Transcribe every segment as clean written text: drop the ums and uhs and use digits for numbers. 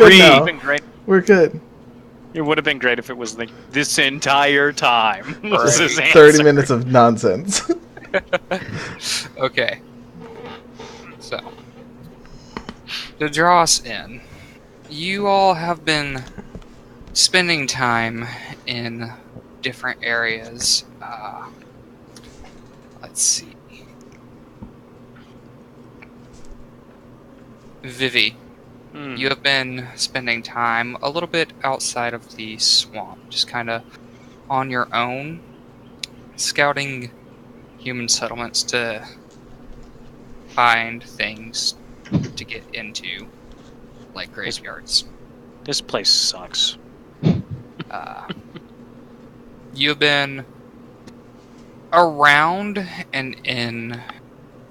good now. Been great. We're good. It would have been great if it was like this entire time. Was Right. his 30 answer. minutes of nonsense. Okay. So, to draw us in, you all have been spending time in different areas. Let's see. Vivi, you have been spending time a little bit outside of the swamp, just kind of on your own, scouting human settlements to find things to get into, like graveyards. This place sucks. You've been around and in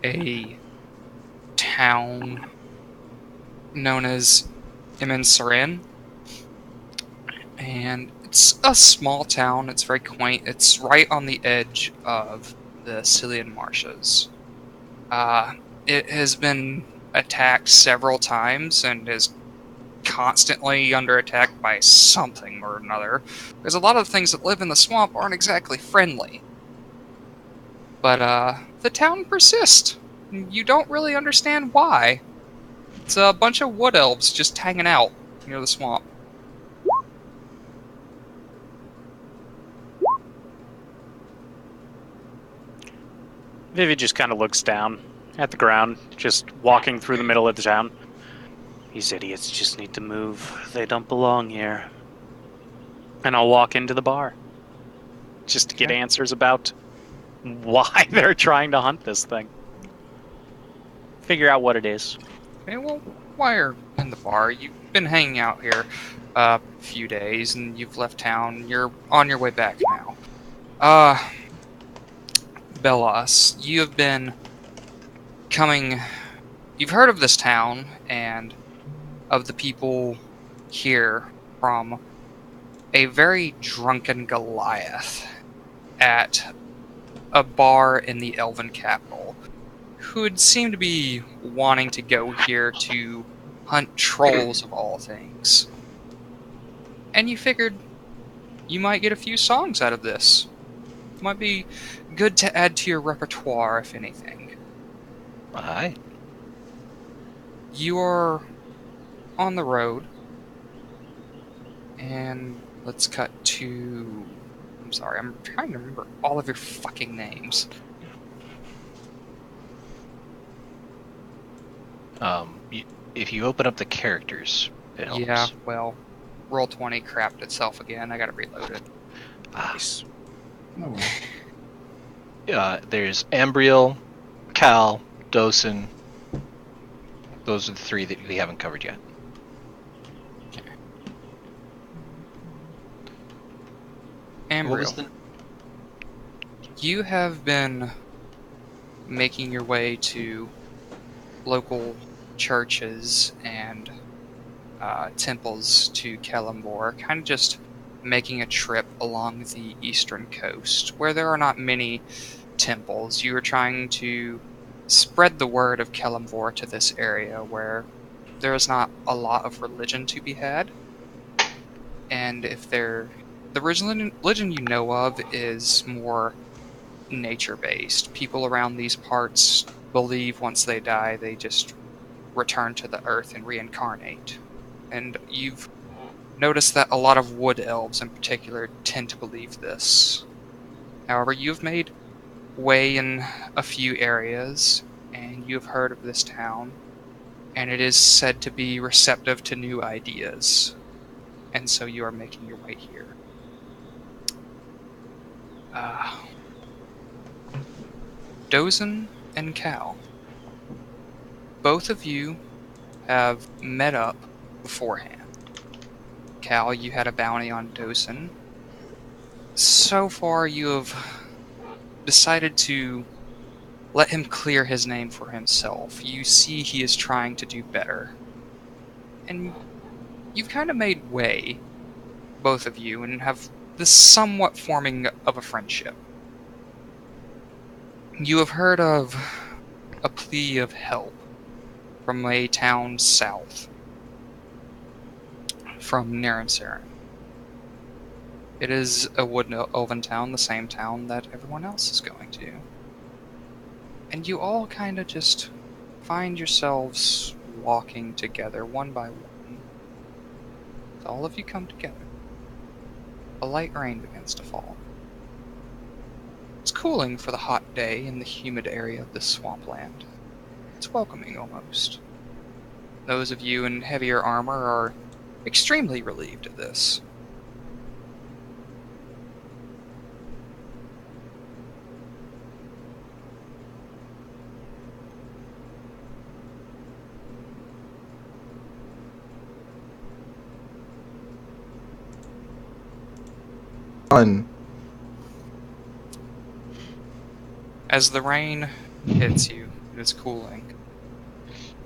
a town known as Imensarin, and it's a small town. It's very quaint. It's right on the edge of the Cillian Marshes. It has been attacked several times and is constantly under attack by something or another, because a lot of the things that live in the swamp aren't exactly friendly. But the town persists. You don't really understand why. It's a bunch of wood elves just hanging out near the swamp. Vivi just kind of looks down at the ground, just walking through the middle of the town. These idiots just need to move. They don't belong here. And I'll walk into the bar. Just to get answers about why they're trying to hunt this thing. Figure out what it is. Okay, well, why are in the bar? You've been hanging out here a few days, and you've left town. You're on your way back now. Bellas, you have been coming... You've heard of this town, and of the people here from a very drunken Goliath at a bar in the Elven capital, who would seem to be wanting to go here to hunt trolls of all things. And you figured you might get a few songs out of this. Might be good to add to your repertoire, if anything. Aye. You are on the road, and let's cut to... I'm sorry, I'm trying to remember all of your fucking names. If you open up the characters, it helps. Yeah, well, Roll20 crapped itself again. I gotta reload it. Nice. Oh, There's Ambriel, Cal, Dosen. Those are the three that we haven't covered yet. What was Ambriel, you have been making your way to local churches and temples to Kellimbor, kind of just making a trip along the eastern coast, where there are not many temples. You are trying to spread the word of Kellimbor to this area where there is not a lot of religion to be had. And if the religion you know of is more nature-based. People around these parts believe once they die, they just return to the earth and reincarnate. And you've noticed that a lot of wood elves in particular tend to believe this. However, you've made way in a few areas, and you've heard of this town, and it is said to be receptive to new ideas. And so you are making your way here. Dozen and Cal, both of you have met up beforehand. Cal, you had a bounty on Dozen. So far, you have decided to let him clear his name for himself. You see he is trying to do better. And you've kind of made way, both of you, and have this somewhat forming of a friendship. You have heard of a plea of help from a town south. from Naransaren. It is a wood elven town, the same town that everyone else is going to. And you all kind of just find yourselves walking together one by one. All of you come together. A light rain begins to fall. It's cooling for the hot day in the humid area of this swampland. It's welcoming almost. Those of you in heavier armor are extremely relieved at this. Fun. As the rain hits you, it is cooling.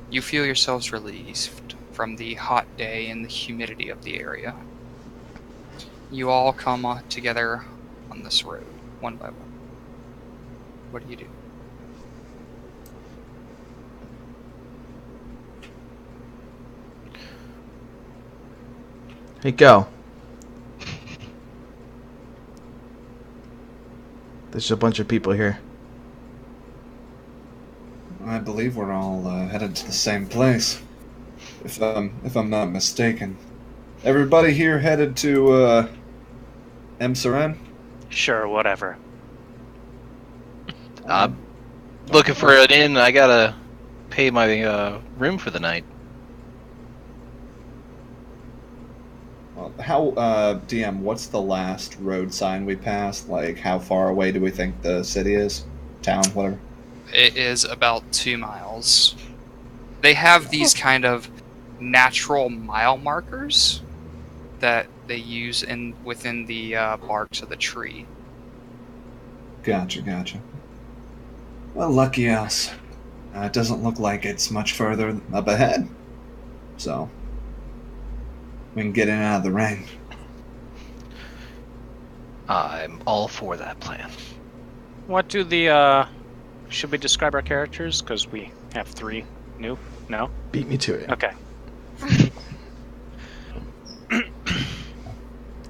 You feel yourselves released from the hot day and the humidity of the area. You all come together on this road, one by one. What do you do? Hey, go. There's a bunch of people here. I believe we're all headed to the same place, if I'm not mistaken. Everybody here headed to Emsaren? Sure, whatever. I'm looking for an inn. I gotta pay my room for the night. How, DM, what's the last road sign we passed? Like, how far away do we think the city is? Town, whatever. It is about 2 miles. They have these kind of natural mile markers that they use within the barks of the tree. Gotcha. Well, lucky us. It doesn't look like it's much further up ahead. So, we can get in and out of the rain. I'm all for that plan. What do the, should we describe our characters? Because we have 3 new? No? Beat me to it. Okay.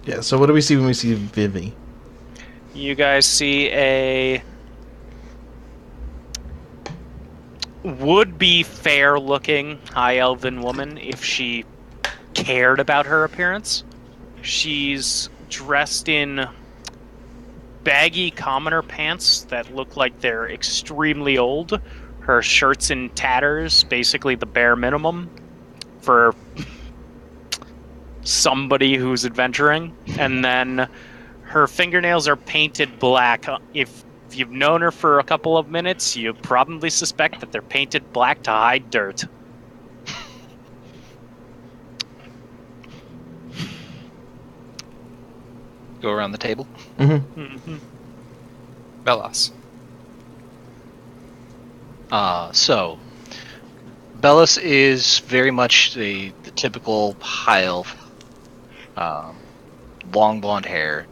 Yeah, so what do we see when we see Vivi? You guys see a would-be fair-looking high elven woman if she cared about her appearance. She's dressed in baggy commoner pants that look like they're extremely old. Her shirt's in tatters, basically the bare minimum for somebody who's adventuring. And then her fingernails are painted black. If you've known her for a couple of minutes, you probably suspect that they're painted black to hide dirt. Go around the table. Mm-hmm. Bellas. So, Bellis is very much the typical high elf. Long blonde hair.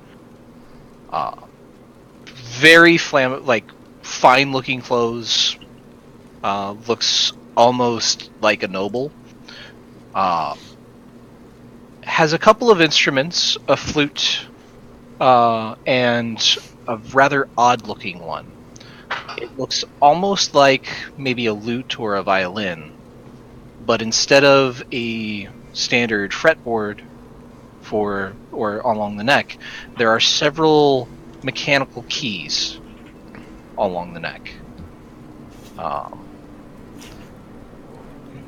Very fine-looking clothes. Looks almost like a noble. Has a couple of instruments, a flute, and a rather odd-looking one. It looks almost like maybe a lute or a violin, but instead of a standard fretboard or along the neck, there are several mechanical keys along the neck.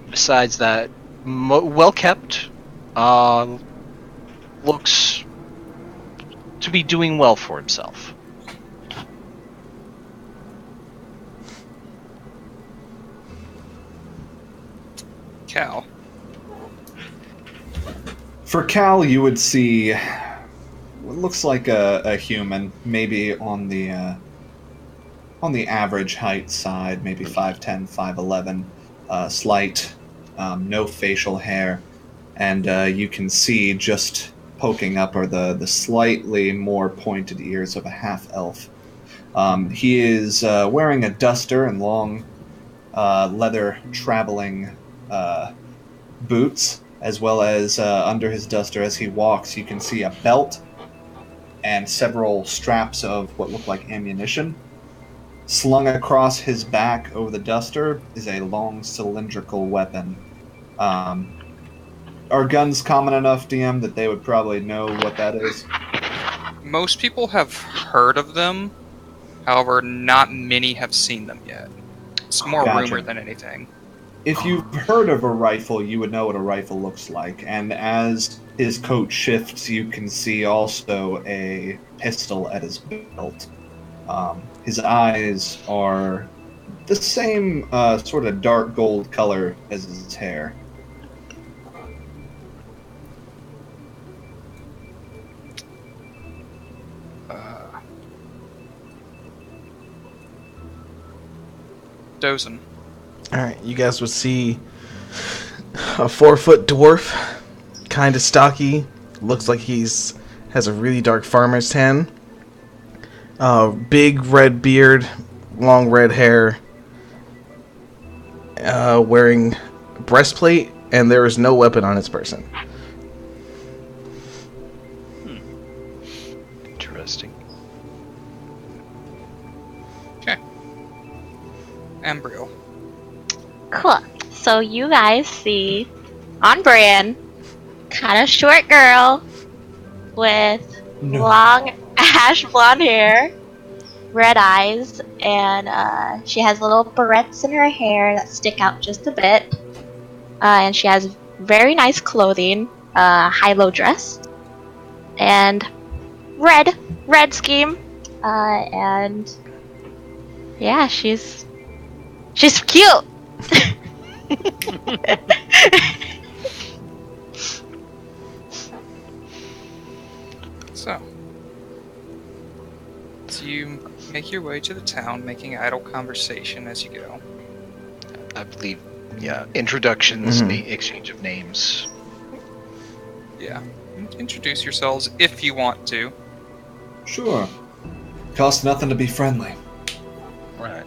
Besides that, well kept, looks to be doing well for himself. Cal. For Cal, you would see what looks like a human, maybe on the average height side, maybe 5'10", 5'11", slight, no facial hair, and you can see just poking up are the slightly more pointed ears of a half-elf. He is wearing a duster and long leather traveling boots, as well as under his duster as he walks, you can see a belt and several straps of what look like ammunition. Slung across his back over the duster is a long cylindrical weapon. Are guns common enough, DM, that they would probably know what that is? Most people have heard of them, however, not many have seen them yet. It's more Gotcha. rumor than anything. If you've heard of a rifle, you would know what a rifle looks like. And as his coat shifts, you can see also a pistol at his belt. His eyes are the same sort of dark gold color as his hair. Dozen. Alright, you guys would see a 4-foot dwarf, kind of stocky, looks like has a really dark farmer's tan, big red beard, long red hair, wearing a breastplate, and there is no weapon on his person. Interesting. Okay. Embryo. Cool. So you guys see, on brand, kind of short girl with long ash blonde hair, red eyes, and she has little barrettes in her hair that stick out just a bit. And she has very nice clothing, high-low dress, and red scheme, and yeah, she's cute. So you make your way to the town, making idle conversation as you go. I believe, introductions, Mhm. exchange of names. Yeah. Introduce yourselves if you want to. Sure. Costs nothing to be friendly. Right.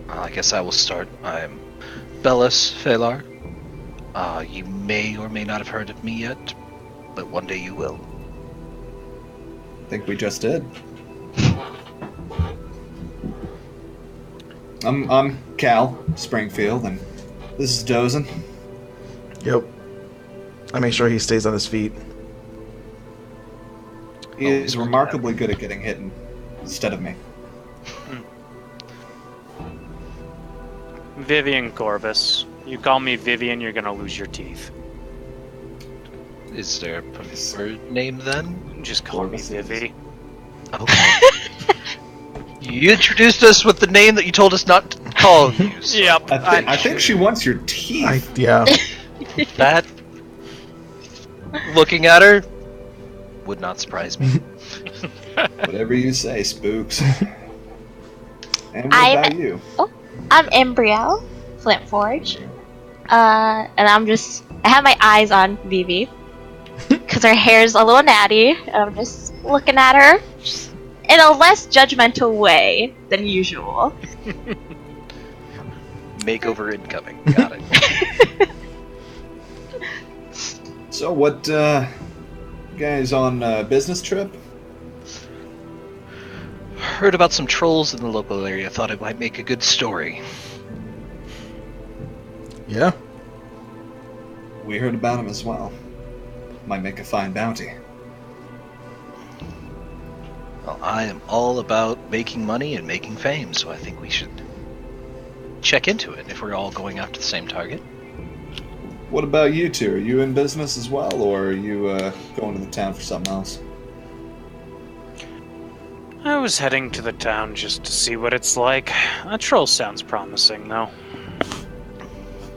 I guess I will start. I'm Bellis Phalar. You may or may not have heard of me yet, but one day you will. I think we just did. I'm Cal Springfield, and this is Dozen. Yep. I make sure he stays on his feet. He is remarkably good at getting hit instead of me. Vivian Corvus. You call me Vivian, you're gonna lose your teeth. Is there a preferred name then? Just call me Corvus is- Vivi. Okay. You introduced us with the name that you told us not to call you. So Yep. I think she wants your teeth. Yeah. that, looking at her, would not surprise me. Whatever you say, spooks. And what I'm- about you? I'm Embryo, Flintforge, and I have my eyes on Vivi, because her hair's a little natty, and I'm just looking at her in a less judgmental way than usual. Makeover incoming. Got it. So what, you guys on a business trip? Heard about some trolls in the local area. Thought it might make a good story. Yeah. We heard about him as well. Might make a fine bounty. Well, I am all about making money and making fame, so I think we should check into it if we're all going after the same target. What about you two? Are you in business as well, or are you going to the town for something else? I was heading to the town just to see what it's like. A troll sounds promising, though.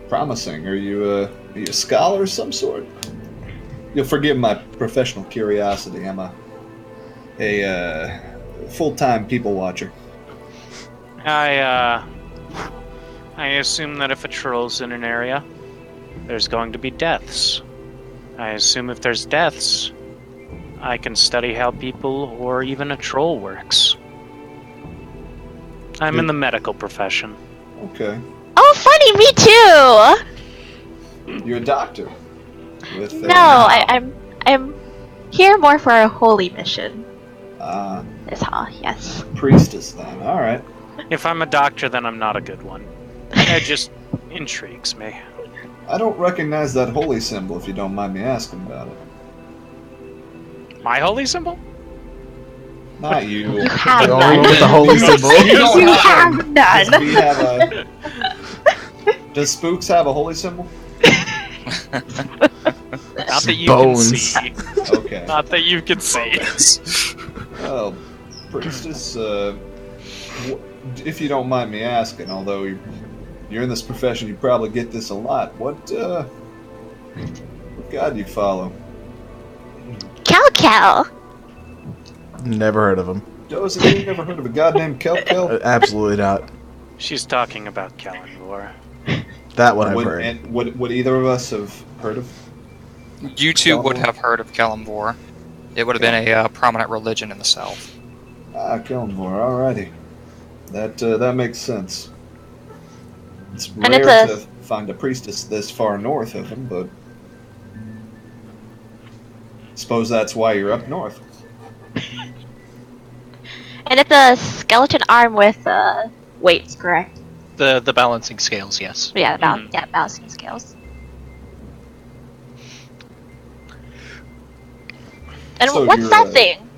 Promising. Are you a scholar of some sort? You'll forgive my professional curiosity. I'm a full-time people watcher. I assume that if a troll's in an area, there's going to be deaths. I assume if there's deaths, I can study how people or even a troll works. I'm in the medical profession. Okay. Oh, funny, me too! You're a doctor. With, No, I'm here more for a holy mission. Is all. Yes. Priestess then. All right. If I'm a doctor, then I'm not a good one. It just intrigues me. I don't recognize that holy symbol. If you don't mind me asking about it. My holy symbol? Not you. You have The only none. one with the holy symbol. You have Does none. we have a? Does Spooks have a holy symbol? Not that you Bones. can see. Okay. Not that you can see. Well, Priestess, if you don't mind me asking, although you're in this profession, you probably get this a lot. What god do you follow? Cal. Never heard of him. Joseph, you never heard of a god named Kel? Absolutely not. She's talking about Kalimdor. That one I've Would, heard. and would either of us have heard of? You two would Kalimdor? have heard of Kalimdor. It would have been a prominent religion in the south. Kalimdor, alrighty. That makes sense. It's And rare it's to find a priestess this far north of him, but suppose that's why you're up north. And it's a skeleton arm with weights, correct? The balancing scales, yes. Yeah, balancing scales. And So what's you're, that thing?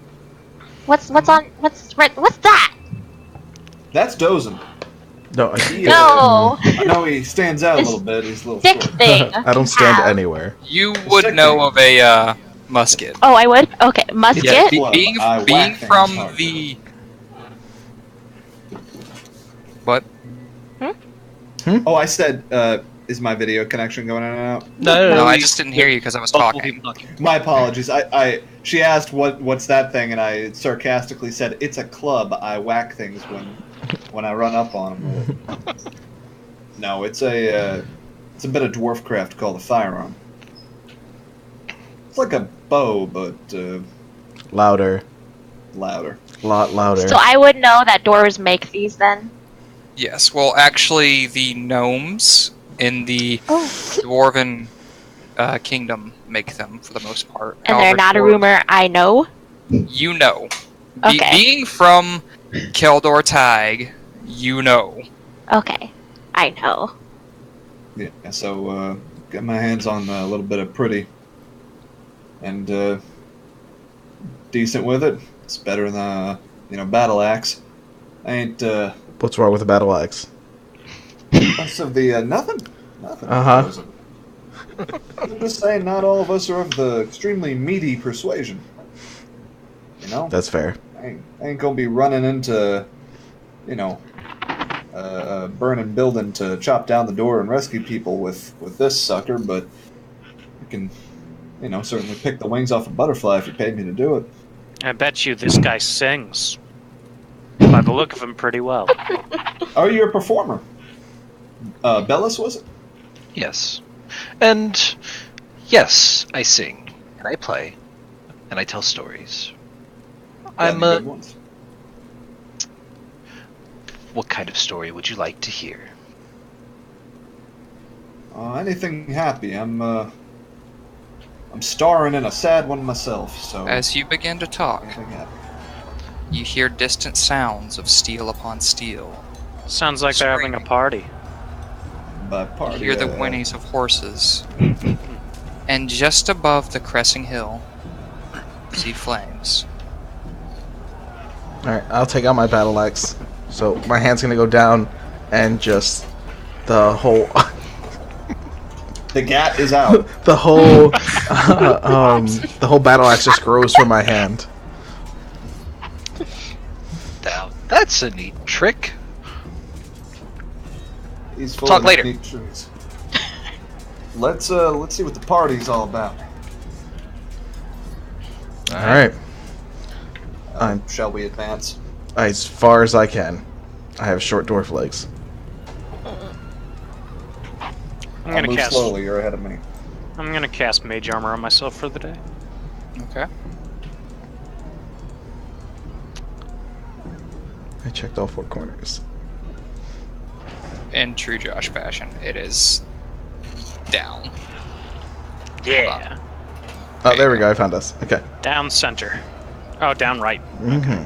What's that? That's Dozem. No, No, I know he stands out a This little bit. He's a little thick short. thing. I don't stand Ow. anywhere. You would know of a musket. Oh, I would. Okay, musket. Yeah, Well, being I whack being things from hard. the what? Oh, I said, is my video connection going in and out? No, I just didn't hear you because I was Multiple talking. people talking. My apologies. She asked what's that thing, and I sarcastically said it's a club. I whack things when I run up on them. No, it's a bit of dwarfcraft called a firearm. It's like a bow, but Louder. louder. A lot louder. So I would know that doors make these then. Yes, well, actually, the gnomes in the Oh. dwarven kingdom make them for the most part. And they're However, not a dwarves- rumor. I know. You know. Okay. Being from Keldor Tig, you know. Okay, I know. Yeah. So got my hands on a little bit of pretty, and decent with it. It's better than battle axe. I ain't What's wrong with a battle axe? much of the nothing. Uh-huh. I'm just saying, not all of us are of the extremely meaty persuasion. You know, That's fair. I ain't gonna be running into, burning building to chop down the door and rescue people with this sucker. But you can, certainly pick the wings off a butterfly if you paid me to do it. I bet you this guy sings. By the look of him, pretty well. Are you a performer? Bellis, was it? Yes. And yes, I sing, and I play, and I tell stories. Got I'm any a... good ones? What kind of story would you like to hear? Anything happy. I'm starring in a sad one myself, so As you begin to talk, anything happy. you hear distant sounds of steel upon steel. Sounds like they're having a party. By You party, hear the whinnies of horses. And just above the cresting hill, you see flames. Alright, I'll take out my battle axe. So my hand's gonna go down and just the whole The gat is out. the whole battle axe just grows from my hand. Now, that's a neat trick. He's full Talk of later. neat tricks. Let's see what the party's all about. Alright. I'm Shall we advance? as far as I can. I have short dwarf legs. I'm I'll gonna move cast. slowly. You're ahead of me. I'm gonna cast mage armor on myself for the day. Okay. I checked all four corners. In true Josh fashion, it is down. Yeah. Oh, there we go. I found us. Okay. Down center. Oh, down right. Mm-hmm.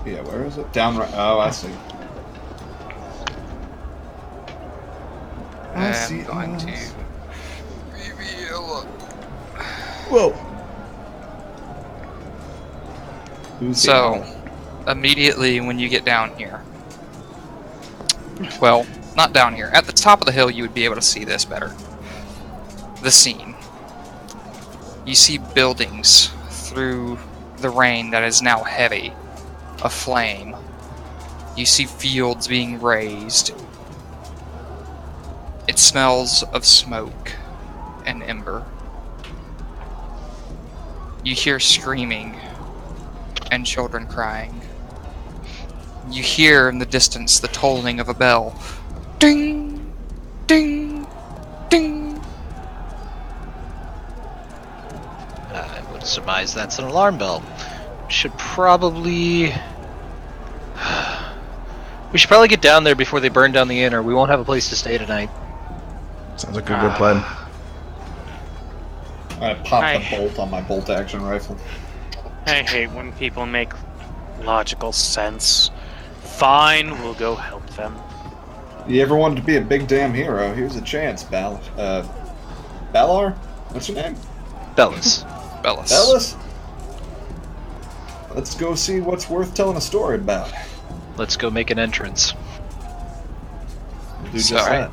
Yeah, where is it? Down right. Oh, I see. I see. I'm going to reveal. Whoa. Who's So, immediately when you get down here, well, not down here, at the top of the hill you would be able to see this better. The scene. You see buildings through the rain that is now heavy, aflame. You see fields being razed. It smells of smoke and ember. You hear screaming and children crying. You hear in the distance the tolling of a bell. Ding! Ding! Ding! I would surmise that's an alarm bell. Should probably... We should probably get down there before they burn down the inn, or we won't have a place to stay tonight. Sounds like a good plan. I pop Hi. the bolt on my bolt action rifle. I hate when people make logical sense. Fine, we'll go help them. You ever wanted to be a big damn hero? Here's a chance, Balar? What's your name? Bellis. Bellis. Bellis? Let's go see what's worth telling a story about. Let's go make an entrance. We'll do just Sorry. that.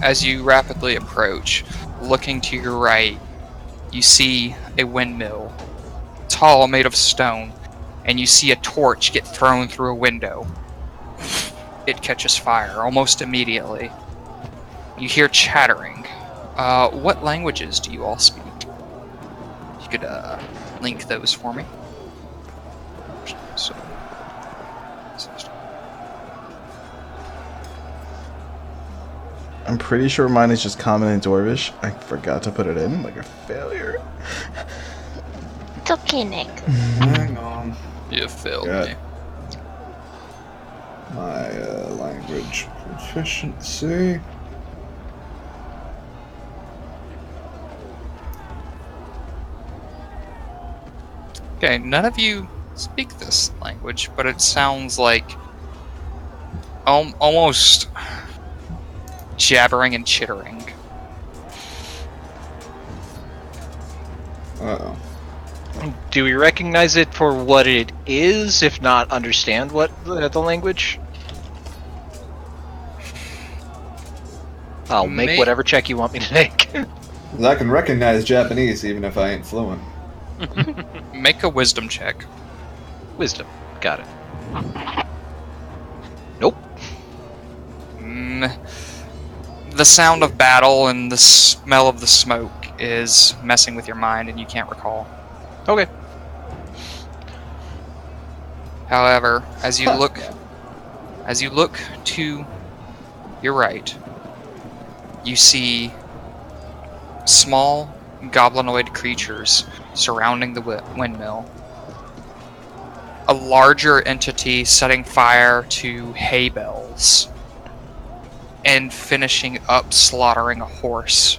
As you rapidly approach, looking to your right, you see a windmill, tall, made of stone, and you see a torch get thrown through a window. It catches fire almost immediately. You hear chattering. What languages do you all speak? You could link those for me. So, I'm pretty sure mine is just common and Dwarvish. I forgot to put it in, like a failure. It's okay, Nick. Hang on. you failed Good. me. My language proficiency. Okay, none of you speak this language, but it sounds like almost jabbering and chittering. Uh-oh. Do we recognize it for what it is, if not understand what the language? I'll make whatever check you want me to make. 'Cause I can recognize Japanese even if I ain't fluent. Make a wisdom check. Wisdom. Got it. Nope. The sound of battle and the smell of the smoke is messing with your mind and you can't recall. Okay. However, as you look to your right, you see small goblinoid creatures surrounding the windmill. A larger entity setting fire to hay bales and finishing up slaughtering a horse.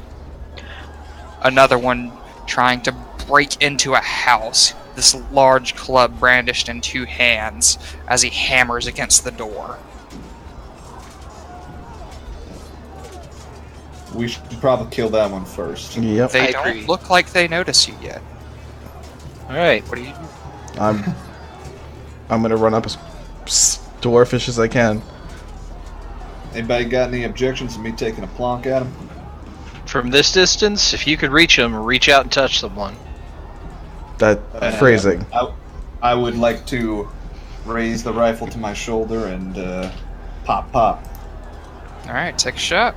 Another one trying to break into a house, this large club brandished in two hands as he hammers against the door. We should probably kill that one first. Yep. They I don't agree. look like they notice you yet. Alright. What do you do? I'm gonna run up as dwarfish as I can. Anybody got any objections to me taking a plonk at him? From this distance, if you could reach them, reach out and touch someone. That phrasing. I would like to raise the rifle to my shoulder and pop. Alright, take a shot.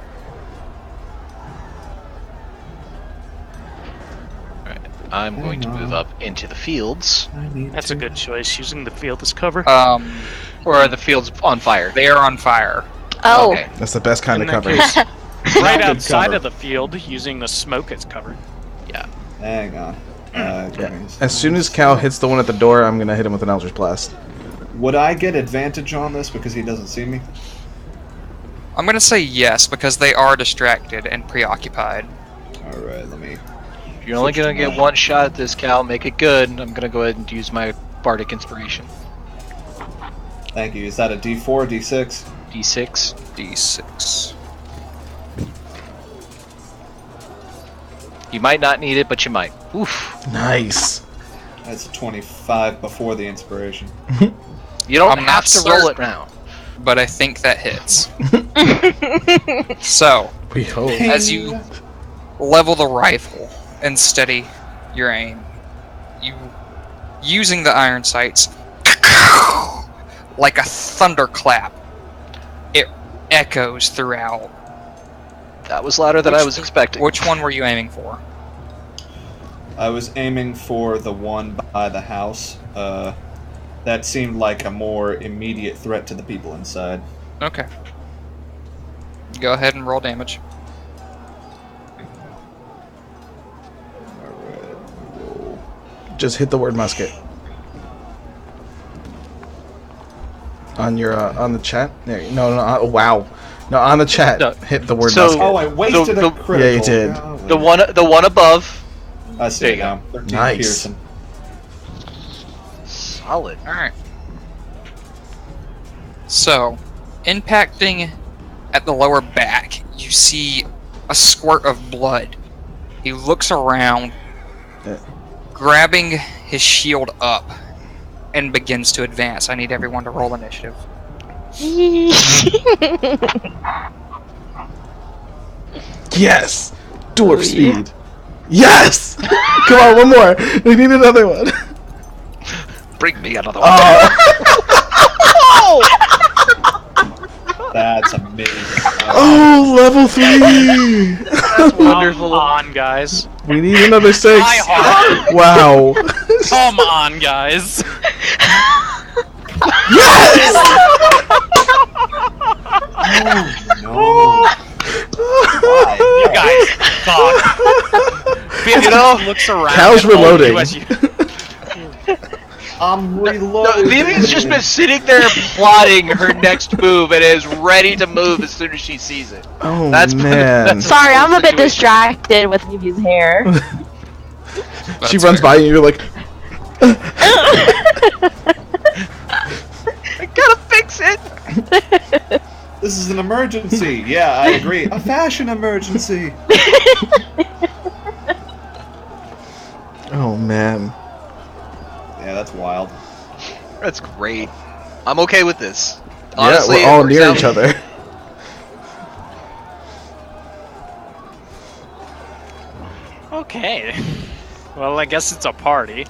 Alright. I'm going to move up into the fields. That's a good choice, using the field as cover. Or are the fields on fire? They are on fire. Oh, Okay. That's the best kind In of that cover. case, right Good outside cover. of the field, using the smoke as cover. Yeah. Hang on. As soon as Cal hits the one at the door, I'm gonna hit him with an Eldritch Blast. Would I get advantage on this because he doesn't see me? I'm gonna say yes, because they are distracted and preoccupied. Alright, let me... If you're only gonna get one shot at this, Cal, make it good. I'm gonna go ahead and use my Bardic Inspiration. Thank you. Is that a D4 or D6? D6. D6. You might not need it, but you might. Oof. Nice. That's a 25 before the inspiration. You don't I'm have not to roll it certain. now. But I think that hits. So, We hope. as you level the rifle and steady your aim, you, using the iron sights, like a thunderclap, it echoes throughout. That was louder than I was expecting. Which one were you aiming for? I was aiming for the one by the house. That seemed like a more immediate threat to the people inside. Okay. Go ahead and roll damage. Alright, roll. Just hit the word musket. On your on the chat. There. No. Oh, wow. No, on the chat. No. Hit the word So- musket. Oh, I wasted The- a critical. Yeah, you did. Golly. The one above. I see There it you now. 13 Nice. Pearson. Solid. Alright. So, impacting at the lower back, you see a squirt of blood. He looks around, Yeah. grabbing his shield up, and begins to advance. I need everyone to roll initiative. Yes! Dwarf speed. Yes! Come on, one more. We need another one. Bring me another one. Oh, That's amazing. oh level 3! That's wonderful. Come on, guys. We need another 6. My heart. Wow. Come on, guys. Yes! No. You guys suck. You know, looks around. Cal's at all of reloading. you as you- I'm no, reloading. Vivian's just been sitting there plotting her next move and is ready to move as soon as she sees it. Oh, That's- man. Sorry, I'm a bit Situation. distracted with Vivi's hair. She That's runs fair. by you and you're like, I gotta fix it. This is an emergency. Yeah, I agree. A fashion emergency. oh, man. Yeah, that's wild. That's great. I'm okay with this. Honestly, yeah, we're all it works near out. each other. Okay. Well, I guess it's a party.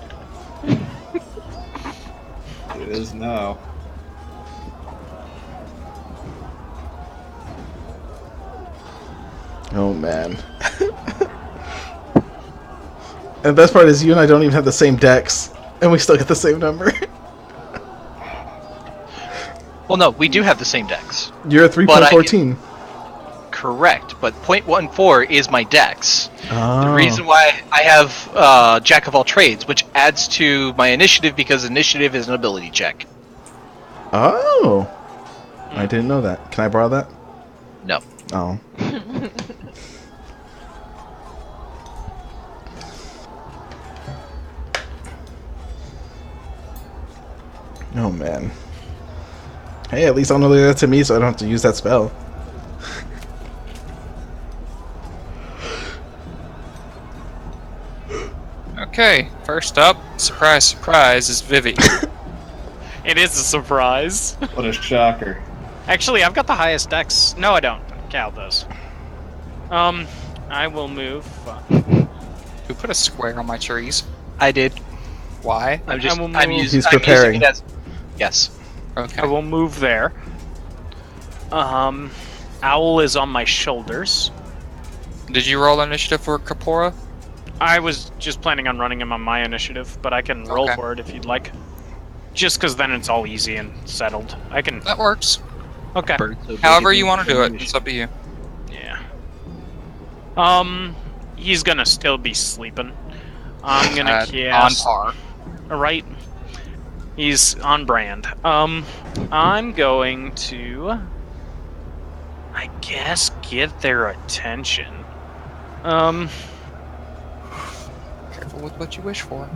It is now. Oh, man. And the best part is you and I don't even have the same decks, and we still get the same number. Well, no, we do have the same dex. You're at But I- 3.14. Correct, but 0.14 is my dex. Oh. The reason why I have Jack of all trades, which adds to my initiative because initiative is an ability check. Oh. I didn't know that. Can I borrow that? No. Oh. Oh, man. Hey, at least I'll know that to me so I don't have to use that spell. Okay, first up, surprise, surprise, is Vivi. It is a surprise. What a shocker. Actually, I've got the highest dex. No, I don't. Cal does. I will move. Who put a square on my trees? I did. Why? I'm just. I will I'm move. using. He's I'm preparing. Using it as, yes. Okay. I will move there. Owl is on my shoulders. Did you roll initiative for Kapora? I was just planning on running him on my initiative, but I can roll Okay. for it if you'd like. Just because then it's all easy and settled. I can. That works. Okay. However you want to do it, it's up to you. Yeah. He's gonna still be sleeping. I'm gonna On cast. par. Right. He's on brand. I'm going to. I I guess get their attention. Careful with what you wish for.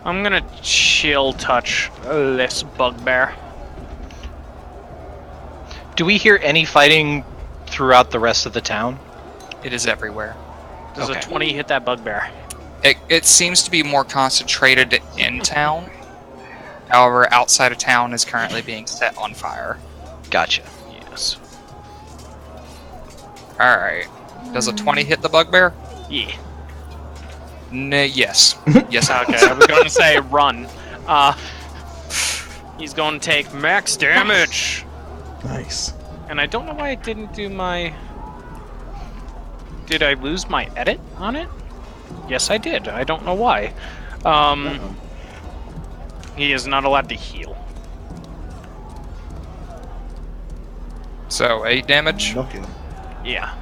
I'm gonna chill touch this bugbear. Do we hear any fighting throughout the rest of the town? It is everywhere. Does Okay. a 20 hit that bugbear? It seems to be more concentrated in town. However, outside of town is currently being set on fire. Gotcha. Yes. Alright. Does a 20 hit the bugbear? Yeah. Yes. Yes, I Okay, I was going to say run. He's going to take max damage. Nice. And I don't know why I didn't do my... Did I lose my edit on it? Yes, I did. I don't know why. He is not allowed to heal. So, 8 damage, Lucky. Yeah.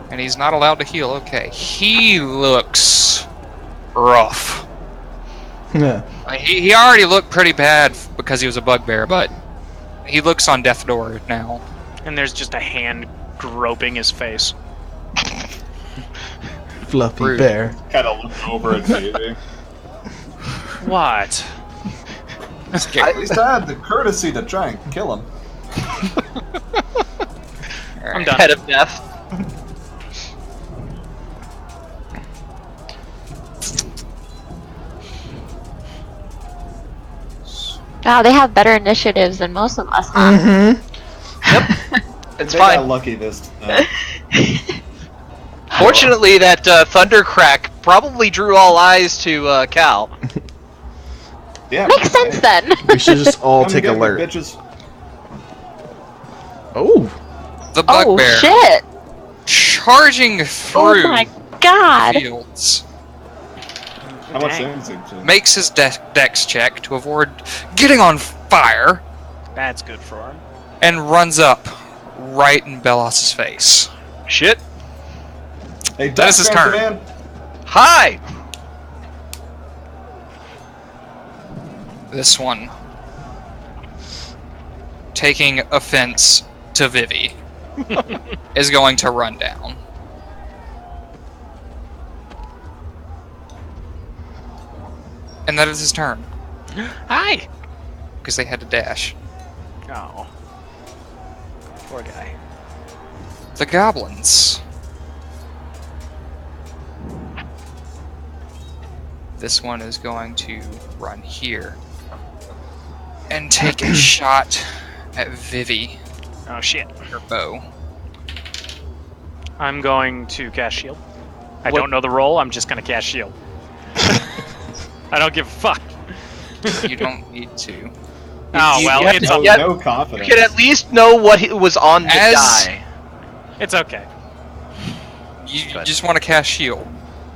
and he's not allowed to heal. Okay. He looks rough. Yeah. He already looked pretty bad because he was a bugbear, but he looks on death door now. And there's just a hand groping his face. Fluffy Rude. bear. Kind of look over at Davey. What? At least I had the courtesy to try and kill him. I'm done. Head of death. Wow, they have better initiatives than most of us, huh? Mm-hmm. It's They fine. got lucky this time. Fortunately, that thundercrack probably drew all eyes to Cal. Yeah. Makes sense then. We should just all Come take get me, alert. bitches. Oh. The Oh bugbear shit! charging Oh through my god! fields How much Dang. damage did you? makes his dex check to avoid getting on fire That's good for him. and runs up right in Belos's face. Shit. Hey, That is his Death turn. Command. Hi. This one taking offense to Vivi is going to run down. And that is his turn, Hi! because they had to dash. Oh. Poor guy. The goblins. This one is going to run here and take a shot at Vivi, Oh shit. her bow. I'm going to cast shield. I What- don't know the roll, I'm just gonna cast shield. I don't give a fuck. You don't need to. Oh, well, have it's, to- o- yeah, No You confidence. can at least know what was on the As- die. it's okay. You Good. just want to cast shield.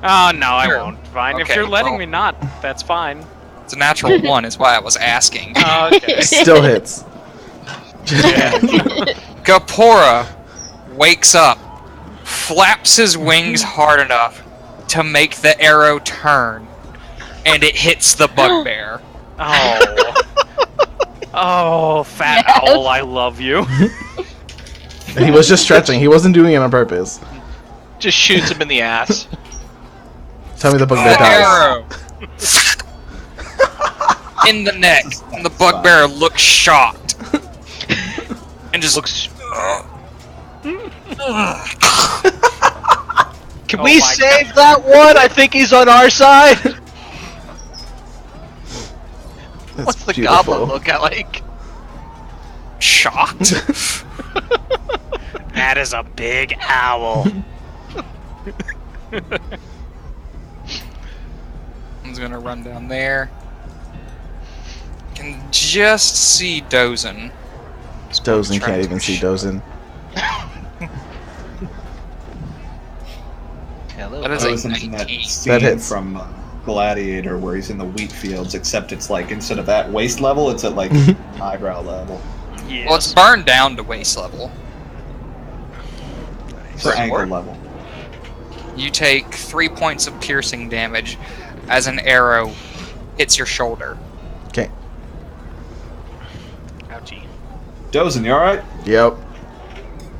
Oh, no, I Sure. won't. Fine. If Okay, you're letting well- me not, that's fine. It's a natural one, is why I was asking. Oh, okay. Still hits. Gapora wakes up, flaps his wings hard enough to make the arrow turn, and it hits the bugbear. Oh. Oh, fat Yes. owl, I love you. He was just stretching. He wasn't doing it on purpose. Just shoots him in the ass. Tell me the bugbear The dies. arrow in the neck, and the bugbear looks shocked, and just looks. Can Oh we my save that one? I think he's on our side. That's What's the beautiful. goblin look at like? shocked. That is a big owl. I'm gonna run down there. Can just see Dozen. Dozen Trying can't to even see sh- Dozen. Hello. That is I a was thinking that 19. scene That hits. from Gladiator where he's in the wheat fields, except it's like instead of at waist level, it's at like eyebrow level. Yes. Well, it's burned down to waist level. So ankle Sword? level. You take 3 points of piercing damage as an arrow hits your shoulder. Okay. Ouchie. Dozen, you alright? Yep.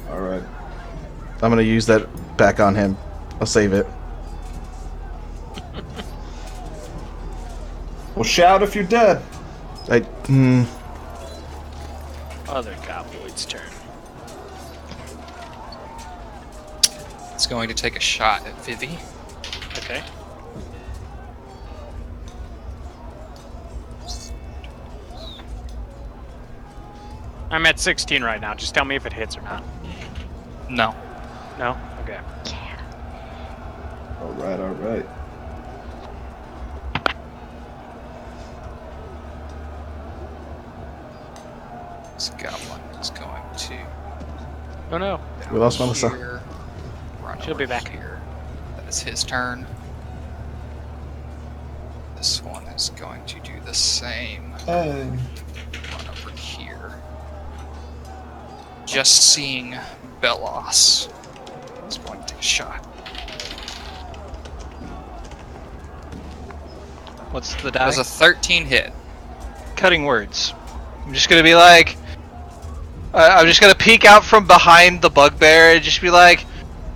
Alright. I'm gonna use that back on him. I'll save it. Well, shout if you're dead. Other cowboy's turn. It's going to take a shot at Vivi. Okay. I'm at 16 right now. Just tell me if it hits or not. No. No? Okay. Alright, alright. This goblin is going to. Oh no. We lost Melissa. Here, run She'll over be back. here. That is his turn. This one is going to do the same. Hey. Run over here. Just seeing Belos is going to take a shot. What's the That die? was a 13 hit. Cutting words. I'm just gonna be like, I'm just gonna peek out from behind the bugbear and just be like,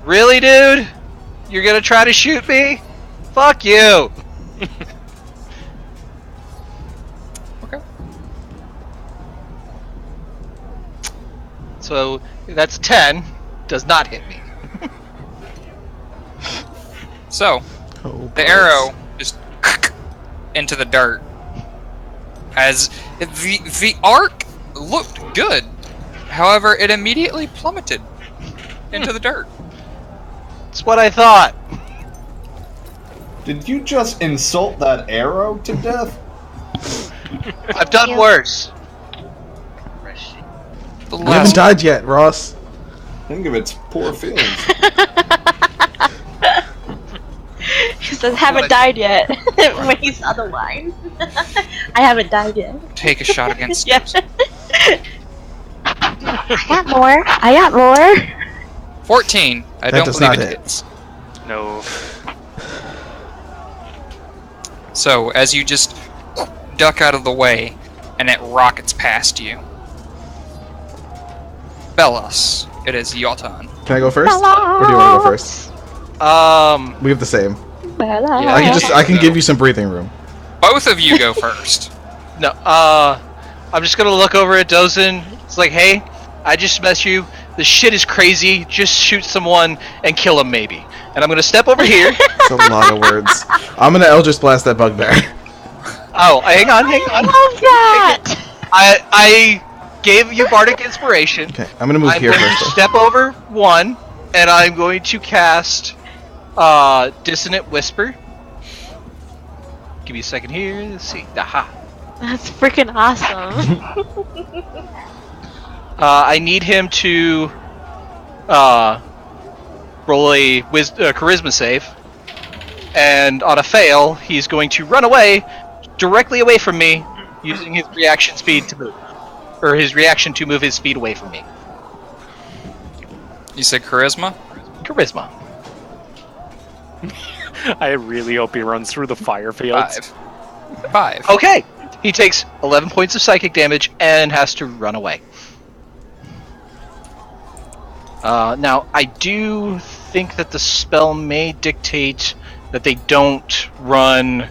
really, dude? You're gonna try to shoot me? Fuck you! Okay. So that's 10. Does not hit me. So, Oh, the arrow just into the dirt. As the arc looked good, however, it immediately plummeted into the dirt. It's what I thought. Did you just insult that arrow to death? I've done worse. The You haven't last died yet, Ross. Think of its poor feelings. He says, haven't died yet. When he saw the line. I haven't died yet. take a shot against Yeah. I got more. 14. I That don't does believe not it hit. hits. No. So, as you just duck out of the way, and it rockets past you. Belos, it is your turn. Can I go first? Or do you want to go first? We have the same. Yeah. I can give you some breathing room. Both of you go first. No, I'm just gonna look over at Dozen. It's like, hey, I just met you. This shit is crazy. Just shoot someone and kill him, maybe. And I'm gonna step over here. It's a lot of words. I'm gonna Eldritch Blast that bugbear. Oh, hang on. I love that. I gave you Bardic Inspiration. Okay, I'm gonna move I'm here going first. to though. step over one, and I'm going to cast Dissonant Whisper. Give me a second here. Let's see. Aha. That's freaking awesome. I need him to roll a charisma save, and on a fail, he's going to run away, directly away from me, using his reaction speed to move, or his reaction to move his speed away from me. You said charisma? Charisma. I really hope he runs through the fire fields. 5. Okay, he takes 11 points of psychic damage and has to run away. Now, I do think that the spell may dictate that they don't run.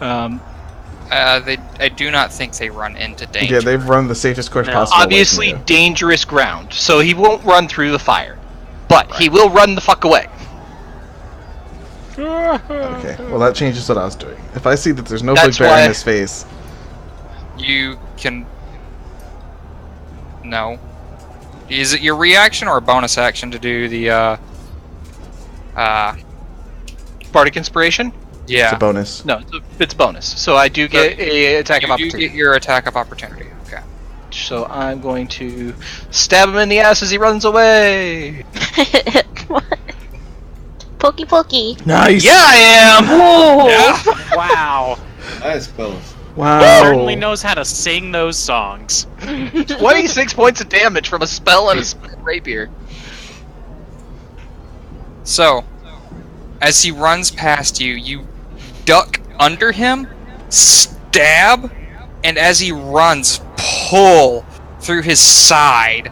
I do not think they run into danger. Yeah, they've run the safest course No. possible. away from Obviously, you. dangerous ground, so he won't run through the fire, but he will run the fuck away. Okay, well that changes what I was doing. If I see that there's no That's bugbear why- in his face, You can... No. Is it your reaction or a bonus action to do the, Bardic Inspiration? it's yeah. a bonus. No, it's bonus. So I do get a attack of You do opportunity. get your attack of opportunity. Okay. So I'm going to stab him in the ass as he runs away. Pokey pokey. Nice. Yeah, I am. Yeah. Wow. I suppose. Wow. Certainly knows how to sing those songs. 26 points of damage from a spell and a rapier. So, as he runs past you, you duck under him, stab, and as he runs, pull through his side,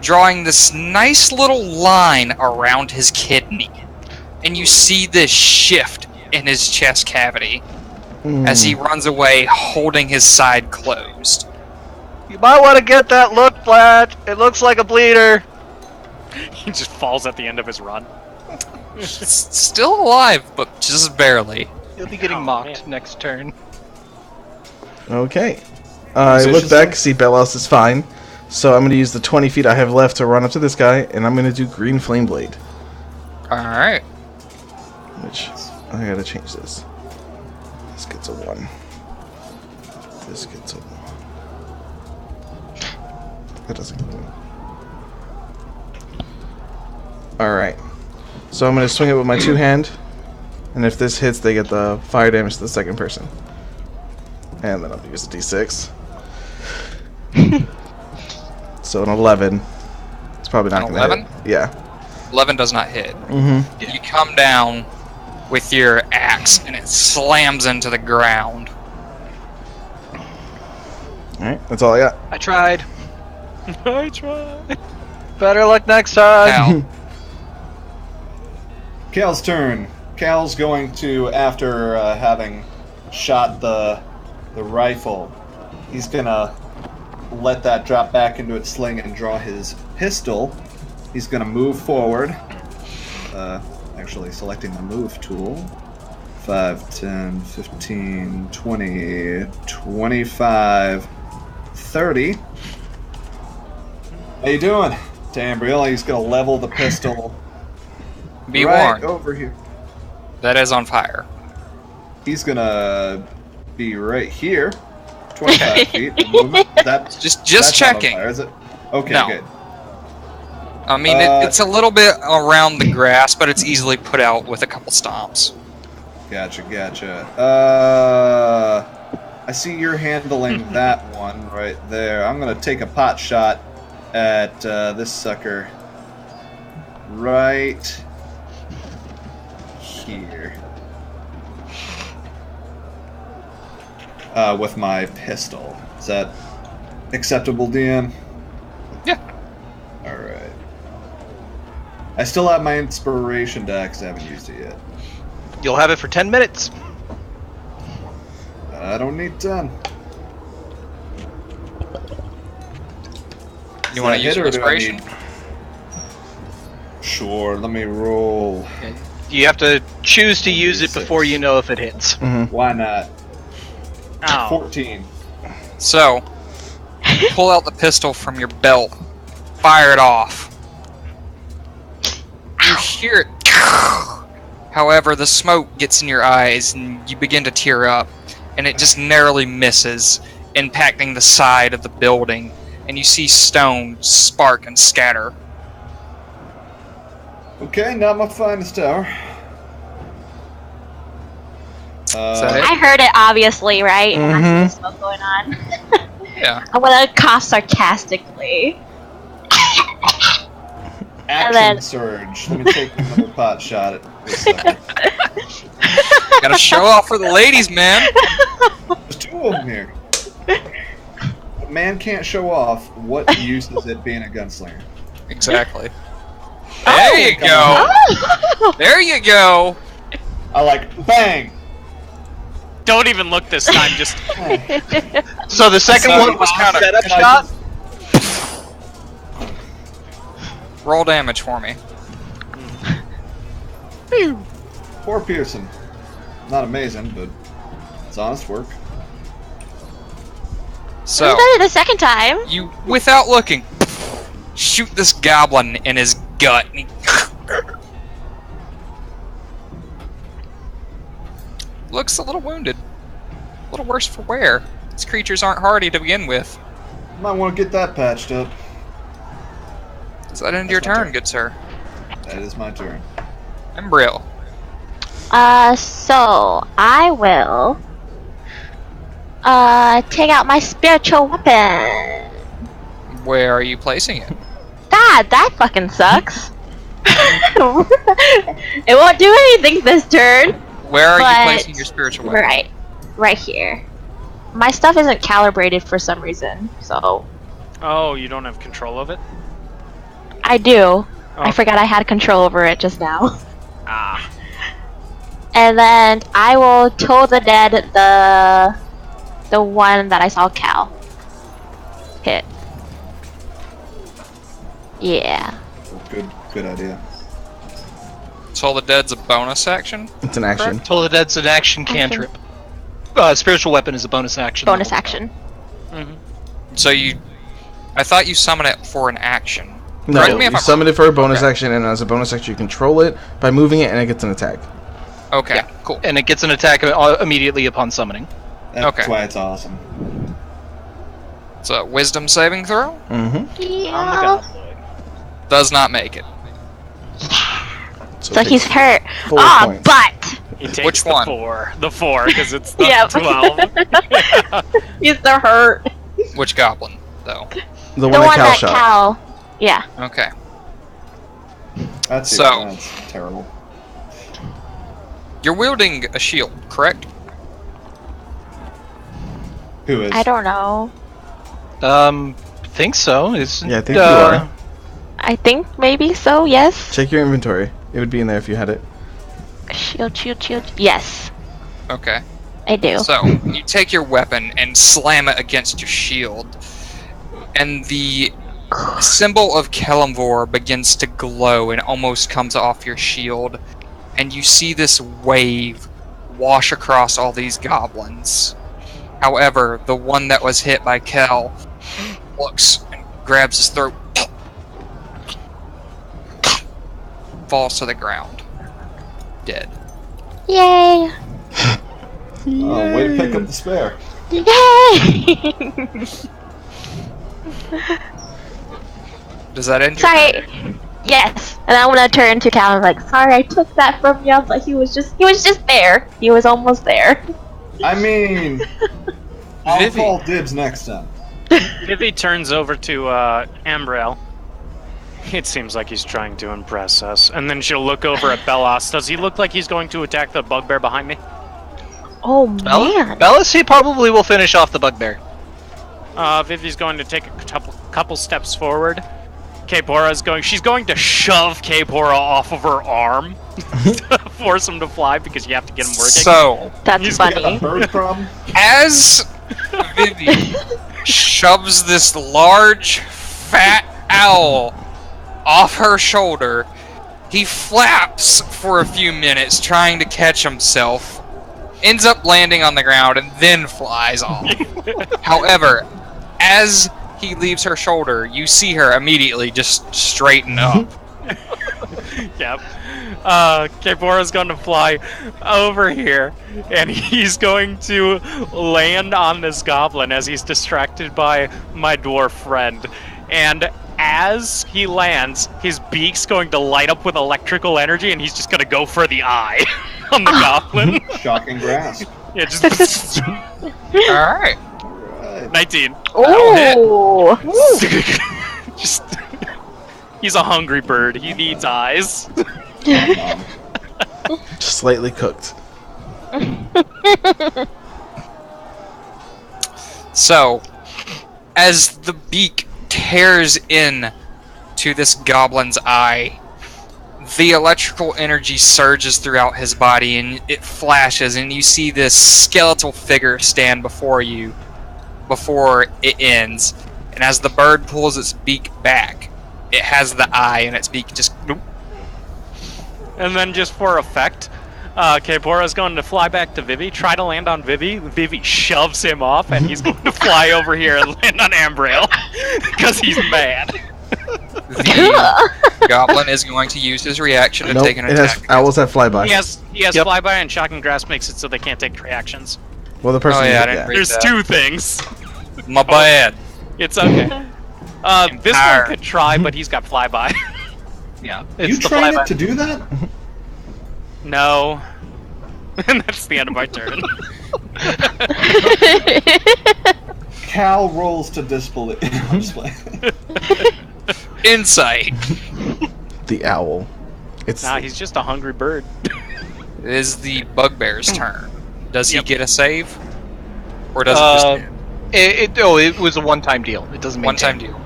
drawing this nice little line around his kidney. And you see this shift in his chest cavity as he runs away holding his side closed. You might want to get that look, Flat. It looks like a bleeder. He just falls at the end of his run. Still alive, but just barely. You'll be getting Oh, mocked man. next turn. Okay. I look back, see Belos is fine. So I'm going to use the 20 feet I have left to run up to this guy, and I'm going to do Green Flame Blade. Alright. Which, I gotta change this. This gets a 1. This gets a 1. That doesn't get a 1. Alright. So I'm gonna swing it with my 2-hand. And if this hits, they get the fire damage to the second person. And then I'll use a d6. So an 11. It's probably not An gonna 11? hit. Yeah. 11 does not hit. Mm-hmm. You come down with your axe, and it slams into the ground. Alright, that's all I got. I tried. I tried. Better luck next time. Now, Cal's turn. Cal's going to, after having shot the rifle, he's gonna let that drop back into its sling and draw his pistol. He's gonna move forward. Actually selecting the move tool. 5, 10, 15, 20, 25, 30. How you doing, Tambriel? He's gonna level the pistol be right warned, over here. that is on fire. He's gonna be right here, 25 feet. of movement. Just That's not on checking. fire, is it? Okay, No. good. I mean, it's a little bit around the grass, but it's easily put out with a couple stomps. Gotcha. I see you're handling that one right there. I'm gonna take a pot shot at this sucker right here with my pistol. Is that acceptable, DM? Yeah. All right. I still have my inspiration dex. I haven't used it yet. You'll have it for 10 minutes. I don't need 10. You want to use your inspiration? Sure, let me roll. You have to choose to use it before you know if it hits. Why not? Ow. 14. So, you pull out the pistol from your belt, fire it off. You hear it. However, the smoke gets in your eyes and you begin to tear up, and it just narrowly misses, impacting the side of the building, and you see stone spark and scatter. Okay, not my finest hour. Is that it? I heard it, obviously, right? And I see Mhm. the smoke going on. Yeah. I'm gonna cough sarcastically. Action then- surge. Let me take another pot shot at this sucker. Gotta show off for the ladies, man. There's 2 of them here. A man can't show off. What use is it being a gunslinger? Exactly. There you go. Oh! There you go. I like bang. Don't even look this time. Just So the second So one was kind of- setup can I shot. Roll damage for me. Poor Pearson. Not amazing, but it's honest work. So, You did it the second time. you, without looking, shoot this goblin in his gut. And he looks a little wounded. A little worse for wear. These creatures aren't hardy to begin with. Might want to get that patched up. Is that end your That's my turn, turn. good sir? That is my turn. Embryo. So I will take out my spiritual weapon. Where are you placing it? God, that fucking sucks. It won't do anything this turn. Where are you But- placing your spiritual weapon? Right here. my stuff isn't calibrated for some reason, so Oh, you don't have control of it? I do. I Okay. forgot I had control over it just now. Ah. And then I will toll the dead the one that I saw Cal hit. Yeah. Good idea. Toll the Dead's a bonus action? It's an action. Toll the Dead's an action cantrip. Spiritual weapon is a bonus action. Bonus action. So I thought you summon it for an action. No, Correct me if you I'm summon it for a bonus Okay. action, and as a bonus action, you control it by moving it, and it gets an attack. Okay, Yeah. cool. And it gets an attack immediately upon summoning. That's Okay. why it's awesome. It's a wisdom saving throw. Mm-hmm. Yeah. Does not make it. So he's hurt. 4 Ah, points. but He takes Which the one? 4. The 4, because it's the Yep. 12. he's the hurt. Which goblin, though? The The one one that Cal that shot. Cal. Yeah. Okay. That's So- terrible. You're wielding a shield, correct? Who is? I don't know. Think so. It's, Yeah, I think you are. I think maybe so. Yes. Check your inventory. It would be in there if you had it. Shield, shield, shield. Yes, Okay. I do. So, you take your weapon and slam it against your shield, and the symbol of Kelemvor begins to glow and almost comes off your shield, and you see this wave wash across all these goblins. However, the one that was hit by Kel looks and grabs his throat, falls to the ground, dead. Yay! Oh, way to pick up the spare. Yay! Does that end your Sorry. Yes, and I'm gonna turn to Cal and be like, sorry, I took that from you, but he was just there. He was almost there. I mean, I'll Vivi. call dibs next time. Vivi turns over to Ambriel. It seems like he's trying to impress us. And then she'll look over at Bellas. Does he look like he's going to attack the bugbear behind me? Oh man. Bellas, he probably will finish off the bugbear. Vivi's going to take a couple steps forward. Kapora's she's going to shove Kapora off of her arm to force him to fly because you have to get him working. So, That's He's Got a funny. bird problem? as Vivi shoves this large, fat owl off her shoulder, he flaps for a few minutes trying to catch himself, ends up landing on the ground, and then flies off. However, as he leaves her shoulder, you see her immediately just straighten up. Yep. Kapora's going to fly over here, and he's going to land on this goblin as he's distracted by my dwarf friend. And as he lands, his beak's going to light up with electrical energy, and he's just going to go for the eye on the goblin. Shocking grasp. Yeah, just Alright. Right. 19. Oh. Just he's a hungry bird. He needs eyes. Slightly cooked. So, as the beak tears in to this goblin's eye, the electrical energy surges throughout his body and it flashes, and you see this skeletal figure stand before you before it ends. And as the bird pulls its beak back, it has the eye in its beak just And then just for effect, Kapora's going to fly back to Vivi, try to land on Vivi. Vivi shoves him off, and he's going to fly over here and land on Ambrail because he's mad. the goblin is going to use his reaction to Nope, take an it has attack. owls that fly by. He has Yep. flyby, and shocking grasp makes it so they can't take reactions. Well, the person. Oh, yeah, I yeah. didn't read There's that. 2 things. My bad. It's okay. This one Tired. could try, but he's got flyby. Yeah. You It's the trained flyby. it to do that? No. And that's the end of my turn. Cal rolls to disbelieve. I'm just playing. Insight The owl. It's Nah, he's just a hungry bird. is the bugbear's turn. Does he Yep. get a save? Or does it just It was a one-time deal. It doesn't one-time maintain. deal?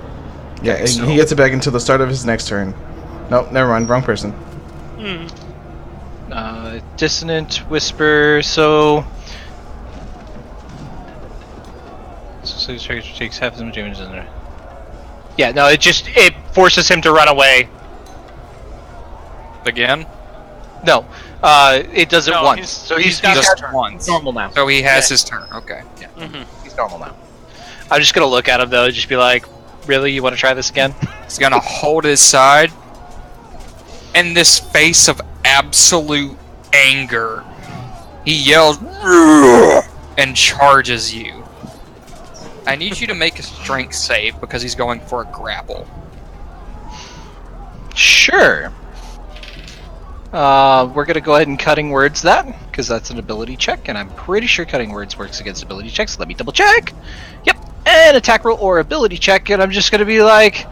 Yeah, Okay, so- he gets it back until the start of his next turn. Nope, never mind. Wrong person. Dissonant whisper. So takes half as much damage, doesn't it? Yeah, no. It forces him to run away. Again? No, it does it No, once. he's- So he's he's got Just his turn. once. normal now. So he has his turn. Okay. He's normal now. I'm just gonna look at him though, just be like, "Really, you want to try this again?" He's gonna hold his side. In this face of absolute anger, he yells "Ugh!" and charges you. I need you to make a strength save because he's going for a grapple. Sure. We're gonna go ahead and cutting words that, because that's an ability check, and I'm pretty sure cutting words works against ability checks. Let me double check. Yep, and attack roll or ability check, and I'm just gonna be like,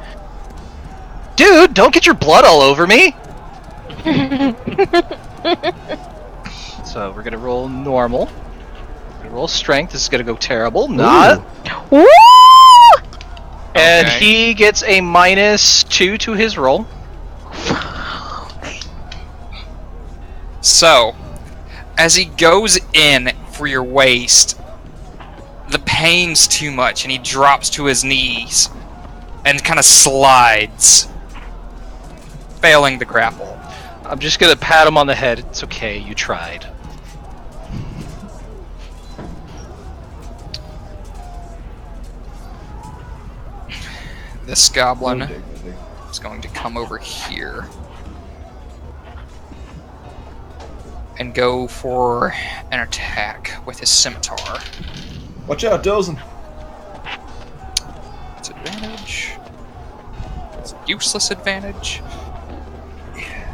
dude, don't get your blood all over me. So we're gonna roll normal. We're gonna roll strength. This is gonna go terrible. Not. Woo! And Okay. he gets a -2 to his roll. So, as he goes in for your waist, the pain's too much and he drops to his knees and kind of slides, failing the grapple. I'm just gonna pat him on the head. It's okay, you tried. This goblin No dignity. is going to come over here and go for an attack with his scimitar. Watch out, Dozen. It's advantage. It's a useless advantage. Yeah.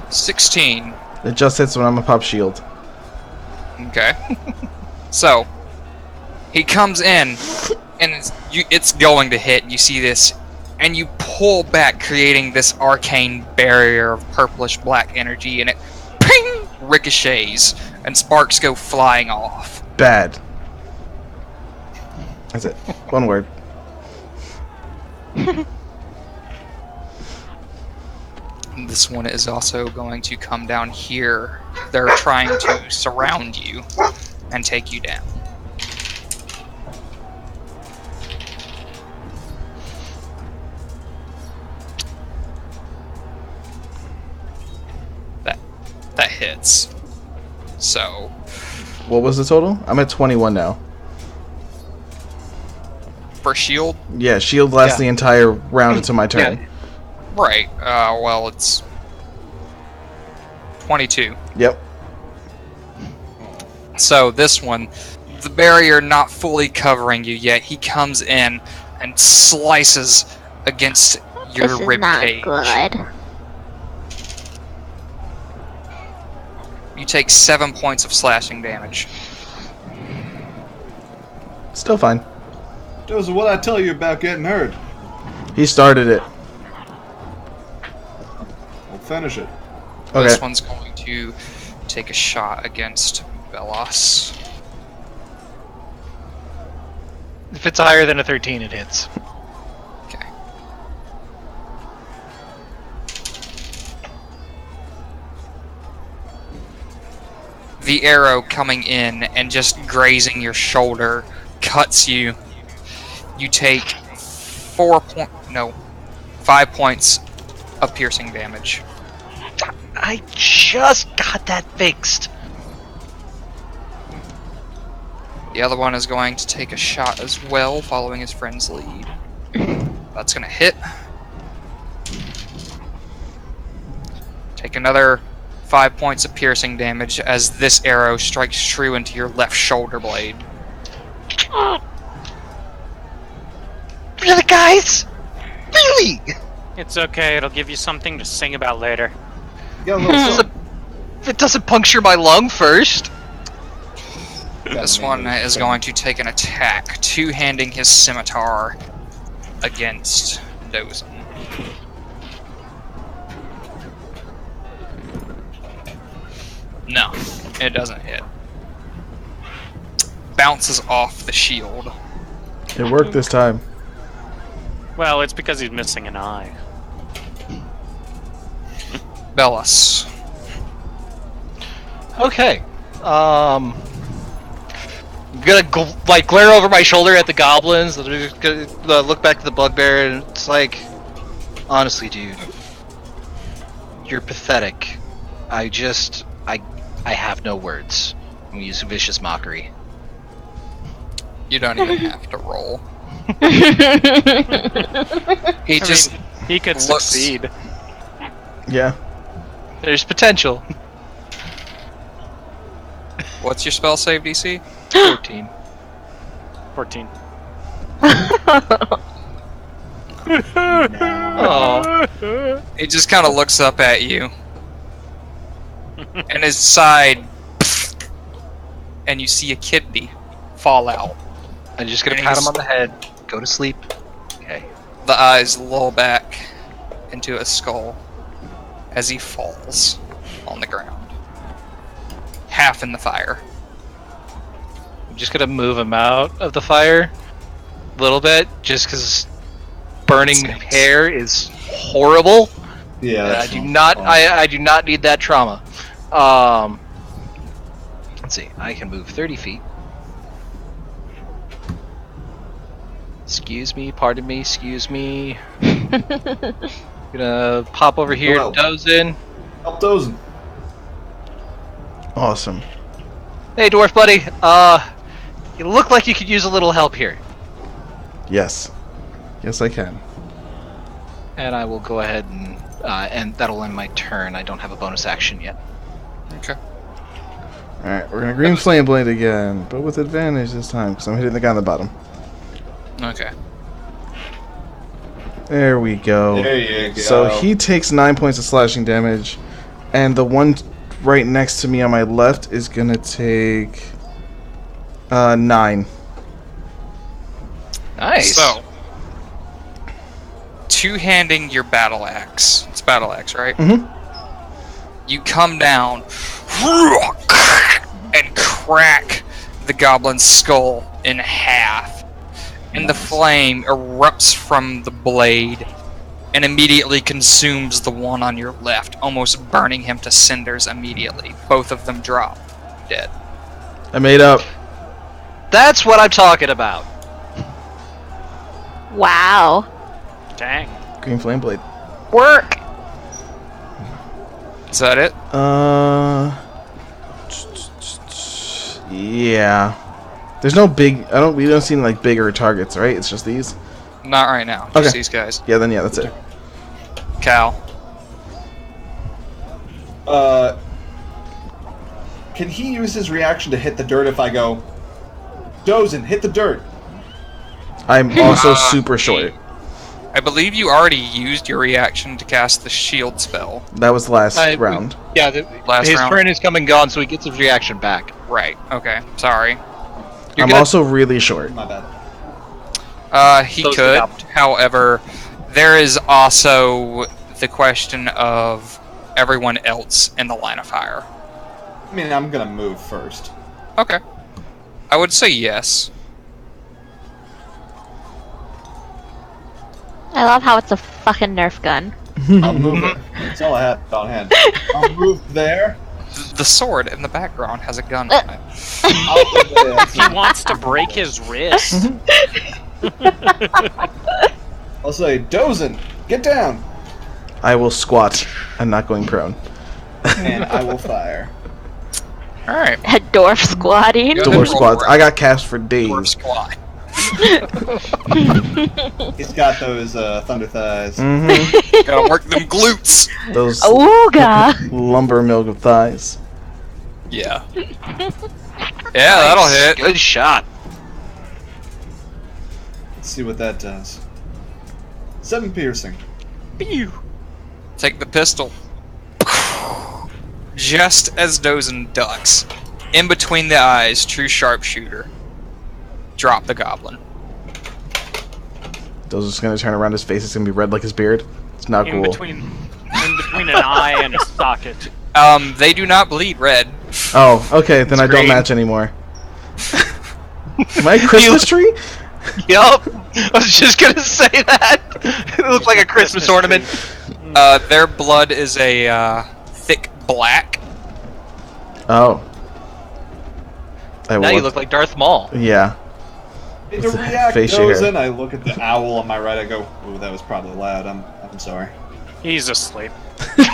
16. It just hits when I'm a pop shield. Okay. So, he comes in, and it's going to hit. You see this, and you pull back, creating this arcane barrier of purplish black energy, and it ping ricochets, and sparks go flying off. Bad. That's it. One word. This one is also going to come down here. They're trying to surround you and take you down. That hits. So, What was the total? I'm at 21 now. for shield, Yeah, shield lasts Yeah. the entire round until my turn. right, well, it's 22. Yep. So this one, the barrier not fully covering you yet, he comes in and slices against your This is rib not cage. good. You take 7 points of slashing damage. Still fine. Dozen, what I tell you about getting hurt? He started it. I'll finish it. Okay. This one's going to take a shot against Velos. If it's higher than a 13, it hits. Okay. The arrow coming in and just grazing your shoulder cuts you. You take 5 points of piercing damage. I just got that fixed. The other one is going to take a shot as well, following his friend's lead. That's going to hit. Take another 5 points of piercing damage as this arrow strikes true into your left shoulder blade. Really, guys? Really? It's okay. It'll give you something to sing about later. You got a little something? If it doesn't puncture my lung first. This one is going to take an attack, two-handing his scimitar against Dozen. No, it doesn't hit. Bounces off the shield. It worked this time. Well, it's because he's missing an eye. Bellis. Okay. I'm gonna glare over my shoulder at the goblins. I'm just gonna look back to the bugbear, and it's like, honestly, dude, you're pathetic. I have no words. I'm gonna use vicious mockery. You don't even have to roll. He I just mean, he could looks- succeed. Yeah. There's potential. What's your spell save DC? 14. 14. Oh. He just kind of looks up at you, and his side, and you see a kidney fall out. I'm just gonna pat him on the head. Go to sleep. Okay. The eyes lull back into a skull as he falls on the ground, half in the fire. I'm just gonna move him out of the fire a little bit, just because burning Stinks. hair is horrible. Yeah, And that's I do not. fun. I do not need that trauma. Let's see. I can move 30 feet. Excuse me. Pardon me. Excuse me. Gonna pop over here. Hello. Doze in. Help Dozen. Awesome. Hey, dwarf buddy. You look like you could use a little help here. Yes. Yes, I can. And I will go ahead and that'll end my turn. I don't have a bonus action yet. Okay. Alright, we're gonna green flame blade again, but with advantage this time, because I'm hitting the guy on the bottom. Okay. There we go. There you go. So he takes 9 points of slashing damage, and the one right next to me on my left is gonna take 9. Nice. So, two-handing your battle axe. It's battle axe, right? Mhm. You come down and crack the goblin's skull in half, and the flame erupts from the blade and immediately consumes the one on your left, almost burning him to cinders immediately. Both of them drop dead. I made up. That's what I'm talking about. Wow. Dang. Green flame blade. Work. Is that it? Yeah. There's no big. We don't see any, like, bigger targets, right? It's just these. Not right now. Okay. Just these guys. Yeah. Then yeah, that's it. Cal. Can he use his reaction to hit the dirt if I go, Dozen, hit the dirt? I'm also super short. I believe you already used your reaction to cast the shield spell. That was last I- round. Yeah, Last his round. turn is come and gone, so he gets his reaction back. Right. Okay. Sorry. You're I'm gonna- also really short. My bad. He Those could. are the However, there is also the question of everyone else in the line of fire. I mean, I'm gonna move first. Okay. I would say yes. I love how it's a fucking Nerf gun. I'll move it. That's all I have on hand. I'll move there. The sword in the background has a gun on it. I'll move there. He wants to break his wrist. I'll say, Dozen, get down, I will squat. I'm not going prone. and I will fire. All right. A dwarf squatting. Go Dwarf ahead, roll squats. for it. I got cast for Dwarf days. squat. He's got those thunder thighs. Mm-hmm. Gotta work them glutes. Those Ooga. lumber milk of thighs. Yeah. Yeah, that'll hit. Good shot. Let's see what that does. 7 piercing. Take the pistol. Just as Dozen ducks, in between the eyes, true sharpshooter. Drop the goblin. Those are just gonna turn around his face. It's gonna be red like his beard. It's not in cool. between an eye and a socket. They do not bleed red. Oh, okay, then I don't green. match anymore. Am I a Christmas tree? Yup. I was just gonna say that. It looked like a Christmas ornament. Their blood is a thick black. Oh. Now you look like Darth Maul. Yeah. To It's a react facial goes hair. in, I look at the owl on my right. I go, "Ooh, that was probably loud. I'm sorry." He's asleep.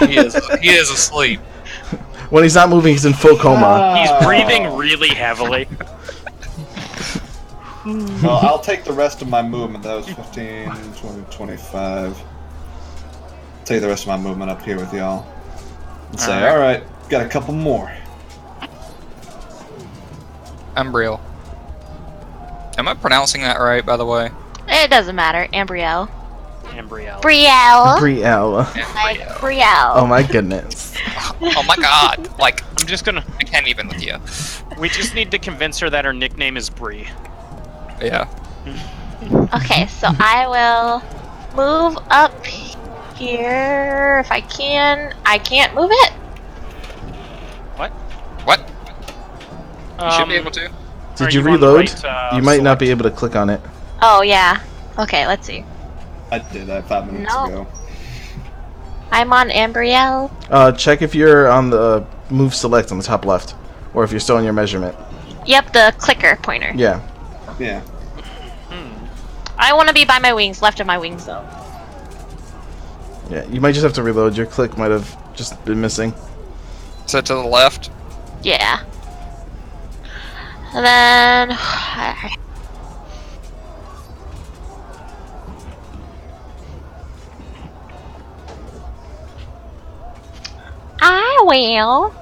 He is asleep. When he's not moving, he's in full coma. He's Oh. breathing really heavily. Well, I'll take the rest of my movement. That was 15, 20, 25. Take the rest of my movement up here with y'all. And say, Alright. alright, got a couple more. Umbriel. Am I pronouncing that right, by the way? It doesn't matter. Ambrielle. Embryo. Brielle. Brielle. Like Brielle. Oh my goodness. Oh my god. Like, I'm just gonna. I can't even with you. We just need to convince her that her nickname is Bree. Yeah. Okay, so I will move up here if I can. I can't move it. What? What? You should be Um, able to. Did Are you you on the reload? right, You might not select? be able to click on it. Oh, yeah. Okay, let's see. I did that 5 minutes No. ago. I'm on Ambrielle. Check if you're on the move select on the top left, or if you're still on your measurement. Yep, the clicker pointer. Yeah. Yeah. I want to be by my wings, left of my wings, though. Yeah. You might just have to reload. Your click might have just been missing. So to the left. Yeah. And then... I will.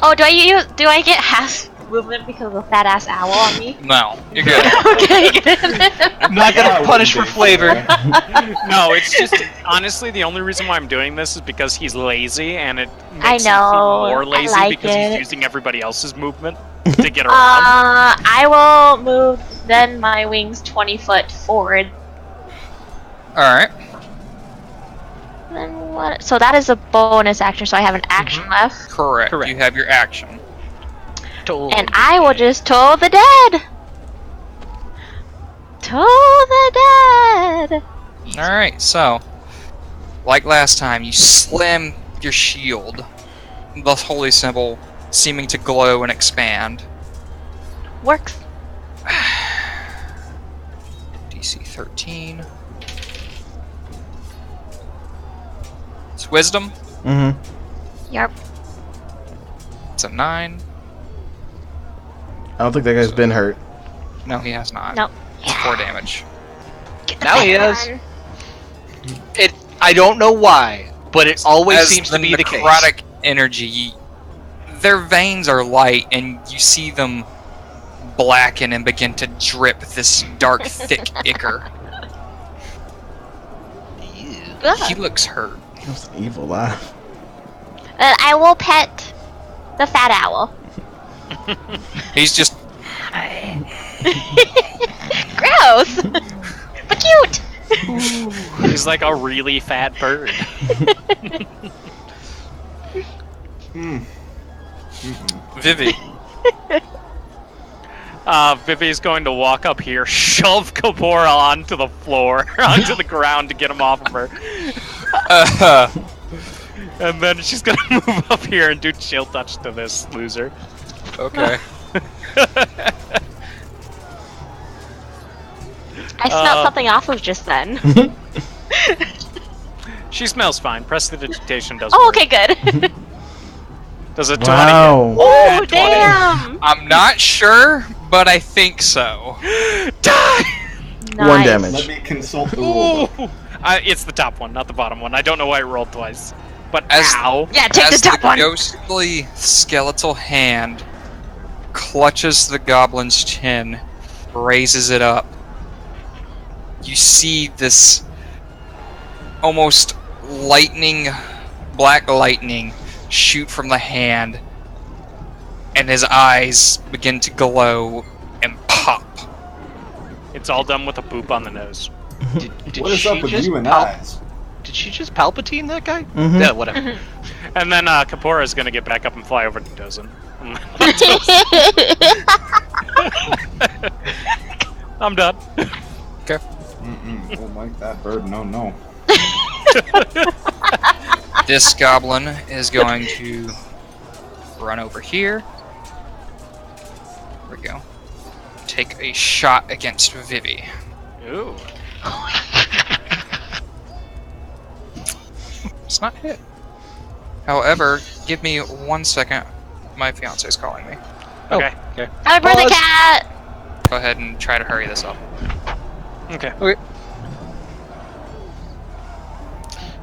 Oh, do I get half movement because of the fat ass owl on me? No, you're good. Okay, good. I'm not gonna punish for flavor. No, it's just honestly the only reason why I'm doing this is because he's lazy, and it I makes him know, seem more I lazy like because he's it. using everybody else's movement to get around. I will move then my wings 20 foot forward. Alright. Then what? So that is a bonus action, so I have an action left. Correct. Correct. You have your action. And I will just toll the dead! Toll the dead! Alright, so, like last time, you slam your shield, the holy symbol seeming to glow and expand. Works. DC 13. It's wisdom. Mm-hmm. Yep. It's a 9. I don't think that guy's been hurt. No, he has not. Nope. It's 4 damage. Get the Now he big is. one. I don't know why, but it always As seems to be the case. necrotic energy, their veins are light, and you see them blacken and begin to drip this dark, thick ichor. He Good. looks hurt. That was an evil laugh. Then I will pet the fat owl. He's just Gross! But cute! He's like a really fat bird. Vivi. Vivi's going to walk up here, shove Kapora onto the floor, onto the ground to get him off of her. And then she's gonna move up here and do chill touch to this loser. Okay. I smelled something awful just then. She smells fine. Prestidigitation does Oh, work. okay, good. Does a 20 Wow. Oh, 20. damn! I'm not sure, but I think so. Die! One Nice. damage. Let me consult the rulebook. Ooh. It's the top one, not the bottom one. I don't know why it rolled twice. But As- ow. Yeah, take As the top one. ghostly skeletal hand clutches the goblin's chin, raises it up, you see this almost black lightning shoot from the hand, and his eyes begin to glow and pop. It's all done with a boop on the nose. Did What is she up with just you and eyes? Did she just Palpatine that guy? Mhm. Yeah, whatever. And then Kapora is going to get back up and fly over to Dozen. I'm done. Oh, like that bird. No. This goblin is going to run over here. There we go. Take a shot against Vivi. Ooh. It's not hit. However, give me 1 second. My fiance's calling me. Okay. Happy birthday, Pause. cat! Go ahead and try to hurry this up. Okay.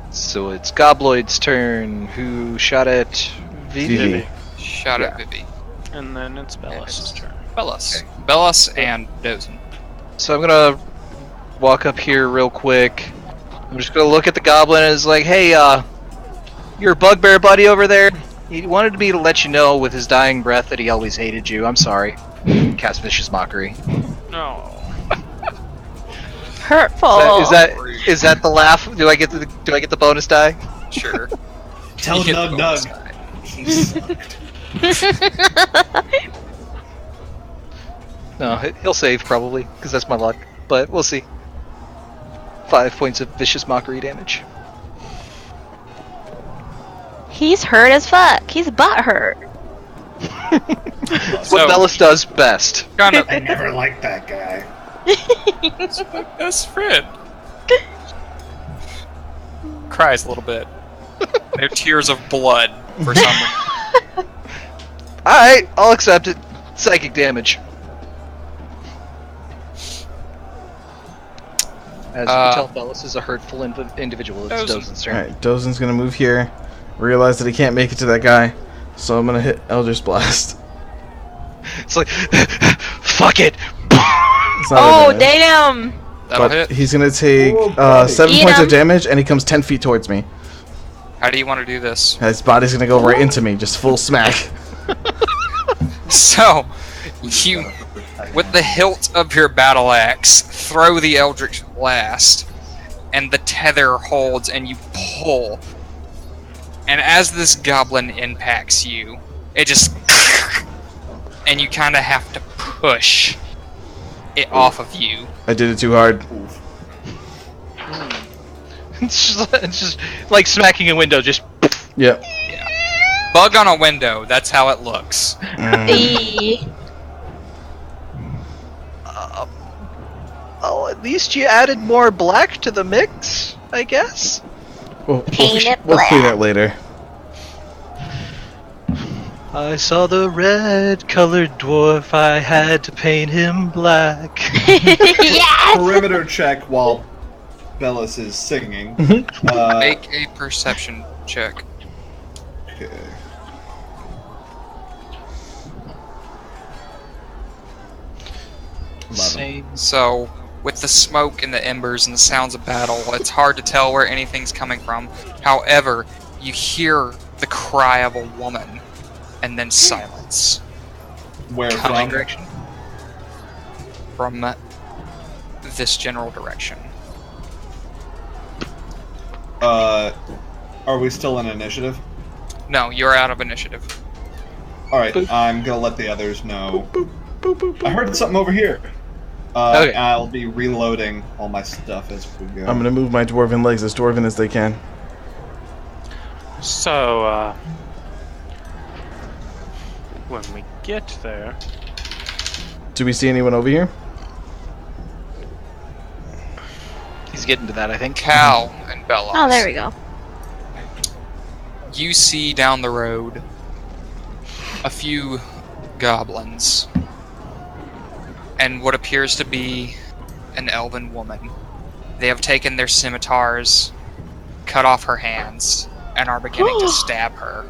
So it's Gobloid's turn. Who shot at Vivi? Vivi. Shot at Vivi. And then it's Bellis' turn. Bellis. Bellis and Dozen. So I'm gonna walk up here real quick. I'm just gonna look at the goblin and it's like, hey, your bugbear buddy over there. He wanted me to let you know with his dying breath that he always hated you. I'm sorry. Cast vicious mockery. No. Hurtful. Is that the laugh? Do I get the bonus die? Sure. Tell You get Nug the bonus Nug. die. He sucked. No, he'll save probably because that's my luck. But we'll see. 5 points of vicious mockery damage. He's hurt as fuck. He's butt hurt. What So- Bellis does best. Kind of I never liked that guy. my best friend. Cries a little bit. They're tears of blood for some reason. Alright, I'll accept it. Psychic damage. As you can tell, Bellis is a hurtful individual. It's Dozen. Dozen's turn. Alright, Dozen's gonna move here. Realize that he can't make it to that guy. So I'm gonna hit Eldritch Blast. It's like, fuck it! It's not Oh, advantage, damn! That'll but hit. he's gonna take Oh, buddy. 7 Eat points of 'em. damage, and he comes 10 feet towards me. How do you want to do this? His body's gonna go right into me, just full smack. So, you, with the hilt of your battle axe, throw the Eldritch Blast, and the tether holds, and you pull. And as this goblin impacts you, it just... and you kind of have to push it off of you. I did it too hard. It's just like smacking a window, just... Yep. Bug on a window, that's how it looks. Eee. Oh, at least you added more black to the mix, I guess? Paint it We'll clean black. it later. I saw the red-colored dwarf, I had to paint him black. Yes! Perimeter check while Bellis is singing. Make a perception check. Okay. Same. So, with the smoke and the embers and the sounds of battle, it's hard to tell where anything's coming from. However, you hear the cry of a woman, and then silence. Where Coming from? direction. From this general direction. Are we still in initiative? No, you're out of initiative. Alright, I'm gonna let the others know. I heard something over here. Okay. I'll be reloading all my stuff as we go. I'm gonna move my dwarven legs as dwarven as they can. So, when we get there, Do we see anyone over here? He's getting to that, I think. Cal and Bellows. Oh, there we go. You see down the road a few goblins and what appears to be an elven woman. They have taken their scimitars, cut off her hands, and are beginning to stab her.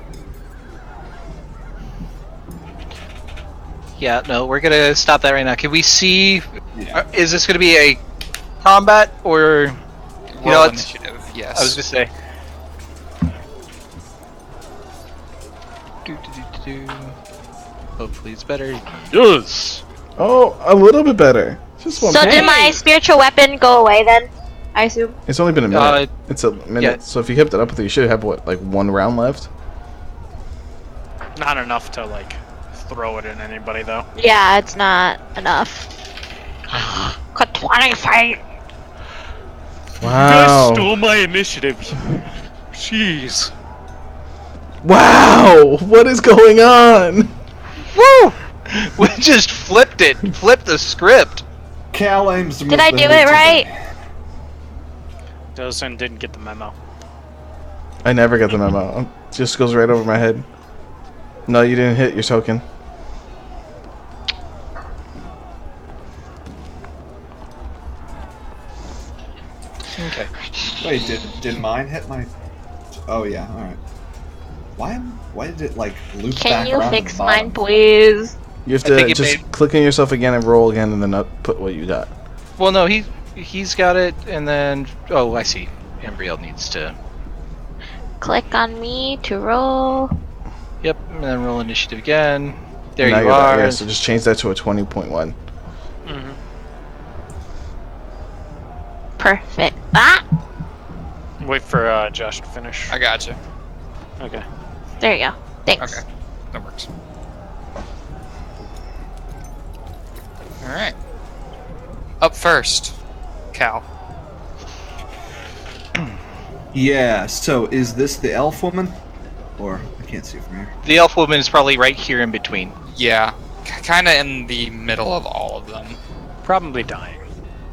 Yeah, no, we're gonna stop that right now. Can we see... Yeah. Is this gonna be a combat, or... You know Roll what? initiative, yes. I was gonna say... Hopefully it's better. Yes! Oh, a little bit better. Just one So point. did my spiritual weapon go away then? I assume. It's only been a minute. Uh, It's a minute. yeah. So if you kept it up with it, you should have what, like 1 round left? Not enough to like throw it in anybody though. Yeah, it's not enough. Got 20 fight. Wow. stole my initiative. Jeez. Wow! What is going on? Woo! We just flipped it. Flipped the script. Cal aims to Did I do it right? Dozen didn't get the memo. I never got the memo. It just goes right over my head. No, you didn't hit your token. Okay. Wait, did mine hit my? Oh yeah, all right. Why did it like loop Can back you around to fix the bottom? mine, please? You have I think to it just made- click on yourself again and roll again and then put what you got. Well, no, he's got it, and then I see. Ambriel needs to. Click on me to roll. Yep, and then roll initiative again. There Now you you're are. Yeah, so just change that to a 20.1. Mm-hmm. Perfect. Ah! Wait for Josh to finish. I got you. Okay. There you go. Thanks. Okay, that works. All right. Up first, Cal. Yeah. So is this the elf woman, or I can't see from here? The elf woman is probably right here in between. Yeah, kind of in the middle of all of them. Probably dying.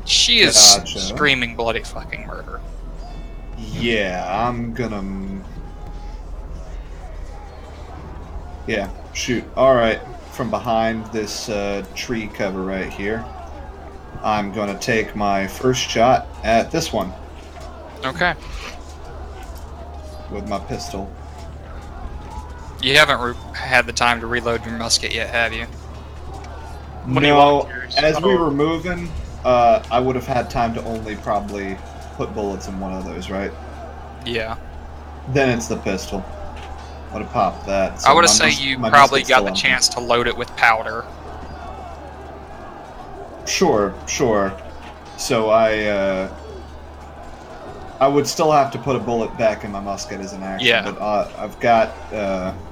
She is Gotcha. screaming bloody fucking murder. Yeah, I'm gonna. Yeah, shoot. All right, from behind this tree cover right here, I'm gonna take my first shot at this one Okay. with my pistol. You haven't had the time to reload your musket yet, have you? When you No, walked yours- as we oh. were moving, I would have had time to only probably put bullets in one of those, right? Yeah. Then it's the pistol. I would have popped that. so I would my say mus- you my probably musket's got still the empty. chance to load it with powder. Sure. So I would still have to put a bullet back in my musket as an action. Yeah. But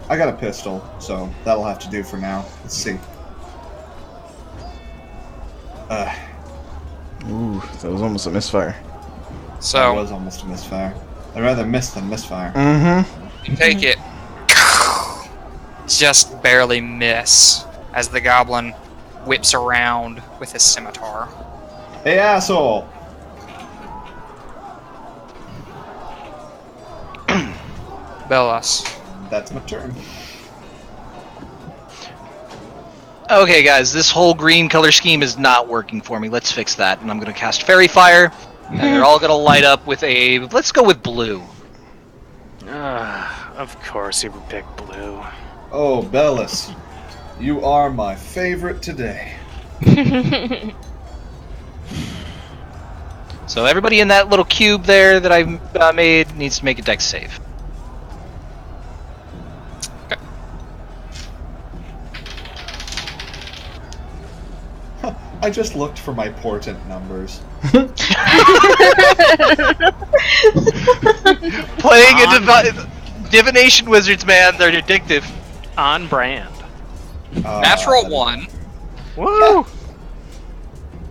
I got a pistol, so that'll have to do for now. Let's see. Ooh, that was almost a misfire. That So was almost a misfire. I'd rather miss than misfire. Mm-hmm. you take it, just barely miss as the goblin whips around with his scimitar. Hey, asshole! Bellas. That's my turn. Okay, guys, this whole green color scheme is not working for me. Let's fix that. And I'm going to cast Fairy Fire, and they're all going to light up with a. Let's go with blue. Of course he would pick blue. Oh, Bellis, you are my favorite today. So everybody in that little cube there that I made needs to make a dex save. I just looked for my portent numbers. Playing a divination wizards, man, they're addictive. On brand. Natural 1. Woo!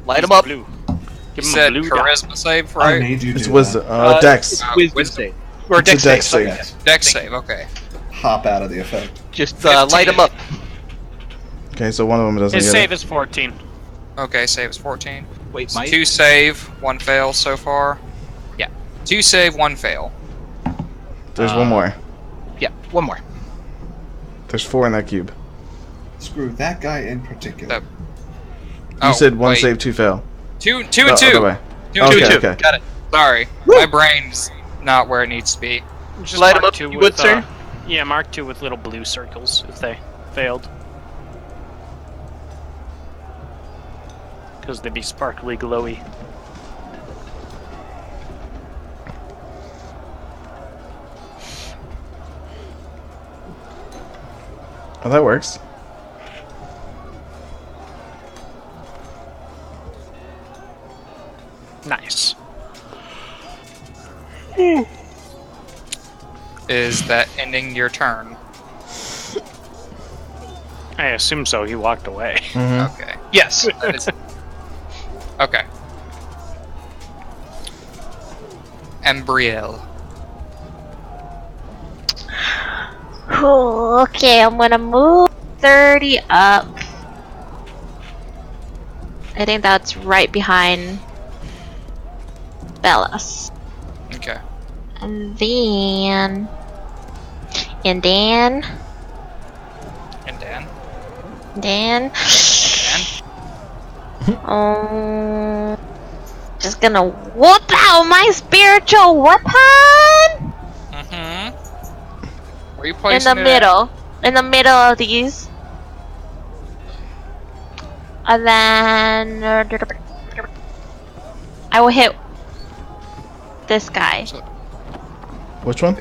Light them up. Blue. You Give him said a blue dot. charisma save, I right? made you It's do wisdom. that. Dex. Wisdom Wisdom. save. Or It's a dex dex save. save. Yes. Dex save, okay. Hop out of the effect. Just light them up. Okay, so one of them doesn't His get save it. is 14. Okay, save is 14. Wait, So Mike? 2 save, 1 fail so far. Yeah. 2 save, 1 fail. There's one more. Yeah, one more. There's 4 in that cube. Screw that guy in particular. That- You said 1 wait. save, 2 fail. 2 and Oh, 2. other way. 2 and Okay, 2. okay. Got it. Sorry, my brain's not where it needs to be. Just Light 'em mark up, 2 you with, would, sir? Yeah, mark 2 with little blue circles if they failed. Because they'd be sparkly glowy. Oh, that works. Nice. Is that ending your turn? I assume so. He walked away. Mhm. Okay. Yes. That is... Okay. Embriel. Okay, I'm gonna move 30 up. I think that's right behind Bellas. Okay. And then... And then... And Dan. Dan... Dan. Just gonna whoop out my spiritual weapon! Mm-hmm. Where are you In placing the it middle. In the middle of these. And then... I will hit this guy. So- Which one?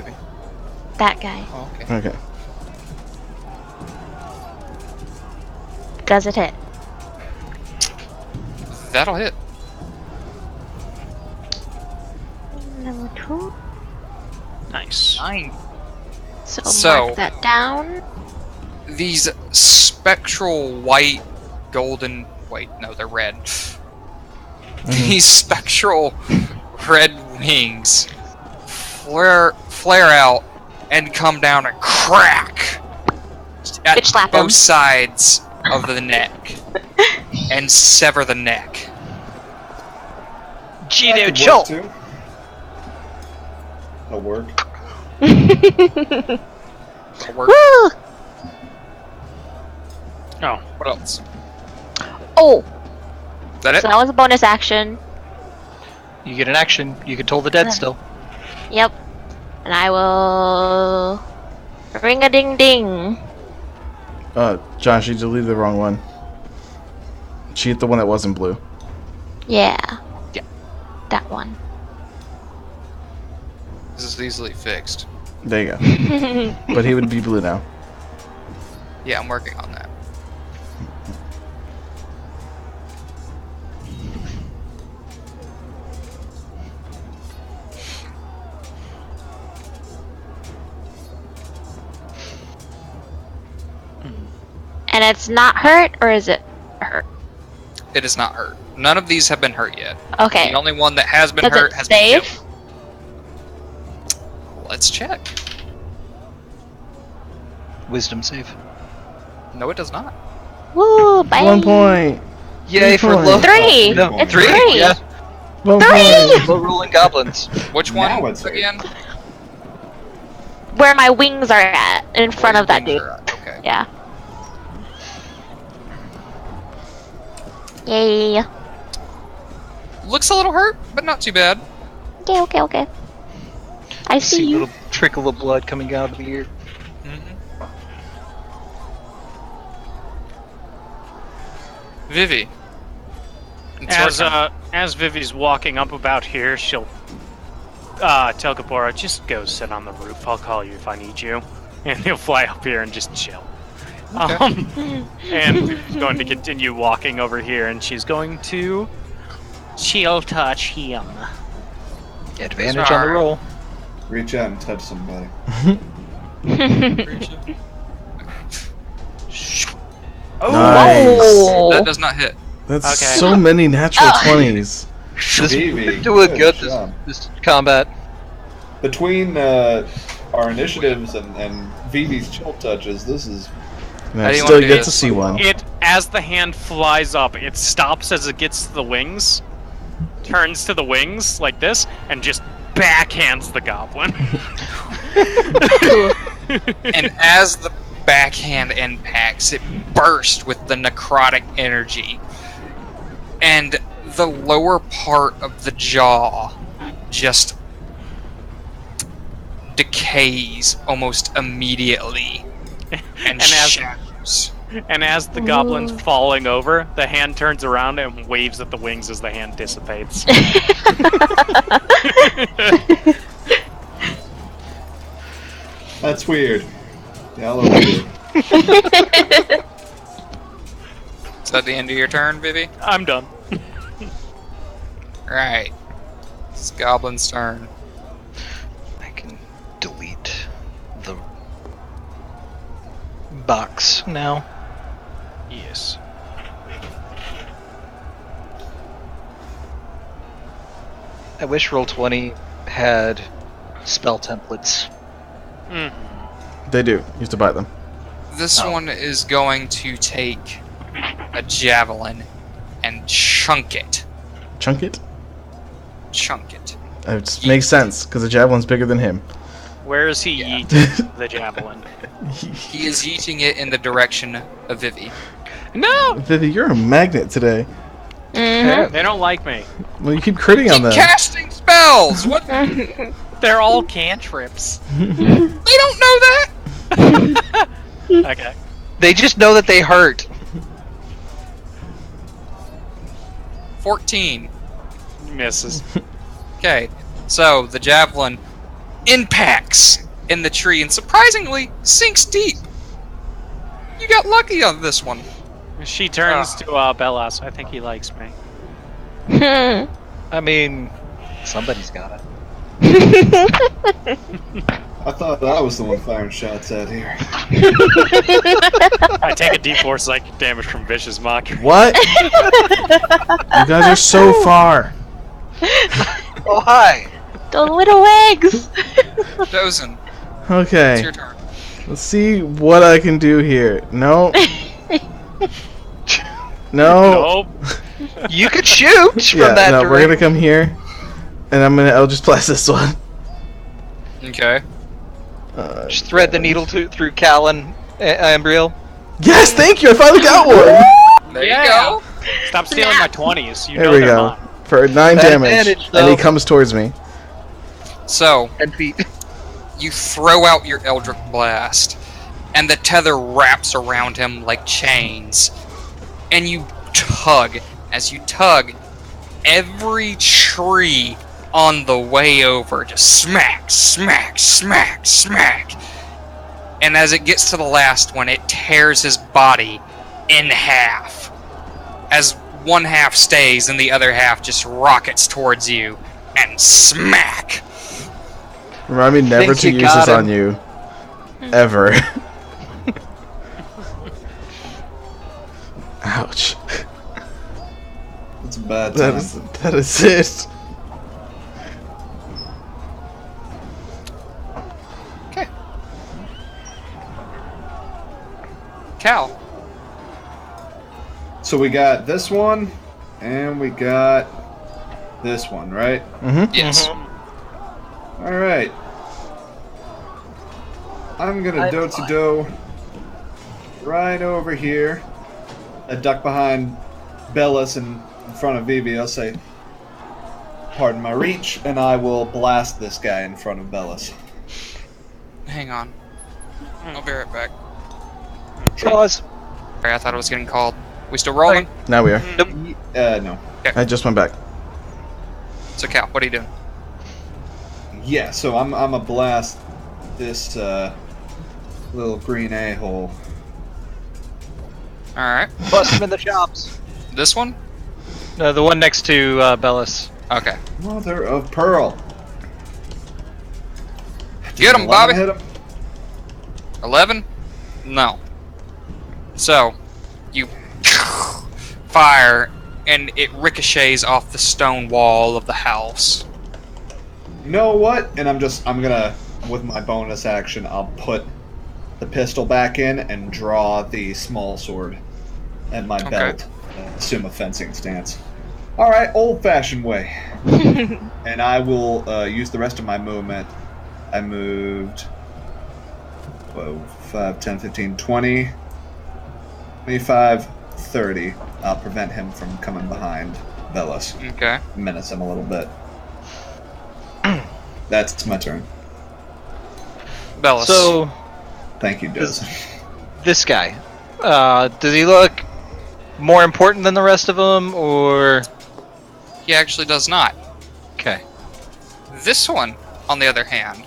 That guy. Oh, okay. Okay. Does it hit? That'll hit. Level 2. Nice. 9. So mark that down. These spectral white, golden... Wait, no, they're red. These spectral red wings flare out and come down and crack at Bitch slap both him. sides of the neck and sever the neck. Gino, That could chill. work, too. That'll work. That'll work. Woo! Oh, What else? Oh, Is that it? so that was a bonus action. You get an action. You can toll the dead still. Yep. And I will... Ring-a-ding-ding. Josh, you deleted the wrong one. She hit the one that wasn't blue. Yeah. Yeah. That one. This is easily fixed. There you go. But he would be blue now. Yeah, I'm working on that. And it's not hurt, or is it hurt? It is not hurt. None of these have been hurt yet. Okay. The only one that has been Does hurt it has been save? killed. Let's check. Wisdom save. No, it does not. Woo, bye. 1 point. Yay for point. low. 3! No, It's 3. 3! Yeah. 1 3! point. Low rolling goblins. Which Now one it's again? Where my wings are at, in front of that dude. Okay. Yeah. Yay. Looks a little hurt, but not too bad. Okay. I see See a you. little trickle of blood coming out of the ear. Vivi. It's your turn. as Vivi's walking up about here, she'll tell Kapora, just go sit on the roof. I'll call you if I need you. And he'll fly up here and just chill. Okay. And Vivi's going to continue walking over here, and she's going to chill touch him. Advantage on the Sorry. roll. Reach out and touch somebody. Nice. Oh. That does not hit. That's Okay. so many natural 20s. This Vivi, doing good good job. this combat. Between our initiatives and Vivi's chill touches, this is And How I do you still wanna do get this? to see one. It, as the hand flies up, it stops as it gets to the wings, turns to the wings like this, and just backhands the goblin. And as the backhand impacts, it bursts with the necrotic energy. And the lower part of the jaw just decays almost immediately and as- shatters. And as the goblin's falling over, the hand turns around and waves at the wings as the hand dissipates. that's weird. Y'all are weird. Is that the end of your turn, Vivi? I'm done. Right. It's Goblin's turn. I can delete box now. Yes. I wish Roll20 had spell templates. They do. You have to buy them. This one is going to take a javelin and chunk it. Chunk it? Chunk it. It makes sense, because the javelin's bigger than him. Where is he yeeting the javelin? He is yeeting it in the direction of Vivi. No! Vivi, you're a magnet today. Mhm. They don't like me. Well, you keep critting on Keep them. casting spells! What? They're all cantrips. They don't know that! Okay. They just know that they hurt. 14. Misses. Okay, so the javelin impacts in the tree and surprisingly sinks deep. You got lucky on this one. She turns to Bellas. I think he likes me. I mean, somebody's got it. I thought I was the one firing shots at here. I take a D4 psychic damage from Vicious Mockery. What? You guys are so far. Oh, hi! The little eggs. Dozen, it's Okay. your turn. Let's see what I can do here. No. No. Nope. You could shoot from Yeah, that no, direction. we're gonna come here. And I'll just blast this one. Okay. Just thread the needle through Callan, Ambriel. Yes, thank you, I finally got one! There Yeah. you go. Stop stealing my 20s. You There know we they're go. mine. For 9 That damage. advantage, And he though. comes towards me. So, 10 feet. you throw out your Eldritch Blast, and the tether wraps around him like chains. And you tug. As you tug, every tree on the way over just smack, smack, smack, smack. And as it gets to the last one, it tears his body in half. As one half stays and the other half just rockets towards you, and smack. Remind me never Think to you use this got on you. Ever. Ouch. It's a bad time. That is it. Cal. So we got this one, and we got this one, right? Mm-hmm. Yes. All right. I'm gonna do right over here. I duck behind Bellis and in front of Vivi. I'll say, "Pardon my reach," and I will blast this guy in front of Bellis. Hang on. I'll be right back. Pause. Sorry, I thought it was getting called. We still rolling? Now we are. No. I just went back. So Cal, what are you doing? Yeah. So I'm a blast this little green a-hole. Alright. Bust him in the chops. This one? No, the one next to Bellis. Okay. Mother of pearl. Get him, 11 Bobby. hit him? 11? No. So, you fire, and it ricochets off the stone wall of the house. You know what? And I'm gonna, with my bonus action, I'll put the pistol back in and draw the small sword at my belt. Assume a fencing stance. Alright, old-fashioned way. And I will use the rest of my movement. I moved 5, 10, 15, 20, 25, 30. I'll prevent him from coming behind Velas. Okay. Menace him a little bit. That's my turn. Bellis. So, Thank you, Dozen. this guy. Does he look more important than the rest of them, or... He actually does not. Okay. This one, on the other hand,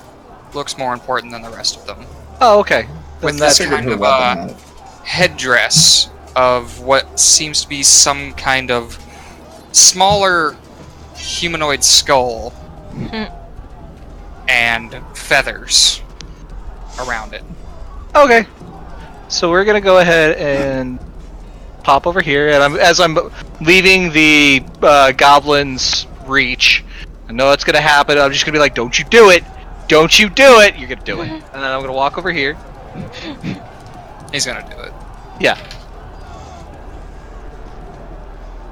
looks more important than the rest of them. Oh, okay. With Then this that's kind Her of weapon had it. headdress of what seems to be some kind of smaller humanoid skull and feathers around it. okay. So we're gonna go ahead and pop over here, and as I'm leaving the goblin's reach, I know it's gonna happen. I'm just gonna be like, "Don't you do it! Don't you do it!" You're gonna do it, and then I'm gonna walk over here. He's gonna do it. Yeah.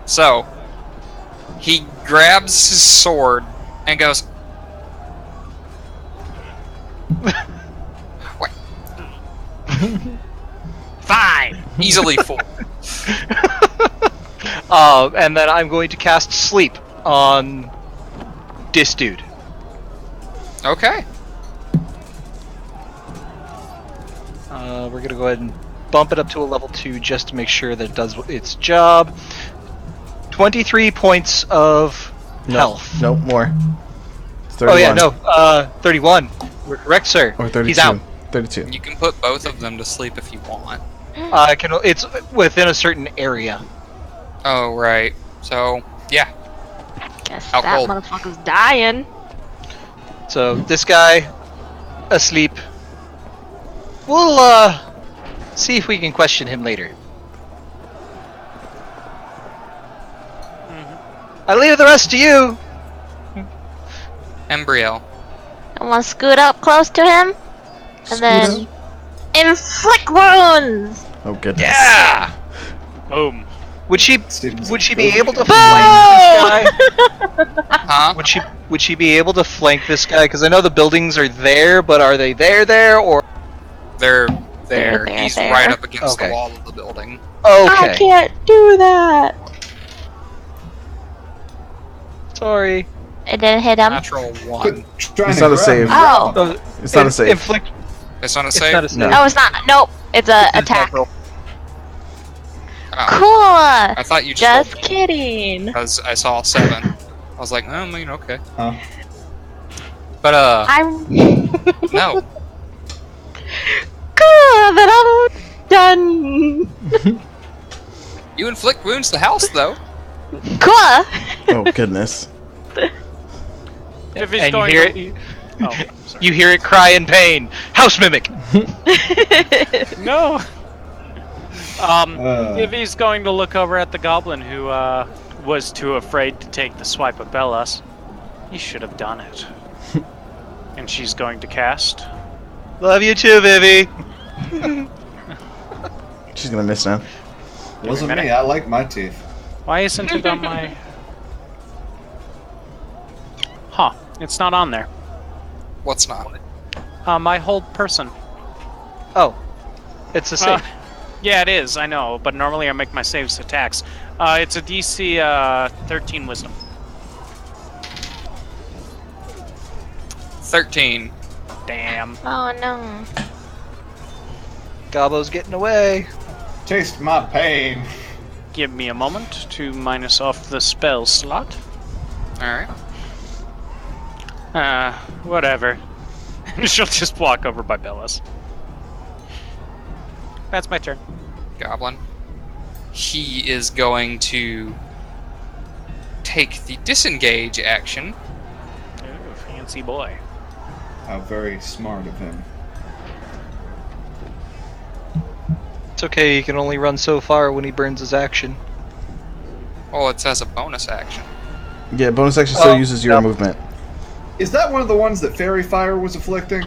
So, he grabs his sword and goes, "What?" Fine! Easily 4. And then I'm going to cast Sleep on this dude. Okay. We're gonna go ahead and bump it up to a level 2 just to make sure that it does its job. 23 points of health. No, more. It's 31. Oh yeah, no, 31. We're correct, sir. Or 32. He's out. 32. You can put both of them to sleep if you want. It's within a certain area. Oh, right. So, yeah. Guess Out that cold. motherfucker's dying. So this guy asleep. We'll see if we can question him later. I leave the rest to you. Embryo. I want to scoot up close to him and then inflict wounds. Oh goodness. Yeah. Boom. Would she Steven's be like, able to "Go." flank this guy? Huh? Would she be able to flank this guy? Because I know the buildings are there, but are they there or? They're They're there. there, He's there. right up against Okay. the wall of the building. I Okay. can't do that. Sorry. It didn't hit him. Natural 1. Quit trying It's to not a grab save. me. Oh. It's not a save. Inflict. It's not a It's save? not a save. No. Oh, it's not. Nope. It's a attack. Oh, Cool. I thought you just Just kidding. because I saw 7. I was like, I mean, okay. Huh? But, I'm no. cool, but I'm done. You inflict wounds to house, though. Cool. Oh goodness. If he's And you going hear to... it. Oh, sorry. You hear it cry in pain. House mimic. No! Uh. If he's going to look over at the goblin who was too afraid to take the swipe of Bellas, he should have done it. And she's going to cast. Love you too, Vivi. She's gonna miss now. Wasn't minute. me. I like my teeth. Why isn't it on my... Huh. It's not on there. What's not? My whole person. Oh, it's a save. Yeah, it is, I know, but normally I make my saves attacks. It's a DC 13 wisdom. 13. Damn. Oh no. Gobbo's getting away. Taste my pain. Give me a moment to minus off the spell slot. Alright. Whatever. She'll just walk over by Bellas. That's my turn. Goblin. He is going to take the disengage action. Ooh, fancy boy. How very smart of him. It's okay. He can only run so far when he burns his action. Oh, it says a bonus action. Yeah, bonus action still Oh, uses your yep. movement. Is that one of the ones that Fairy Fire was afflicting?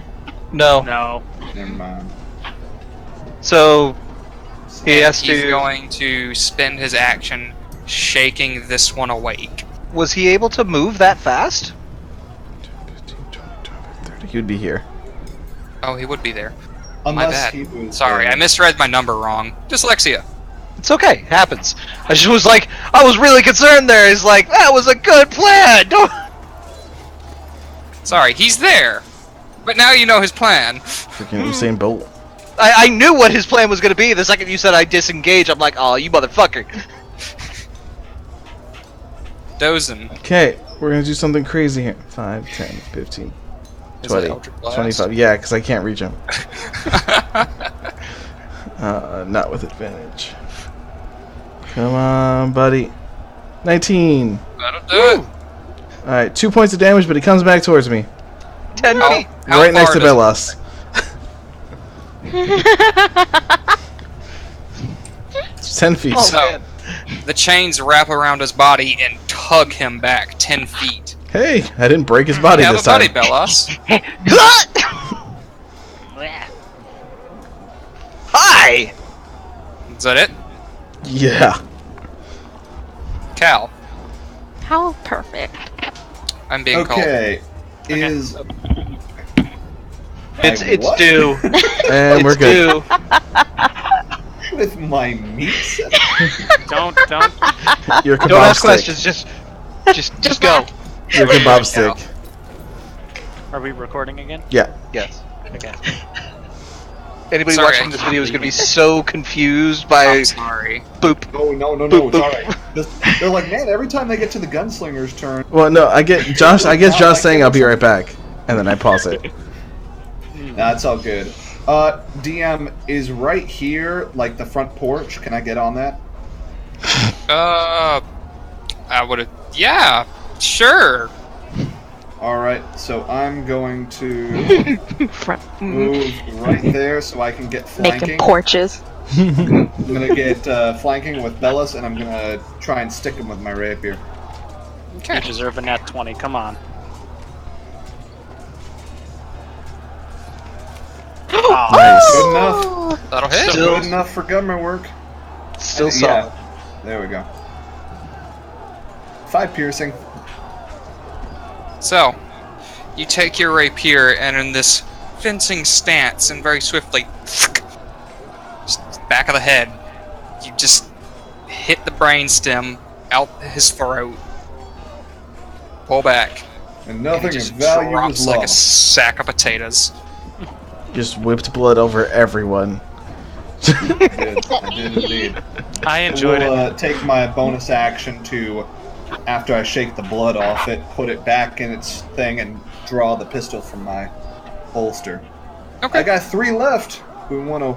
No. No. Never mind. So he has He's to. going to spend his action shaking this one awake. Was he able to move that fast? 15, 20, 25, 30. He would be here. Oh, he would be there. Unless bad. he was. Sorry, I misread my number wrong. Dyslexia. It's okay. It happens. I just was like, I was really concerned there. He's like, that was a good plan. Don't. Sorry, he's there. But now you know his plan. Freaking Usain Bolt. I knew what his plan was going to be. The second you said I disengage, I'm like, oh, you motherfucker. Dozin. Okay, we're gonna do something crazy here. 5, 10, 15, Is it 20, Eldritch Blast? 25. Yeah, because I can't reach him. Not with advantage. Come on, buddy. 19. That'll do it. Alright, 2 points of damage, but he comes back towards me. 10 How- feet. how right next far to does- Belos. 10 feet. Oh, So- man. The chains wrap around his body and tug him back 10 feet. Hey, I didn't break his body You have this a buddy, time. Bellas. Hi! Is that it? Yeah. Cal, How perfect. I'm being called. Okay. Is It's what? due. And we're It's good. due. with my meat set? Don't. Your kebab Don't ask stick. questions. Just go. Your kebab stick. Are we recording again? Yeah. Yes. Okay. Anybody Sorry, watching I this can't video is going to be believe so confused by I'm sorry. boop. No, Boop, it's boop. alright. They're like, man, every time they get to the gunslinger's turn. Well, no, I get Josh saying I'll be right back, and then I pause it. Nah, it's all good. DM is right here, like the front porch. Can I get on that? I would've. Yeah, sure. Alright, so I'm going to move right there so I can get Making flanking. porches. I'm gonna get flanking with Bellas, and I'm gonna try and stick him with my rapier. You deserve a nat 20. Come on. Nice. Good enough. That'll hit. Still- Good enough for government work. Still Yeah. solid. There we go. 5 piercing. So, you take your rapier and in this fencing stance and very swiftly, just back of the head, you just hit the brainstem out his throat. Pull back. And And nothing it of just value drops is like a lost. sack of potatoes. Just whipped blood over everyone. I did indeed. I enjoyed will, it. take my bonus action to, after I shake the blood off it, put it back in its thing and draw the pistol from my holster. Okay. I got 3 left. We want to.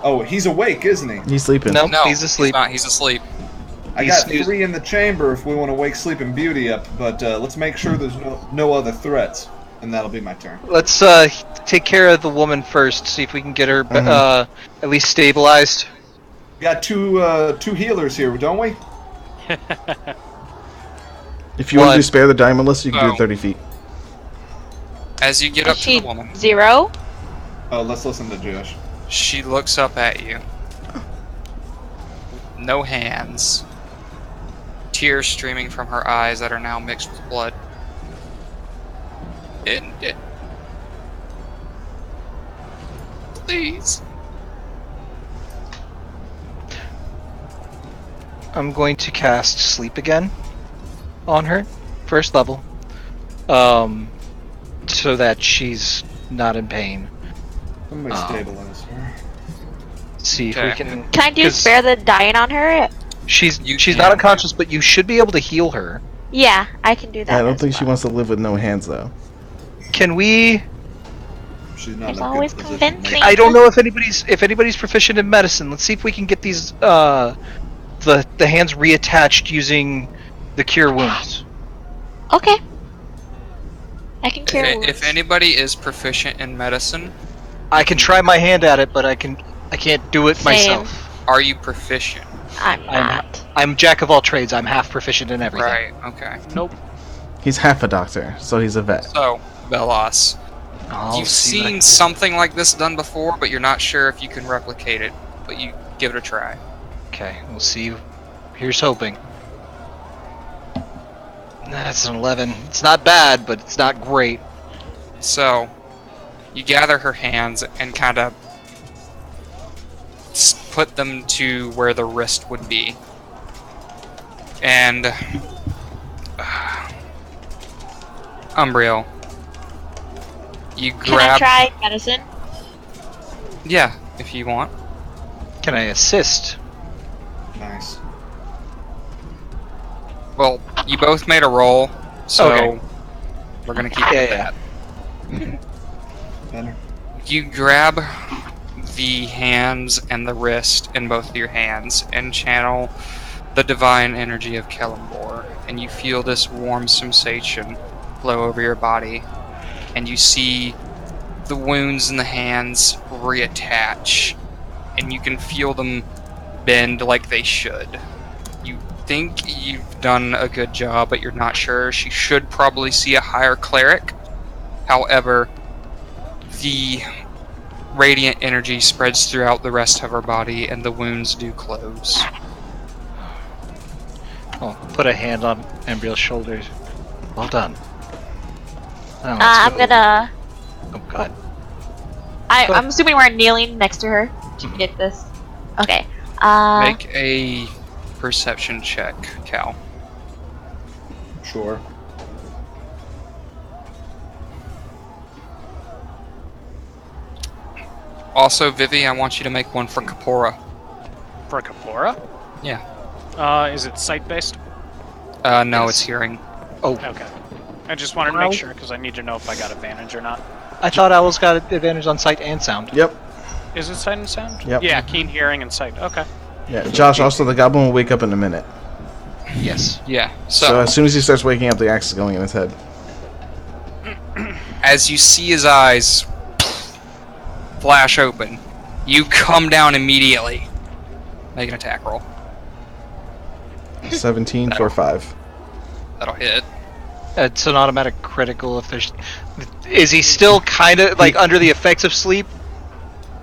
Oh, he's awake, isn't he? He's sleeping. No. No, He's asleep. He's asleep. I He's got snoozing. 3 in the chamber if we want to wake Sleeping Beauty up, but let's make sure there's no other threats, and that'll be my turn. Let's take care of the woman first. See if we can get her at least stabilized. We got two healers here, don't we? If you want One. to spare the diamond list, you can do Oh. it 30 feet. As you get Is up to she the woman, 0? Oh, let's listen to Josh. she looks up at you. No hands. Tears streaming from her eyes that are now mixed with blood. Please. I'm going to cast Sleep again on her, first level, so that she's not in pain. Somebody Oh. stabilize her. See if we Okay. can. Can I do 'cause spare the dying on her? She's You she's can. not unconscious, but you should be able to heal her. Yeah, I can do that. I don't as think she well. wants to live with no hands, though. Can we? She's not It's in a good always position. convincing. I don't know if anybody's proficient in medicine. Let's see if we can get these the hands reattached using the cure wounds. Okay. I can cure wounds. If anybody is proficient in medicine, I can try my hand at it, but I can't do it Same. myself. are you proficient? I'm I'm not. I'm jack of all trades. I'm half proficient in everything. Right, okay. Nope. He's half a doctor, so he's a vet. So, Belos, I'll you've see what I seen can- something like this done before, but you're not sure if you can replicate it. But you give it a try. Okay, we'll see. Here's hoping. That's an 11. It's not bad, but it's not great. So, you gather her hands and kind of put them to where the wrist would be. And Umbriel, you Can I grab. try medicine? Yeah, if you want. Can I assist? Nice. Well, you both made a roll, so Okay. we're gonna keep it Yeah, at that. Better. You grab the hands and the wrist in both of your hands and channel the divine energy of Kellimbor, and you feel this warm sensation flow over your body, and you see the wounds in the hands reattach, and you can feel them bend like they should. You think you've done a good job, but you're not sure. She should probably see a higher cleric. However, the radiant energy spreads throughout the rest of her body, and the wounds do close. I'll put a hand on Embryo's shoulders. Well done. Now let's I'm go. gonna. Oh god. I'm assuming we're kneeling next to her to get this. Okay. Make a perception check, Cal. Sure. Also, Vivi, I want you to make one for Kapora. For Kapora? Yeah. Is it sight-based? No, Yes. it's hearing. Oh, Okay. I just wanted to make sure, because I need to know if I got advantage or not. I thought Owl's got advantage on sight and sound. Yep. Is it sight and sound? Yep. Yeah, keen hearing and sight. Okay. Yeah. Josh, also the goblin will wake up in a minute. Yes. Yeah. So So, as soon as he starts waking up, the axe is going in his head. as you see his eyes flash open, you come down immediately. Make an attack roll. 17 for 5. That'll hit. It's an automatic critical if there's... Is he still kind of, like, under the effects of sleep?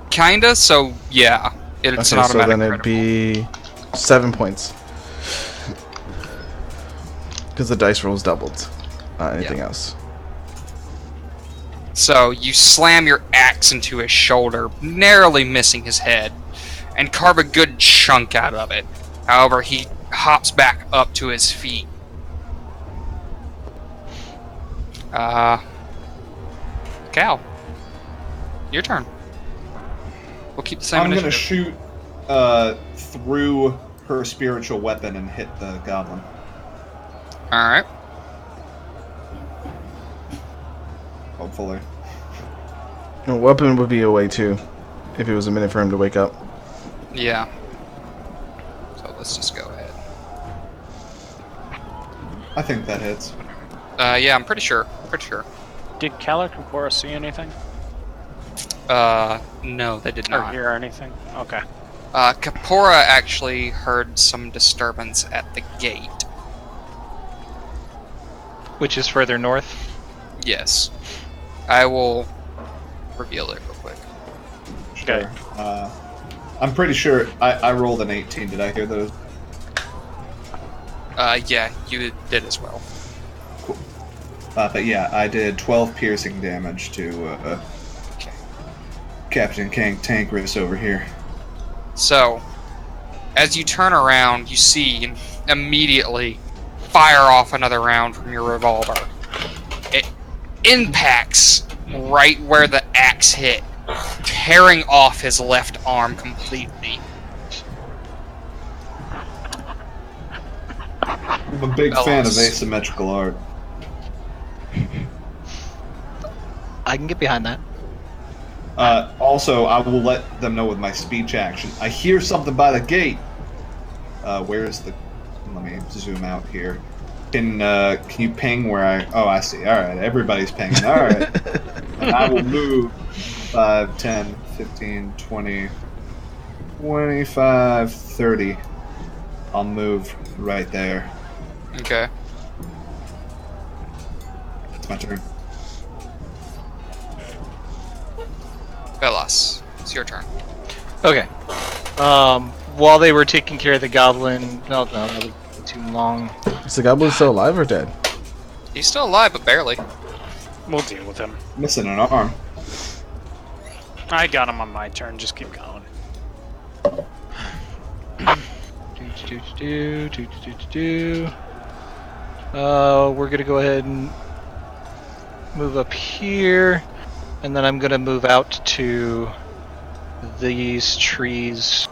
Kinda, so yeah. It's Okay, an so automatic then it'd critical. be 7 points. Because the dice roll's doubled. Anything else? So you slam your axe into his shoulder, narrowly missing his head, and carve a good chunk out of it. However, he hops back up to his feet. Cal, your turn. We'll keep the same I'm gonna initiative. shoot through her spiritual weapon and hit the goblin. Alright. Hopefully. A weapon would be a way too, if it was a minute for him to wake up. Yeah. So let's just go ahead. I think that hits. Yeah, I'm pretty sure. Pretty sure. Did Cal or Kapora see anything? No, they did Or not. hear anything? Okay. Kapora actually heard some disturbance at the gate. Which is further north? Yes. I will reveal it real quick. Okay. I'm pretty sure I rolled an 18. Did I hear those? Yeah, you did as well. Cool. But yeah, I did 12 piercing damage to Okay. Captain Tankris over here. So, as you turn around, you see and immediately fire off another round from your revolver. It impacts right where the axe hit, tearing off his left arm completely. I'm a big fan of Fellas. asymmetrical art. I can get behind that. Also, I will let them know with my speech action. I hear something by the gate. Where is the? Let me zoom out here. Can you ping where I? Oh, I see. All right, everybody's pinging. All right, and I will move 5, 10, 15, 20, 25, 30. I'll move right there. Okay. It's my turn. Velas, it's your turn. Okay. While they were taking care of the goblin... No, that would be too long. Is the goblin still alive or dead? He's still alive, but barely. We'll deal with him. Missing an arm. I got him on my turn. Just keep going. We're gonna go ahead and move up here, and then I'm gonna move out to these trees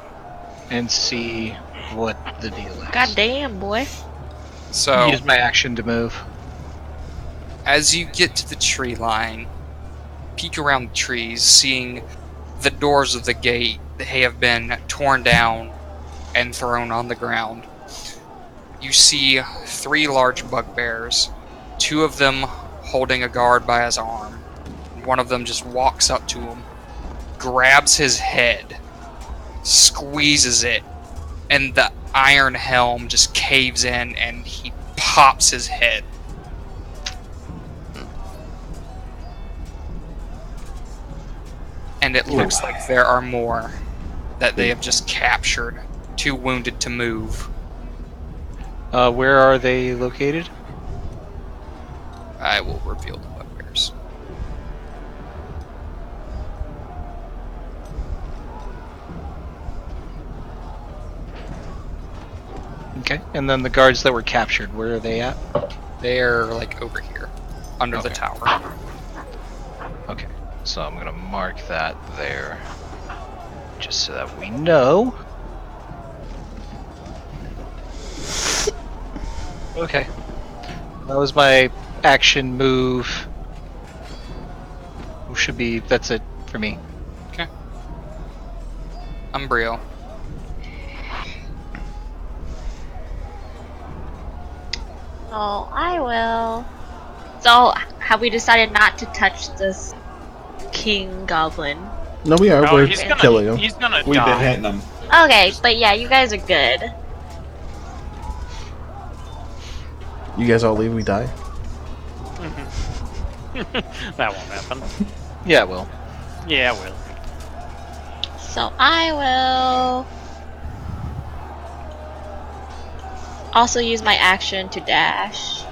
and see what the deal is. God damn, boy. So, Use my action to move. as you get to the tree line, peek around the trees, seeing the doors of the gate, they have been torn down and thrown on the ground. You see 3 large bugbears, 2 of them holding a guard by his arm. One of them just walks up to him, grabs his head, squeezes it, and the iron helm just caves in, and he pops his head. And it looks like there are more that they have just captured, too wounded to move. Where are they located? I will reveal the bugbears. Okay. And then the guards that were captured, where are they at? They're like over here, under the Okay. tower. Okay. So I'm gonna mark that there, just so that we know. Okay. That was my action move. That's it for me. Okay. Umbrio. Oh, I will. So, have we decided not to touch this king goblin? No, we are. No, We're he's killing him. gonna We've been die. hitting them. Okay, but yeah, you guys are good. You guys all leave, we die. That won't happen. Yeah, well. Yeah, it will. So I will also use my action to dash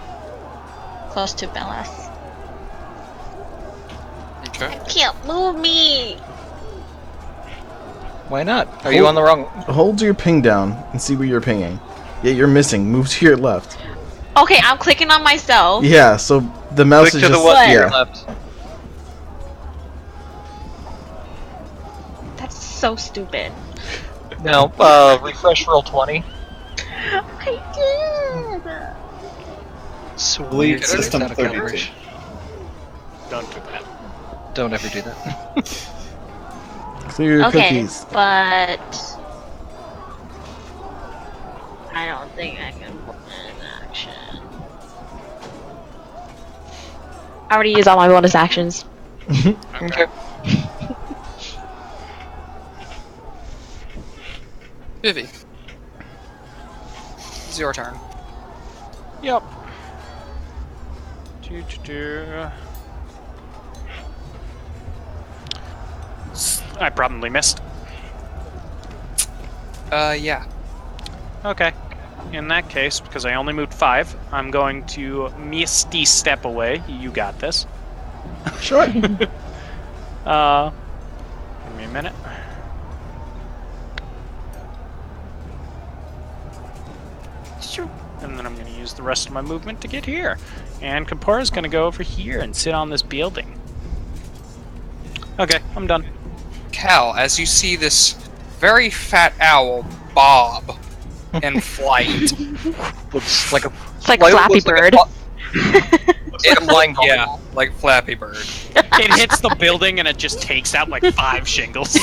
close to Bellas. Okay. Can't move me! Why not? Are you on the wrong? Hold your ping down and see where you're pinging. Yeah, you're missing. Move to your left. Okay, I'm clicking on myself. Yeah, so the mouse Click is to just the what? yeah. Left. That's so stupid. No. Refresh roll 20. I did! Sweet. Delete system Out of 32. coverage. Don't do that. Don't ever do that. Clear your Okay, cookies. but I don't think I can put it in action. I already used all my bonus actions. Okay. Vivi. It's your turn. Yep. Doo-doo-doo. I probably missed. Yeah. Okay. In that case, because I only moved 5, I'm going to Misty Step away. You got this. Sure. Give me a minute. Shoo. And then I'm going to use the rest of my movement to get here. And Kapora's going to go over here and sit on this building. Okay, I'm done. Cal, as you see this very fat owl bob in flight, Looks like a. It's like Why- Flappy looks like a Bird. yeah, like Flappy Bird. It hits the building and it just takes out like 5 shingles.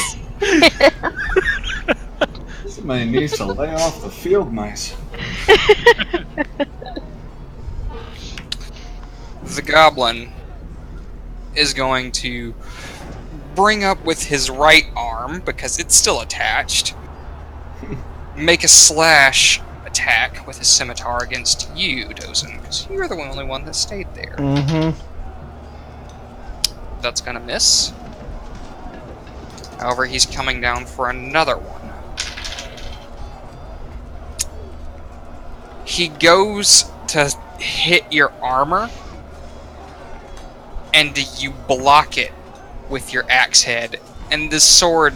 Somebody needs to lay off the field mice. The goblin is going to bring up with his right arm, because it's still attached, make a slash attack with his scimitar against you, Dozen, because you're the only one that stayed there. Mm-hmm. That's gonna miss. However, he's coming down for another one. He goes to hit your armor, and you block it with your axe head. And this sword,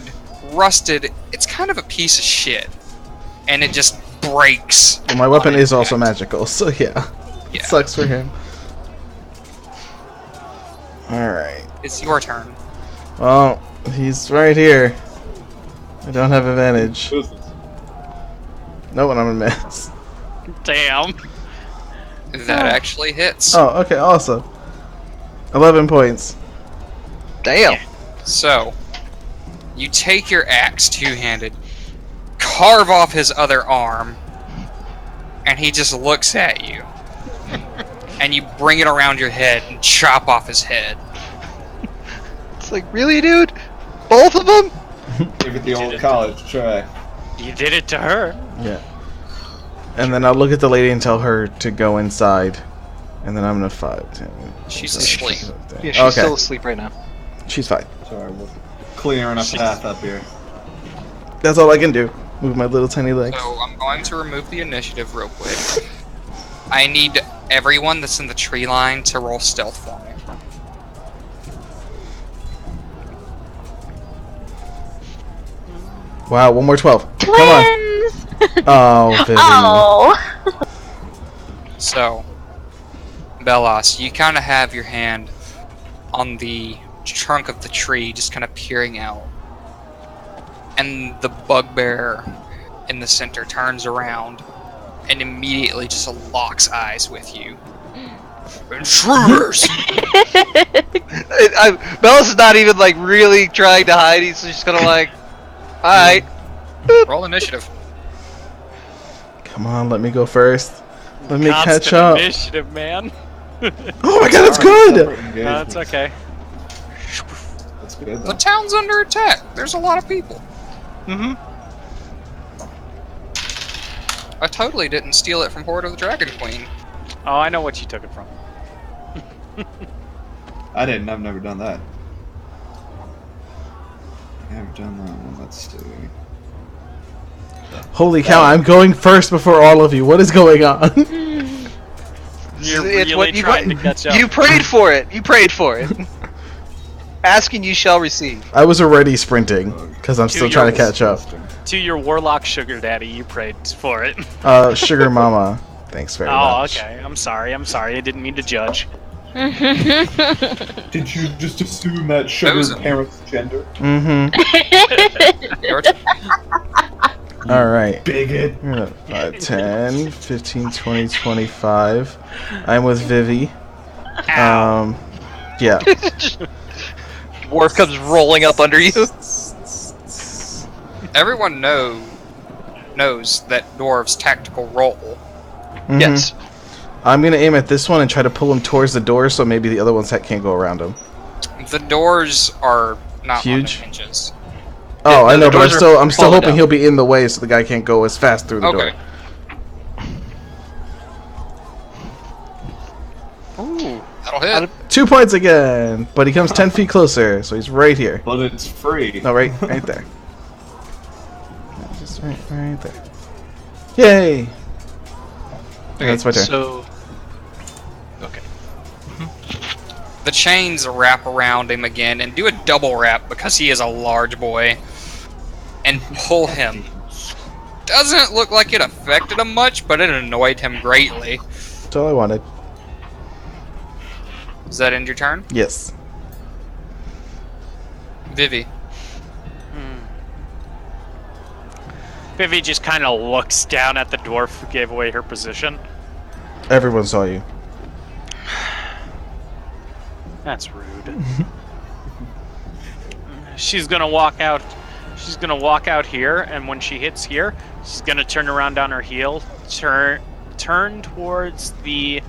rusted, it's kind of a piece of shit. And it just breaks. Well, my weapon on is also impact. magical, so yeah. Yeah. Sucks for him. Alright. It's your turn. Well, he's right here. I don't have advantage. Who's this? No one I'm gonna miss. Damn. That actually hits. Oh, okay, awesome. 11 points. Damn. So, you take your axe two-handed, carve off his other arm, and he just looks at you. And you bring it around your head and chop off his head. It's like, really, dude? Both of them? Give it the old college try. You did it to her. Yeah. And then I'll look at the lady and tell her to go inside. And then I'm gonna 5, 10. She's asleep. Yeah, she's Okay. still asleep right now. She's fine. Sorry, we're clearing a path up here. That's all I can do. Move my little tiny legs. So I'm going to remove the initiative real quick. I need everyone that's in the tree line to roll stealth for me. Wow, one more 12. Twins! Come on. Oh, Vivi. Oh. So, Belos, you kind of have your hand on the trunk of the tree, just kind of peering out. And the bugbear in the center turns around and immediately just locks eyes with you. Intruders! Bellis is not even like really trying to hide. He's just kind of like, all right. Roll initiative. Come on, let me go first. Let me Constant catch up. initiative, man. Oh my god, that's good! That's okay. That's good, The though. town's under attack. There's a lot of people. Mm-hmm. I totally didn't steal it from Horde of the Dragon Queen. Oh, I know what you took it from. I didn't. I've never done that. Never done that one. Let's see. Holy cow, I'm going first before all of you. What is going on? You're It's really what you trying to catch up. You prayed for it. You prayed for it. Ask and you shall receive. I was already sprinting because I'm still trying to catch up. To your warlock sugar daddy, you prayed for it. Sugar mama. Thanks very Oh, much. okay. I'm sorry. I didn't mean to judge. Did you just assume that Sugar's Frozen. parents' gender? Mm-hmm. Your turn. Alright. Bigot. 5, 10, 15, 20, 25. I'm with Vivi. Ow. Yeah. Dwarf comes rolling up under you. Everyone knows that dwarves tactical roll. Mhm. Yes. I'm gonna aim at this one and try to pull him towards the door so maybe the other ones can't go around him. The doors are not Huge? on the hinges. Oh, I the know, but doors are I'm still falling hoping down. he'll be in the way so the guy can't go as fast through the Okay. door. Ooh. That'll hit. 2 points again, but he comes 10 feet closer, so he's right here. But it's free. No, right there. Just right there. Yay! That's my turn. So. Okay. The chains wrap around him again and do a double wrap because he is a large boy and pull him. Doesn't look like it affected him much, but it annoyed him greatly. That's all I wanted. Does that end your turn? Yes. Vivi. Vivi just kind of looks down at the dwarf who gave away her position. Everyone saw you. That's rude. She's gonna walk out. She's gonna walk out here, and when she hits here, she's gonna turn around on her heel, turn towards the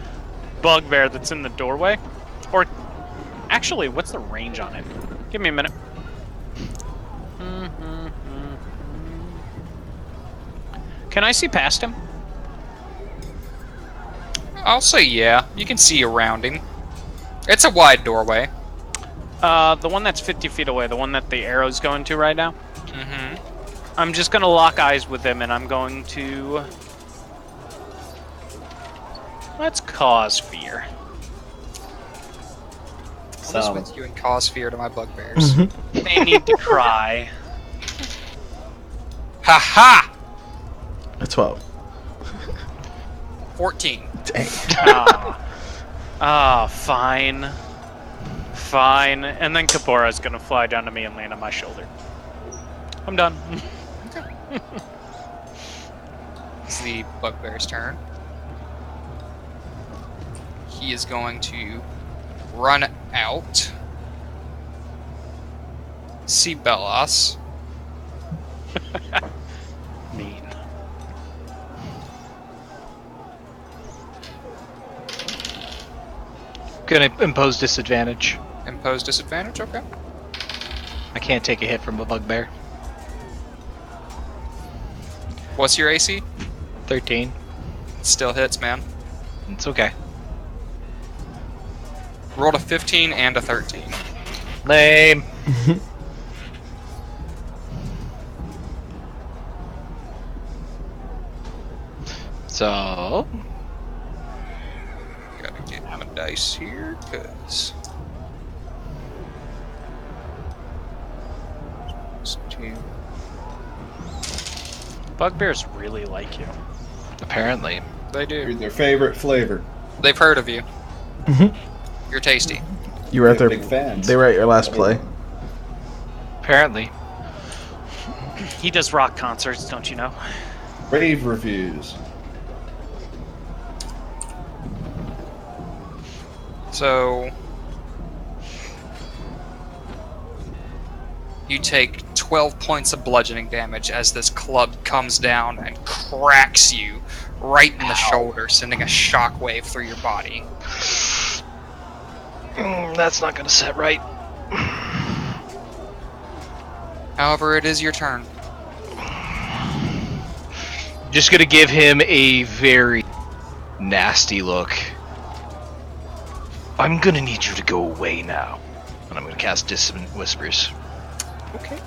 bugbear that's in the doorway. Or, actually, what's the range on it? Give me a minute. Can I see past him? I'll say yeah. You can see around him. It's a wide doorway. The one that's 50 feet away, the one that the arrow's going to right now. Mm-hmm. I'm just gonna lock eyes with him, and I'm going to... Let's cause fear. What is with you and cause fear to my bugbears? They need to cry. Ha ha! A 12. 14. Dang. Fine. Fine. And then Kapora's gonna fly down to me and land on my shoulder. I'm done. It's the bugbear's turn. He is going to run out. See Belos. Mean. Gonna impose disadvantage. Impose disadvantage, okay. I can't take a hit from a bugbear. What's your AC? 13. Still hits, man. It's okay. Rolled a 15 and a 13. Lame. So, Gotta get my dice here, cause... Two. Bugbears really like you. apparently. They You're do. their favorite flavor. They've heard of you. Mhm. You're tasty. You were at They're their. big fans. They were at your last play. Apparently. He does rock concerts, don't you know? Rave reviews. So you take 12 points of bludgeoning damage as this club comes down and cracks you right in the shoulder, sending a shockwave through your body. That's not gonna set right. However, it is your turn. Just gonna give him a very nasty look. I'm gonna need you to go away now. And I'm gonna cast Dissonant Whispers. Okay.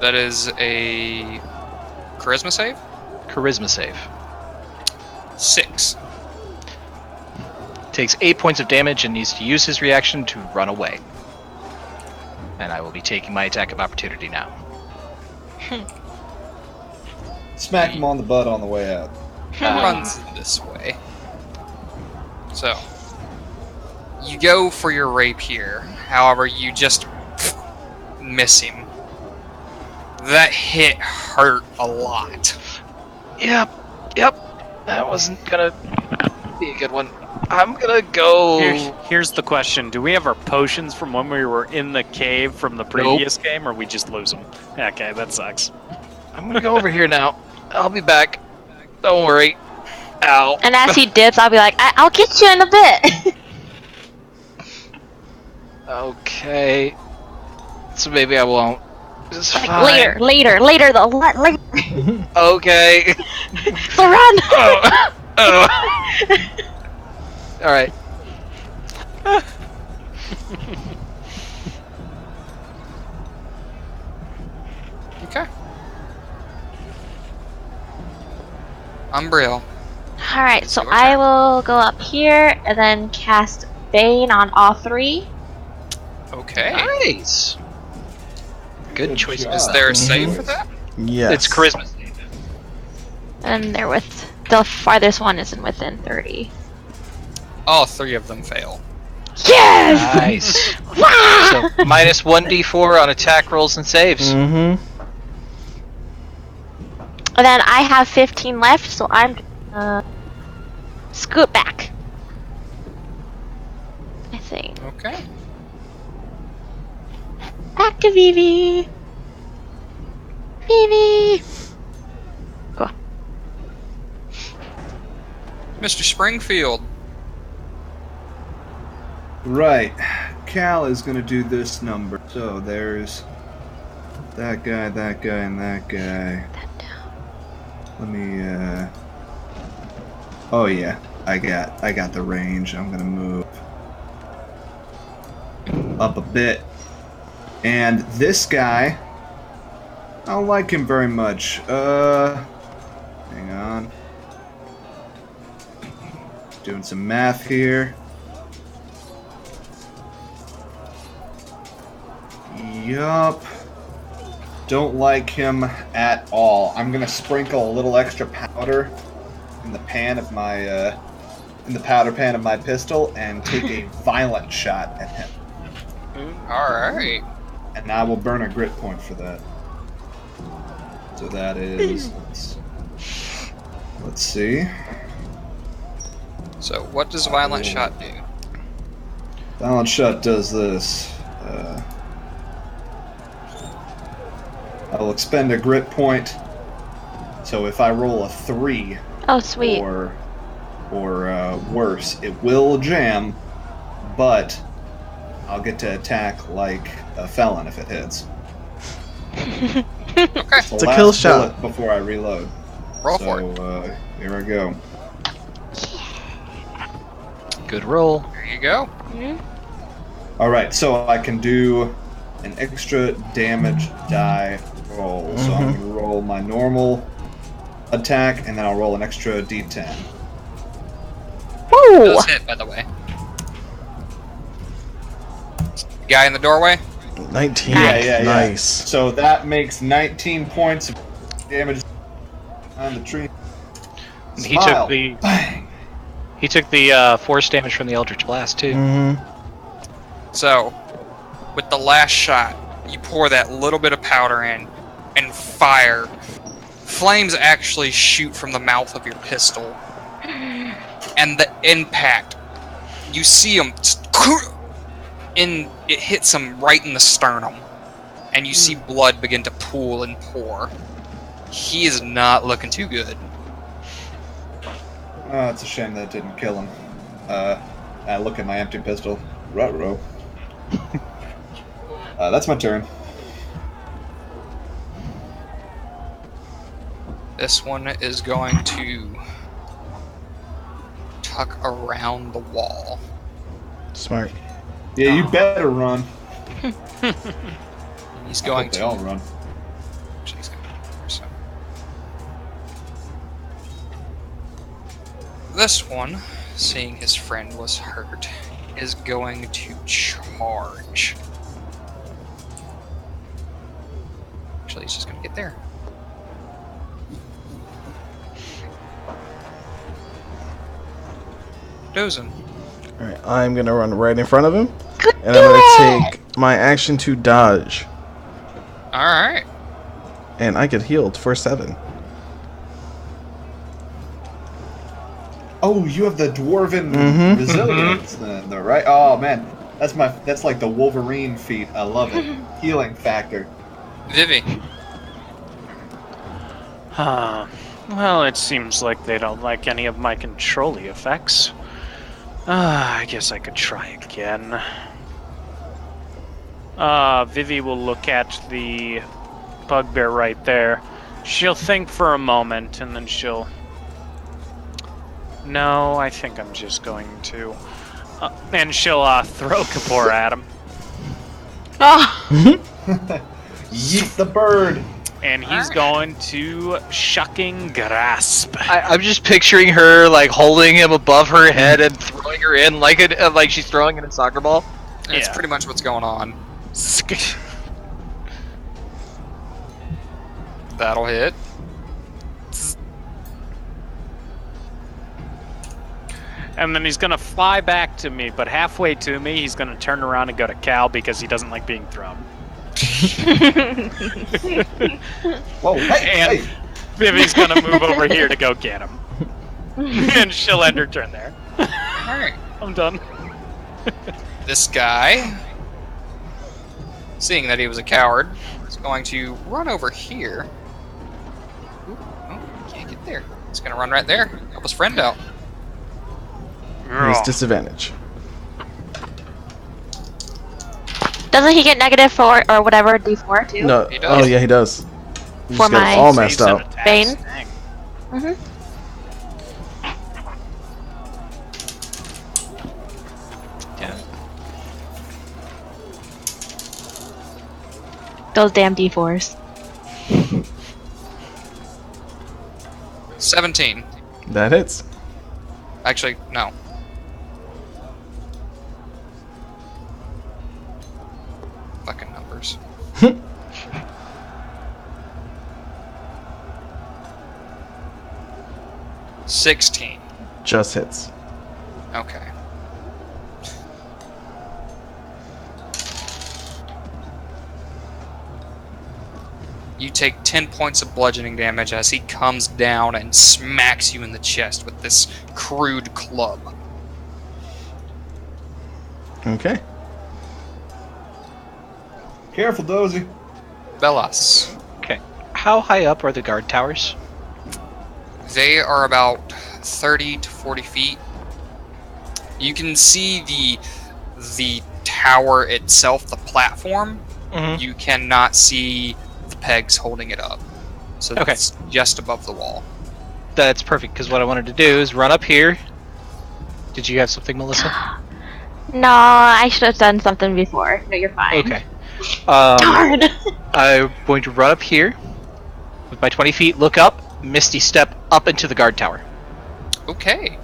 That is a charisma save? Charisma save. 6. Takes 8 points of damage and needs to use his reaction to run away. And I will be taking my attack of opportunity now. Smack him on the butt on the way out. Runs this way. So, you go for your rapier. However, you just miss him. That hit hurt a lot. Yep. That wasn't gonna be a good one. I'm gonna go... Here's the question. Do we have our potions from when we were in the cave from the previous game, or we just lose them? Okay, that sucks. I'm gonna go over here now. I'll be back. Don't worry. Ow. And as he dips, I'll be like, I'll get you in a bit. Okay. So maybe I won't. It's Like, fine. later though. Later. Okay. So run. Alright. Okay. Umbriel. Alright, so Your I turn. will go up here and then cast Bane on all three. Okay. Nice. Good choice. job. Is there a save for that? Yes. It's charisma save. And they're with the farthest one isn't within 30. All 3 of them fail. Yes! Nice. Wow! So minus 1d4 on attack rolls and saves. Mm-hmm. And then I have 15 left, so I'm scoot back. I think. Okay. Back to Vivi. Vivi. Go. Mr. Springfield. Right. Cal is gonna do this number. So there's that guy, and that guy. Let me oh yeah, I got the range. I'm gonna move up a bit. And this guy, I don't like him very much. Hang on. Doing some math here. Yup. Don't like him at all. I'm gonna sprinkle a little extra powder in the pan of my in the powder pan of my pistol and take a violent shot at him. Alright. And I will burn a grit point for that. So that is let's see. So, what does Violent Shot do? Violent shot does this. I will expend a grit point. So if I roll a 3 Oh, sweet. or worse, it will jam, but I'll get to attack like a felon if it hits. Okay. It's It's a kill shot. before I reload. Roll for it. So here I go. Good roll. There you go. All right, so I can do an extra damage die roll. So I'm going to roll my normal attack, and then I'll roll an extra d10. Woo! Does hit, by the way. The guy in the doorway? 19. Yeah. Nice. So that makes 19 points of damage on the tree. He Smile. took the Bang. he took the force damage from the Eldritch Blast too. So, with the last shot, you pour that little bit of powder in and fire. Flames actually shoot from the mouth of your pistol. And the impact, you see him, and it hits him right in the sternum. And you see blood begin to pool and pour. He is not looking too good. Oh, it's a shame that it didn't kill him. I look at my empty pistol. Ruh-roh. That's my turn. This one is going to tuck around the wall. Smart. Yeah, you better run. He's I going hope they to. all run. Actually, he's going to. So. This one, seeing his friend was hurt, is going to charge. Actually, he's just going to get there. Dozen. Alright, I'm going to run right in front of him. Good And I'm going to take my action to dodge. Alright. And I get healed for 7. Oh, you have the dwarven Mhm. resilience, the right? Oh man, that's like the Wolverine feat. I love it. Healing factor. Vivi. Well, it seems like they don't like any of my control-y effects. I guess I could try again. Vivi will look at the bugbear right there. She'll think for a moment, and then she'll... No, I think I'm just going to... and she'll throw Kapor at him. Oh, Yeet the bird. And he's going to Shucking Grasp. I'm just picturing her like holding him above her head and throwing her in like she's throwing in a soccer ball. That's Yeah. pretty much what's going on. That'll hit. And then he's going to fly back to me, but halfway to me, he's going to turn around and go to Cal because he doesn't like being thrown. Whoa, hey, And hey. Vivi's going to move over here to go get him. And she'll end her turn there. Alright. I'm done. This guy, seeing that he was a coward, is going to run over here. Ooh, oh, can't get there. He's going to run right there. Help his friend out. He's disadvantage. doesn't he get -4 or whatever D4 too? No. He does. Oh, yeah, he does. He For just got my- all messed Saves and up. attacks. Bane? Dang. Mhm. Yeah. Those damn D4s. 17. That hits. Actually, no. Fucking numbers. $16. Just hits. Okay. You take 10 points of bludgeoning damage as he comes down and smacks you in the chest with this crude club. Okay. Careful, Dozy. Velas. Okay. How high up are the guard towers? They are about 30 to 40 feet. You can see the the tower itself, the platform, Mhm. you cannot see the pegs holding it up. So Okay. it's just above the wall. That's perfect, because what I wanted to do is run up here. Did you have something, Melissa? No, I should have done something before. No, you're fine. Okay. Darn! I'm going to run up here with my 20 feet, look up, Misty Step up into the guard tower. Okay.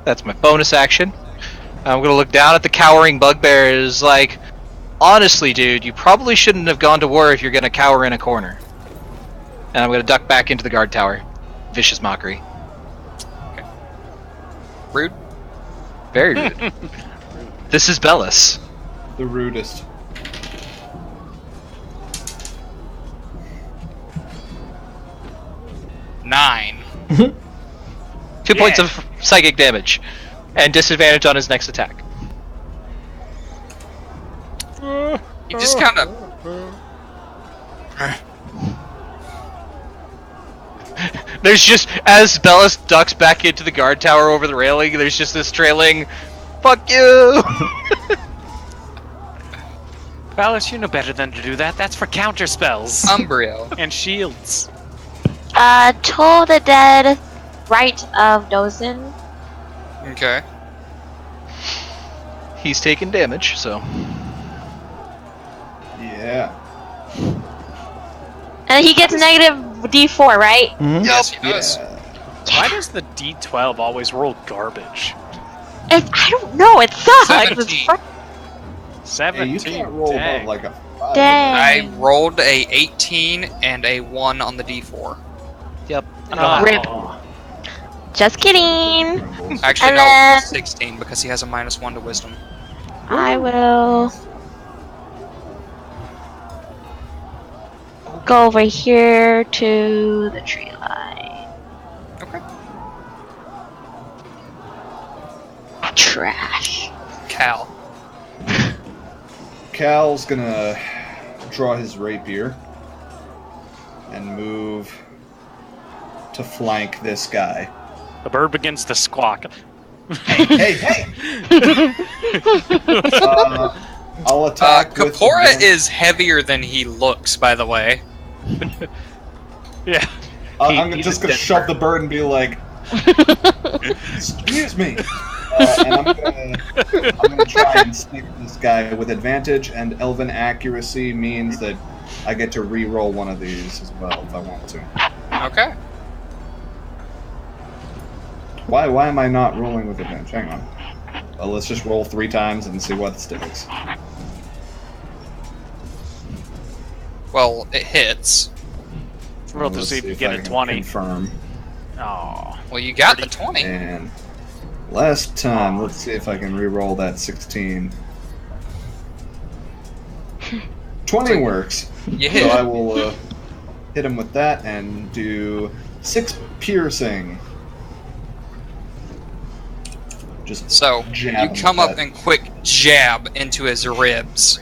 That's my bonus action. I'm going to look down at the cowering bugbears like, honestly, dude, you probably shouldn't have gone to war if you're going to cower in a corner. And I'm going to duck back into the guard tower. Vicious mockery. Rude. Very rude. This is Bellis. The rudest. Nine. 2 points of psychic damage. And disadvantage on his next attack. You just kind of. There's just, as Bellis ducks back into the guard tower over the railing, there's just this trailing, fuck you! Valis, you know better than to do that. That's for counter spells Umbrio. and shields. Toll the dead, right of Dozen. Okay. He's taking damage, so. Yeah. And he gets negative D4, right? Mhm. Yes, he does. Yeah. Why does the D12 always roll garbage? I don't know, it sucks. It's 17. fr- Hey, 17. you can't roll dang. above like a 5. Dang. I rolled a 18 and a 1 on the D4. Yep. Oh. Rip. Just kidding. Actually, And no, then- 16 because he has a -1 to wisdom. I will go over here to the tree line. Okay. Trash. Cal. Cal's gonna draw his rapier and move to flank this guy. The bird begins to squawk. Hey! I'll attack with Kapora advantage. is heavier than he looks, by the way. Yeah. I'm he's just a gonna dead shove bird. the bird and be like, "Excuse me," and I'm gonna try and snipe this guy with advantage. And Elven accuracy means that I get to re-roll one of these as well if I want to. Okay. Why am I not rolling with advantage? Hang on. Well, let's just roll 3 times and see what sticks. Well, it hits. Roll to Let's see if you I get a can 20. Confirm. Oh. Well, you got the 20. And last time, let's see if I can re-roll that 16. 20 works. You So hit. I will hit him with that and do 6 piercing. Just So, jab you him come with up that. and quick jab into his ribs.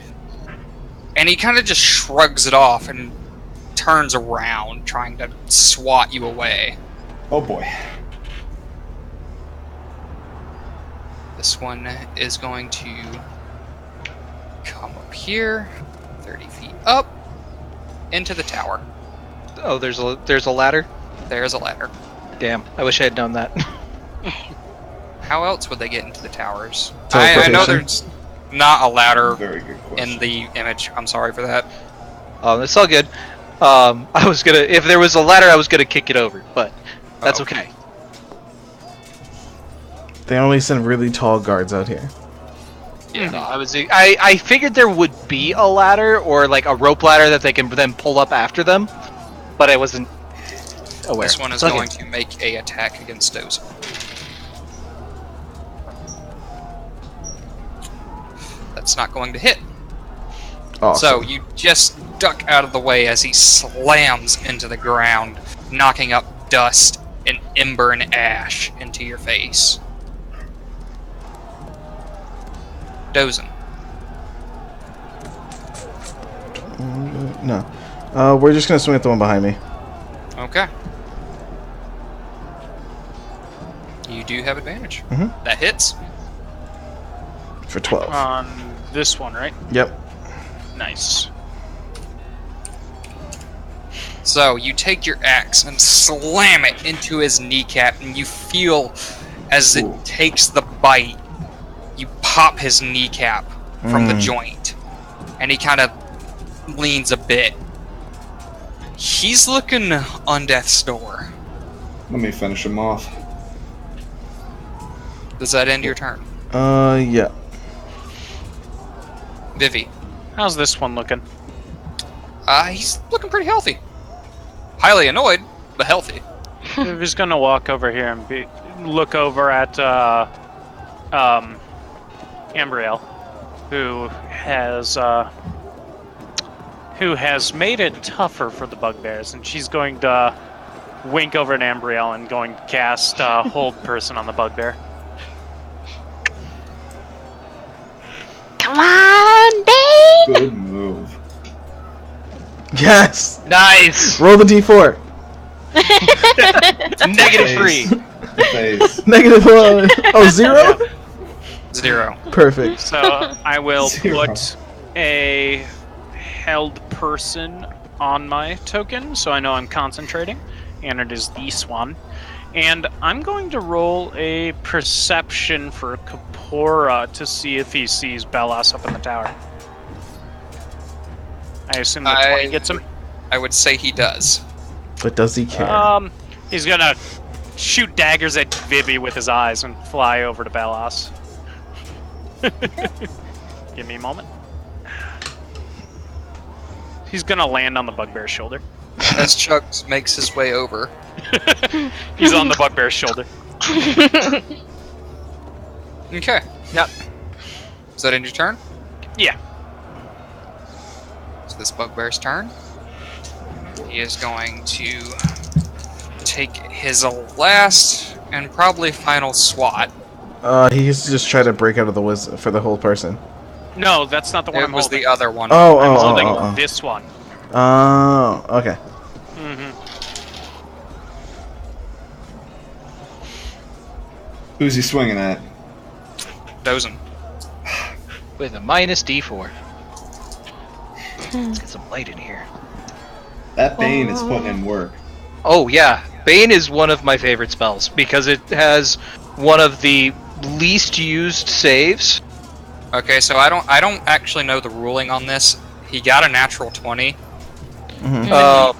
And he kind of just shrugs it off and turns around, trying to swat you away. Oh boy. This one is going to come up here, 30 feet up, into the tower. Oh, there's a ladder? There's a ladder. Damn, I wish I had known that. How else would they get into the towers? I know Teleportation. there's not a ladder Very good question. in the image. I'm sorry for that. It's all good. I was gonna, if there was a ladder, I was gonna kick it over, but that's Oh. okay. They only send really tall guards out here. Yeah. No, I figured there would be a ladder or like a rope ladder that they can then pull up after them, but I wasn't aware. This one is It's all going good. to make a attack against those. That's not going to hit. Awesome. So you just duck out of the way as he slams into the ground, knocking up dust and ember and ash into your face. Dozen. No. We're just gonna swing at the one behind me. Okay. You do have advantage. Mhm. That hits. For 12. On this one, right? Yep. Nice. So you take your axe and slam it into his kneecap, and you feel as it Ooh. takes the bite, you pop his kneecap from the joint, and he kind of leans a bit. He's looking on death's door. Let me finish him off. Does that end your turn? Yeah. Vivi. How's this one looking? He's looking pretty healthy. Highly annoyed, but healthy. We're just gonna walk over here and look over at Ambriel, who has made it tougher for the bugbears, and she's going to wink over at Ambriel and going to cast Hold Person on the bugbear. Come on, babe! Good move. Yes! Nice. Roll the d4. -3. Phase. -1. Oh, 0? 0. Perfect. So I will Zero. put a held person on my token, so I know I'm concentrating, and it is this one. And I'm going to roll a perception for Kapora to see if he sees Bellas up in the tower. I assume that 20 gets him. I would say he does. But does he care? He's gonna shoot daggers at Vivi with his eyes and fly over to Bellas. Give me a moment. He's gonna land on the bugbear's shoulder. As Chugs makes his way over. He's on the bugbear's shoulder. Okay. Yep. Is that in your turn? Yeah. So this bugbear's turn. He is going to take his last and probably final swat. He's just trying to break out of the wisdom for the whole person. No, that's not the one It I'm was holding. the other one. Oh, I'm oh, holding oh, oh, this one. oh. Oh, okay. Mm-hmm. Who's he swinging at? Dozen. With a -D4. Let's get some light in here. That Bane is putting in work. Oh yeah, Bane is one of my favorite spells because it has one of the least used saves. Okay, so I don't actually know the ruling on this. He got a natural 20.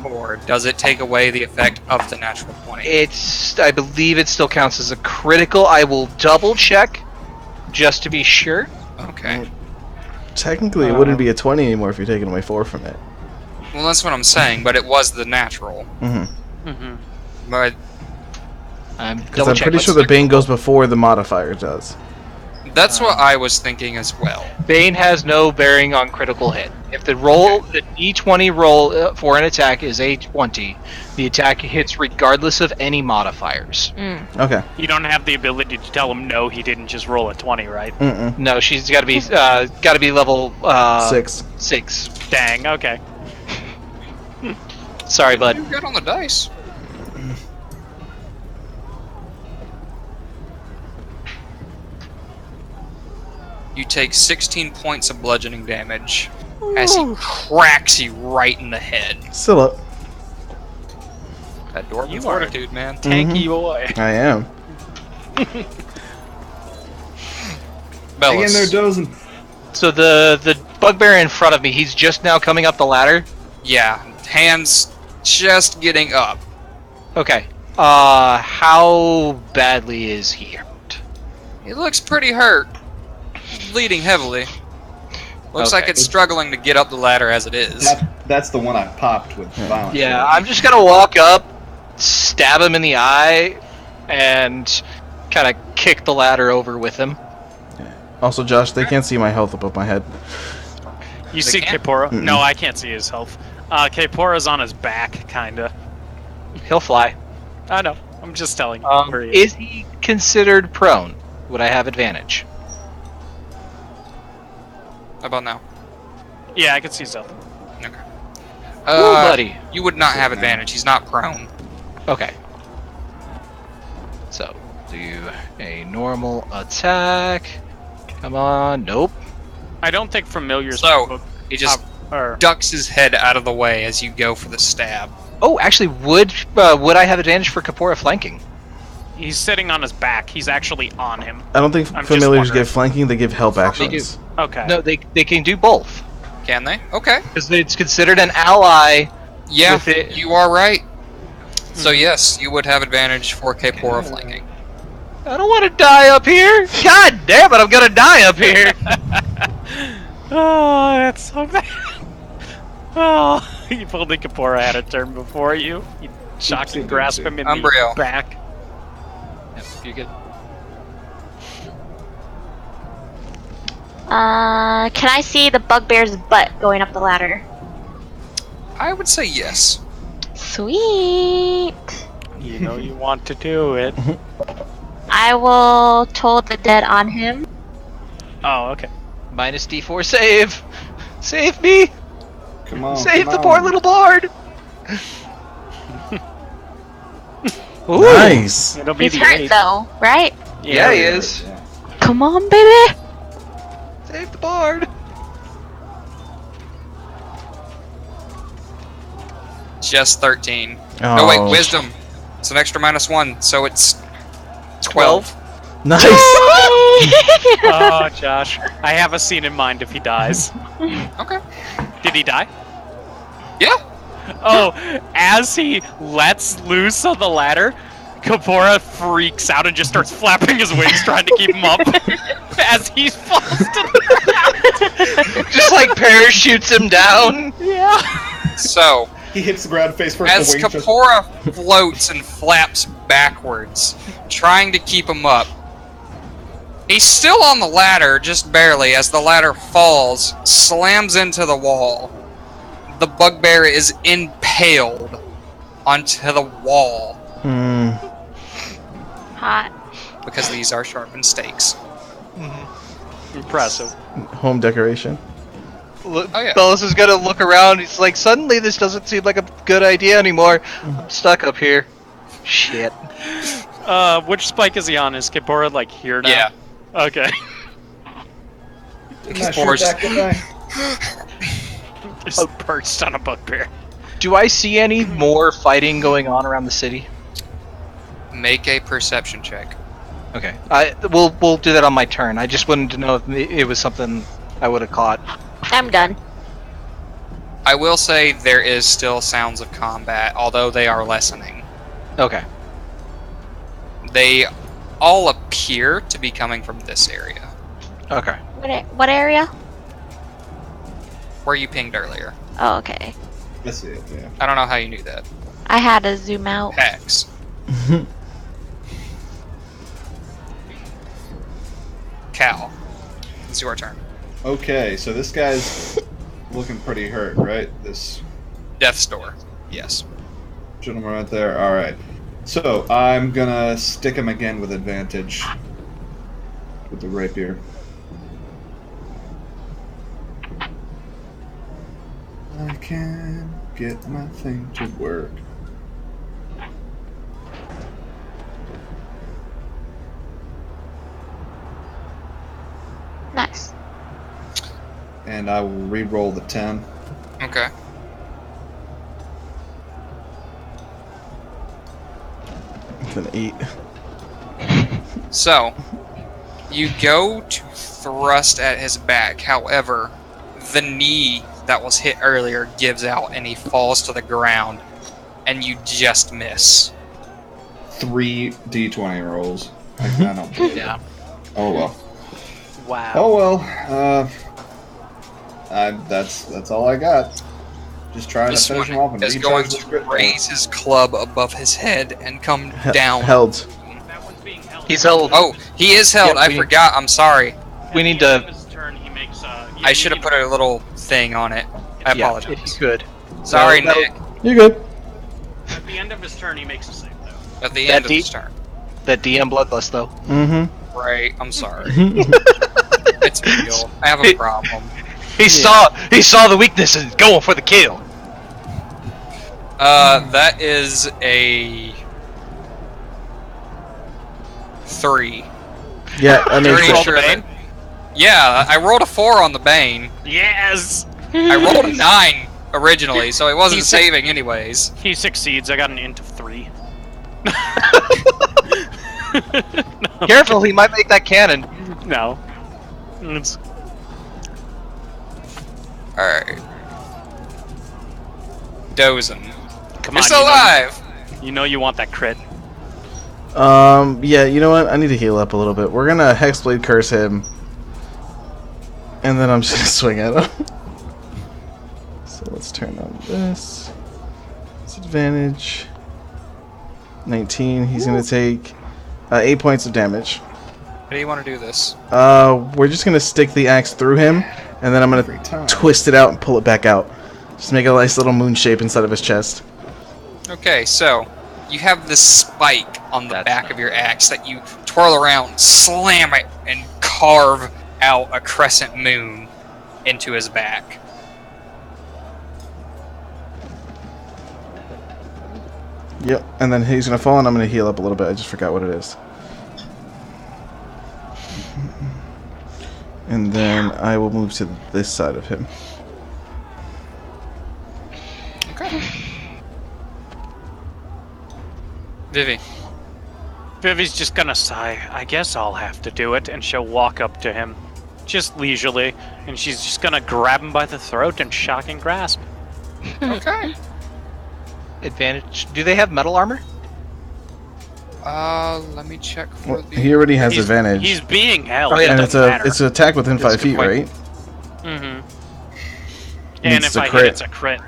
Or does it take away the effect of the natural 20? I believe it still counts as a critical. I will double check just to be sure. Okay. Technically, it wouldn't be a 20 anymore if you're taking away 4 from it. Well, that's what I'm saying, but it was the natural. Mm-hmm. Mm-hmm. But Because I'm pretty sure the Bane goes before the modifier does. that's what I was thinking as well. Bane has no bearing on critical hit. If the D20 roll for an attack is a 20, the attack hits regardless of any modifiers. Okay. You don't have the ability to tell him no, he didn't just roll a 20, right? Mm-mm. No, she's got to be level 6. 6. Dang, okay. Sorry, bud. You got on the dice. You take 16 points of bludgeoning damage as he cracks you right in the head. Still up. That dwarven You are- fortitude, man. Tanky boy. I am. Hang in there, Bellis. Dozen. So the bugbear in front of me, he's just now coming up the ladder. Yeah, hands just getting up. Okay. How badly is he hurt? He looks pretty hurt. Bleeding heavily. Looks like Okay. it's struggling to get up the ladder as it is. That's the one I popped with violence. Yeah, I'm just gonna walk up, stab him in the eye, and kind of kick the ladder over with him. Also, Josh, they can't see my health above my head. You They see can't? Kapora? Mm-mm. No, I can't see his health. Kapora's on his back, kinda. He'll fly. I know. I'm just telling you where he is. Is he considered prone? Would I have advantage? How about now? Yeah, I can see his health. Okay. Ooh, buddy. You would not have advantage. He's not prone. Okay. So, do a normal attack. Come on, nope. I don't think familiars. So, he just or ducks his head out of the way as you go for the stab. Oh, actually, would I have advantage for Kapora flanking? he's sitting on his back. He's actually on him. I don't think I'm just familiars wondering. give flanking, they give help actions. do. Okay. No, they can do both. Can they? Okay. Because it's considered an ally. Yeah, With it- you are right. So yes, you would have advantage for Kapora flanking. I don't want to die up here. God damn it, I'm gonna die up here. Oh, that's so bad. Oh, if only Kapora had a turn before you. You shock and grasp him in Umbriel. the back. Yep, you get. Can I see the bugbear's butt going up the ladder? I would say yes. Sweet. You know you want to do it. I will toll the dead on him. Oh, okay. Minus D4 save. Save me. Come on. Save come the on. poor little bard. Ooh. Nice! It'll be He's the hurt eighth. though, right? Yeah, he is. Yeah. Come on, baby. Save the bard. Just 13. Oh. No, wait, wisdom. It's an extra -1, so it's 12. Nice! Oh, Josh. I have a scene in mind if he dies. Okay. Did he die? Yeah. Oh, as he lets loose on the ladder, Kapora freaks out and just starts flapping his wings trying to keep him up as he falls to the ground. Just like parachutes him down. Yeah. So, He hits the ground face first. as the wings just- Kapora floats and flaps backwards, trying to keep him up, he's still on the ladder, just barely, as the ladder falls, slams into the wall. The bugbear is impaled onto the wall, Hmm. Hot. because these are sharpened stakes. Impressive. Home decoration. Look, Oh, yeah. Bellis is gonna look around. He's like, suddenly this doesn't seem like a good idea anymore. I'm stuck up here. Shit. Which spike is he on? Is Kapora like here now? Yeah. Okay. Didn't I Force. shoot that good guy? Just perched on a bugbear. Do I see any more fighting going on around the city? Make a perception check. Okay. We'll do that on my turn. I just wanted to know if it was something I would have caught. I'm done. I will say there is still sounds of combat, although they are lessening. Okay. They all appear to be coming from this area, Okay. What area? where you pinged earlier. Oh, okay. I see it, yeah. I don't know how you knew that. I had to zoom out. Hex. Cal, it's your turn. Okay, so this guy's looking pretty hurt, right? This Death's Door. Yes. gentleman right there. Alright. So, I'm gonna stick him again with advantage. With the rapier. I can get my thing to work. Nice. And I will re-roll the 10. Okay. It's an 8. So, you go to thrust at his back. However, the knee that was hit earlier gives out and he falls to the ground, and you just miss. 3 d20 rolls. I don't believe it. Yeah. Oh well. Wow. Oh well. That's all I got. Just trying This to finish him one off and is recharge going this to crit point. raise his club above his head and come down. Held. That one's being held. He's held. Oh, he is held. Yeah, I we- forgot. I'm sorry. we At need the end to- of his turn, he makes, I should have put a little thing on it. I Yeah, apologize. if you could. Sorry, That'll- Nick. You're good. At the end of his turn, he makes a save, though. At the That end of deep- his turn. That DM bloodlust though. Mm-hmm. Right. I'm sorry. It's real. I have a problem. He saw the weakness and is going for the kill. That is a 3. Yeah, I made Pretty sure. sure that- Yeah, I rolled a 4 on the Bane. Yes! I rolled a 9 originally, so it wasn't He's- saving anyways. He succeeds. I got an int of 3. Careful, he might make that cannon. No. It's... Alright. Dozen. Come You're on, still alive! You know you want that crit. Yeah, you know what? I need to heal up a little bit. We're gonna Hexblade Curse him. And then I'm just gonna swing at him. So let's turn on this. Disadvantage. 19. He's gonna take 8 points of damage. How do you want to do this? We're just gonna stick the axe through him, and then I'm Every gonna time. twist it out and pull it back out. Just make a nice little moon shape inside of his chest. Okay, so you have this spike on the That's back not of your axe that you twirl around, slam it, and carve out a crescent moon into his back. Yep, and then he's gonna fall, and I'm gonna heal up a little bit. I just forgot what it is. And then I will move to this side of him. Okay. Vivi. Vivi's just gonna sigh. I guess I'll have to do it, and she'll walk up to him, just leisurely, and she's just gonna grab him by the throat and shocking grasp. Okay. Advantage. Do they have metal armor? Let me check for Well, the... he already has He's- advantage. He's being held. Oh, yeah, it and doesn't it's an attack within That's 5 a good feet, point. right? Mm-hmm. Means And it's if a I crit. hit, it's a crit.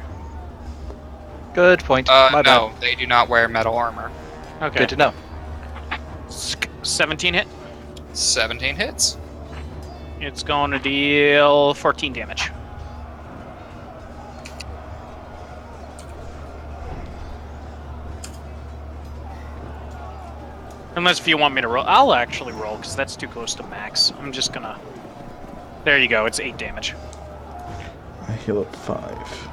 Good point. My no, they do not wear metal armor. bad. Okay. Good to know. 17 hit. 17 hits. It's going to deal 14 damage. Unless if you want me to roll, I'll actually roll because that's too close to max. I'm just gonna. There you go. It's 8 damage. I heal up 5.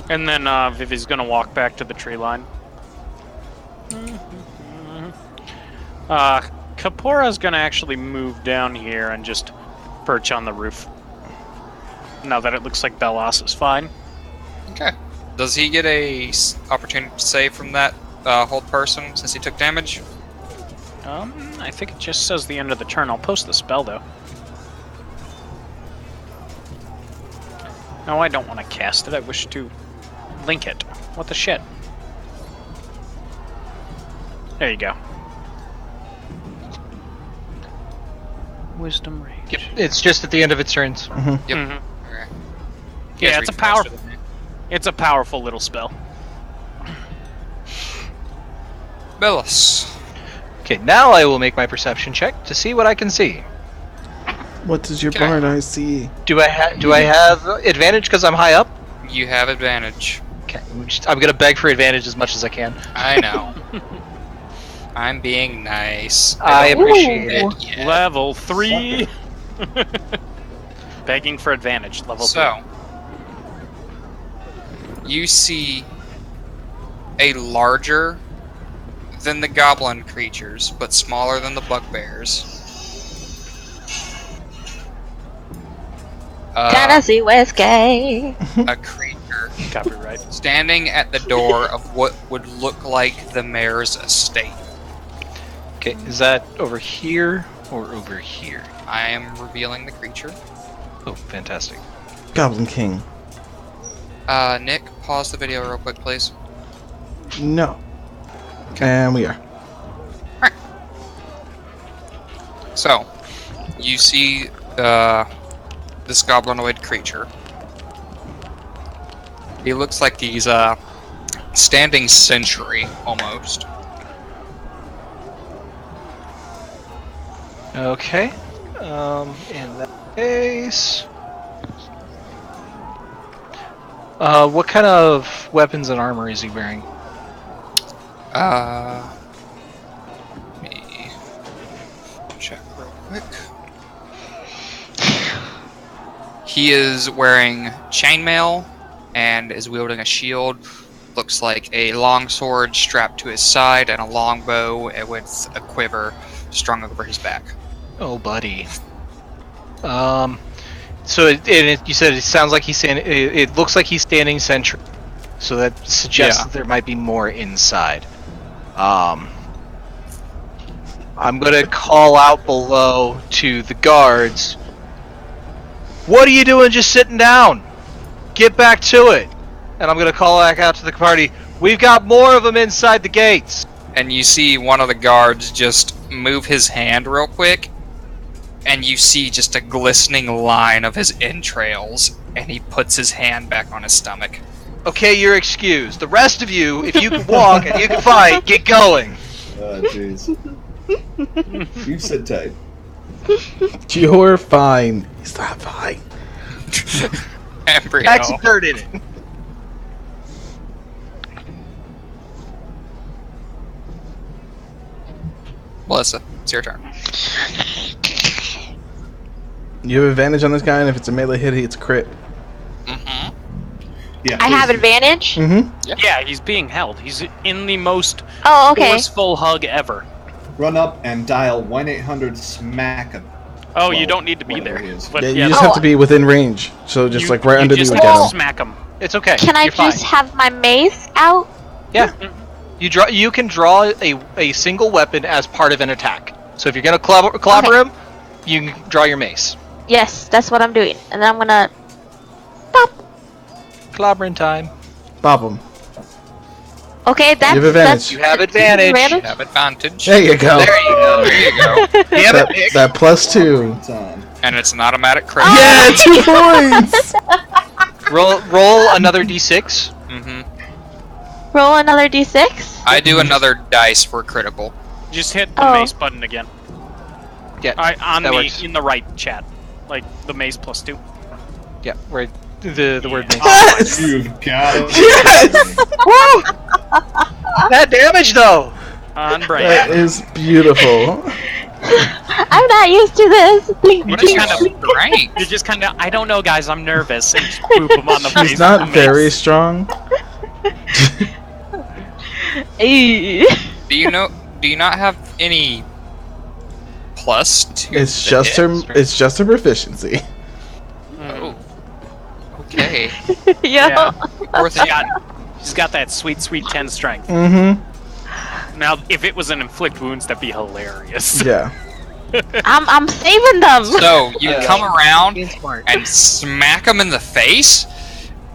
And then Vivi's gonna walk back to the tree line. Kapora's gonna actually move down here and just perch on the roof. Now that it looks like Belos is fine. Okay. Does he get a opportunity to save from that hold person since he took damage? I think it just says the end of the turn. I'll post the spell though. No, I don't want to cast it. I wish to link it. What the shit? There you go. Wisdom range. Yep. It's just at the end of its turns. Yep. Mhm. Okay. Yeah, Guys it's a read power. faster than me. It's a powerful little spell. Bellis. Okay, now I will make my perception check to see what I can see. What does your Okay. bard eye see? Do I have advantage because I'm high up? You have advantage. Okay, I'm gonna beg for advantage as much as I can. I know. I'm being nice. I don't appreciate need it. yet. Level 3. Begging for advantage. Level 3. So, you see a larger than the goblin creatures, but smaller than the bugbears. Gotta see whiskey. A creature Copyright. standing at the door of what would look like the mayor's estate. Okay, is that over here or over here? I am revealing the creature. Oh, fantastic. Goblin King. Nick, pause the video real quick, please. No. And we are. So, you see this goblinoid creature. He looks like he's standing sentry almost. Okay. In that case, what kind of weapons and armor is he wearing? Let me check real quick. He is wearing chainmail and is wielding a shield. looks like a long sword strapped to his side and a long bow with a quiver strung over his back. Oh, buddy. So you said it sounds like he's standing. It looks like he's standing sentry. So that suggests that there might be more inside. I'm gonna call out below to the guards. What are you doing just sitting down? Get back to it. And I'm gonna call back out to the party. We've got more of them inside the gates. And you see one of the guards just move his hand real quick, and you see just a glistening line of his entrails, and he puts his hand back on his stomach. Okay, you're excused. The rest of you, if you can walk and you can fight, get going. Oh, jeez. You sit tight. You're fine. He's not fine. Embryo. Pack some dirt in it. Melissa, it's your turn. You have advantage on this guy, and if it's a melee hit, it's a crit. Mm-hmm. Yeah. I have advantage. Mm-hmm. Yeah, he's being held. He's in the most Oh, okay. forceful hug ever. Run up and dial 1-800-SMACK him. Oh, Well, you don't need to be whatever there. he is. But Yeah, yeah, you just have to be within range. So just like right under just you would get him. smack him. It's okay. Can I you're just fine. have my mace out? Yeah. You can draw a single weapon as part of an attack. So if you're gonna clobber him, you can draw your mace. Yes, that's what I'm doing. And then I'm gonna pop. Clobbering time. Bop him. Okay, that's You have advantage. You have advantage. You have advantage. There you go. There you go. There you go. Damn it, Nick. That +2. Time. And it's an automatic crit. Yeah, 2 points. Roll another d6. Mm-hmm. Roll another d6. I do another dice for critical. Just hit the Oh. mace button again. Yeah, On that the works. in the right chat, like the mace +2. Yeah, where the word mace. Yes. You've got it. Yes. Woo! That damage though. On That brand. is beautiful. I'm not used to this. What is kind of strength? You're just kind of, I don't know, guys. I'm nervous. And just boop him on the face. She's not with the very mace. strong. Do you not have any plus to It's the just her. hit strength? It's just her proficiency. Oh. Okay. Yo. She's got that sweet, sweet 10 strength. Mm-hmm. Now, if it was an inflict wounds, that'd be hilarious. Yeah. I'm saving them. So you Yeah. come around Being smart. and smack him in the face,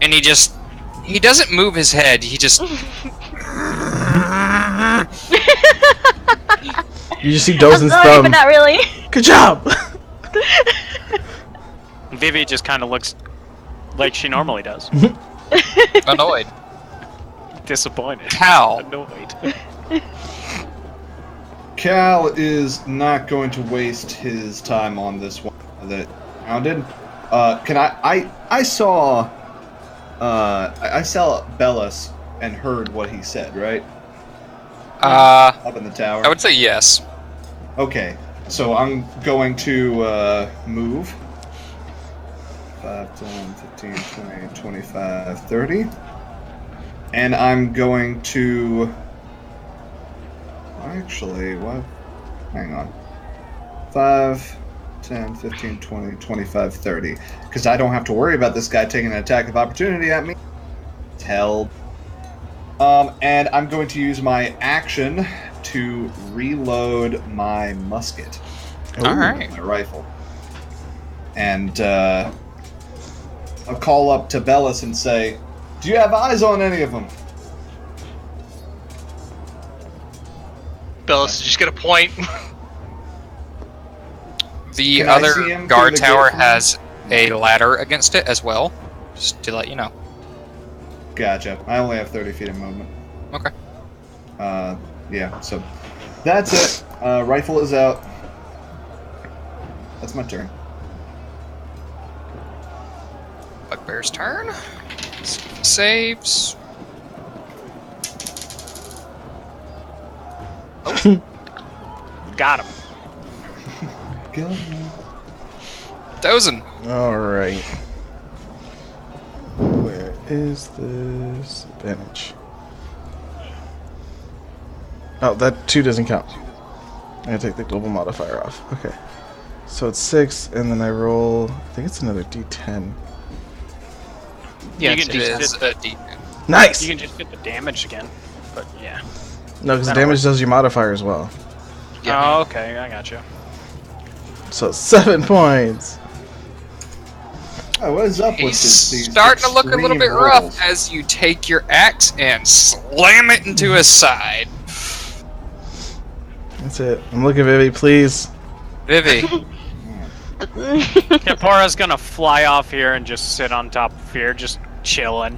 and he doesn't move his head. He just You just see I'm Dozen's sorry, thumb. but not really. Good job. Vivi just kind of looks like she normally does. annoyed. Disappointed. How? Annoyed. Cal is not going to waste his time on this one that hounded. Can I saw Bellas and heard what he said, right? Up in the tower. I would say yes. Okay, so I'm going to move 5, 10, 15, 20, 25, 30. And I'm going to... Actually, what? Hang on. 5, 10, 15, 20, 25, 30. Because I don't have to worry about this guy taking an attack of opportunity at me. It's held. And I'm going to use my action to reload my musket. Alright. My rifle. And I'll call up to Bellis and say, do you have eyes on any of them? Bellis is just gonna point. The Can I see other him guard through the tower gate? has a ladder against it as well, just to let you know. Gotcha. I only have 30 feet of movement. Okay. Yeah, so that's it. Rifle is out. That's my turn. Bugbear's turn. Saves. Got him. Go. Dozen. All right. Where is this advantage? Oh, that 2 doesn't count. I'm gonna take the global modifier off. Okay. So it's 6, and then I roll. I think it's another D10. Yeah, You it's can It just is hit a D10. Nice! You can just get the damage again. But yeah. No, because the That'll damage work. does your modifier as well. Oh, okay, I got you. So 7 points. Oh, what is up with He's these starting to look a little extreme bit rolls? rough as you take your axe and slam it into his side. That's it. I'm looking, Vivi, please. Vivi, Kapora's gonna fly off here and just sit on top of here, just chilling.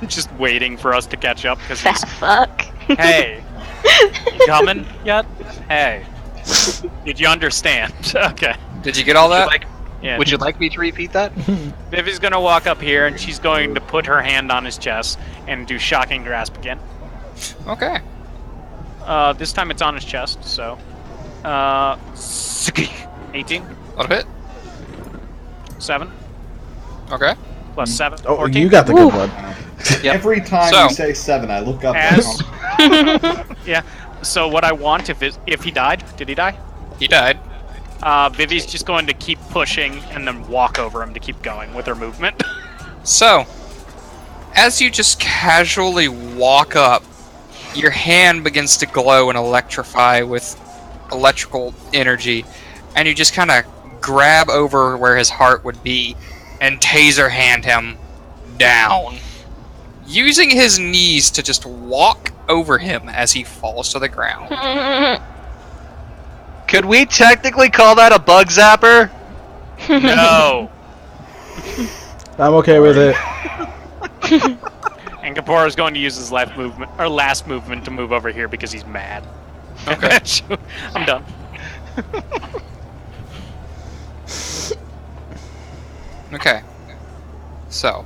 Just waiting for us to catch up, because Fat he's... fuck. Hey! You coming yet? Hey. Did you understand? Okay. did you get all that? Yeah. Would you like me to repeat that? Vivi's gonna walk up here, and she's going to put her hand on his chest and do Shocking Grasp again. Okay. This time it's on his chest, so... 18? That'll hit. 7? Okay. Plus 7? Oh, 14? you got the Woo. good blood. Yep. Every time So- you say 7, I look up. As... yeah. So what I want, if he died... Did he die? He died. Vivi's just going to keep pushing and then walk over him to keep going with her movement. So, as you just casually walk up, your hand begins to glow and electrify with electrical energy, and you just kind of grab over where his heart would be and taser hand him down, using his knees to just walk over him as he falls to the ground. Could we technically call that a bug zapper? No! I'm okay with it. And Kapora's going to use his last movement to move over here because he's mad. Okay. I'm done. Okay. So,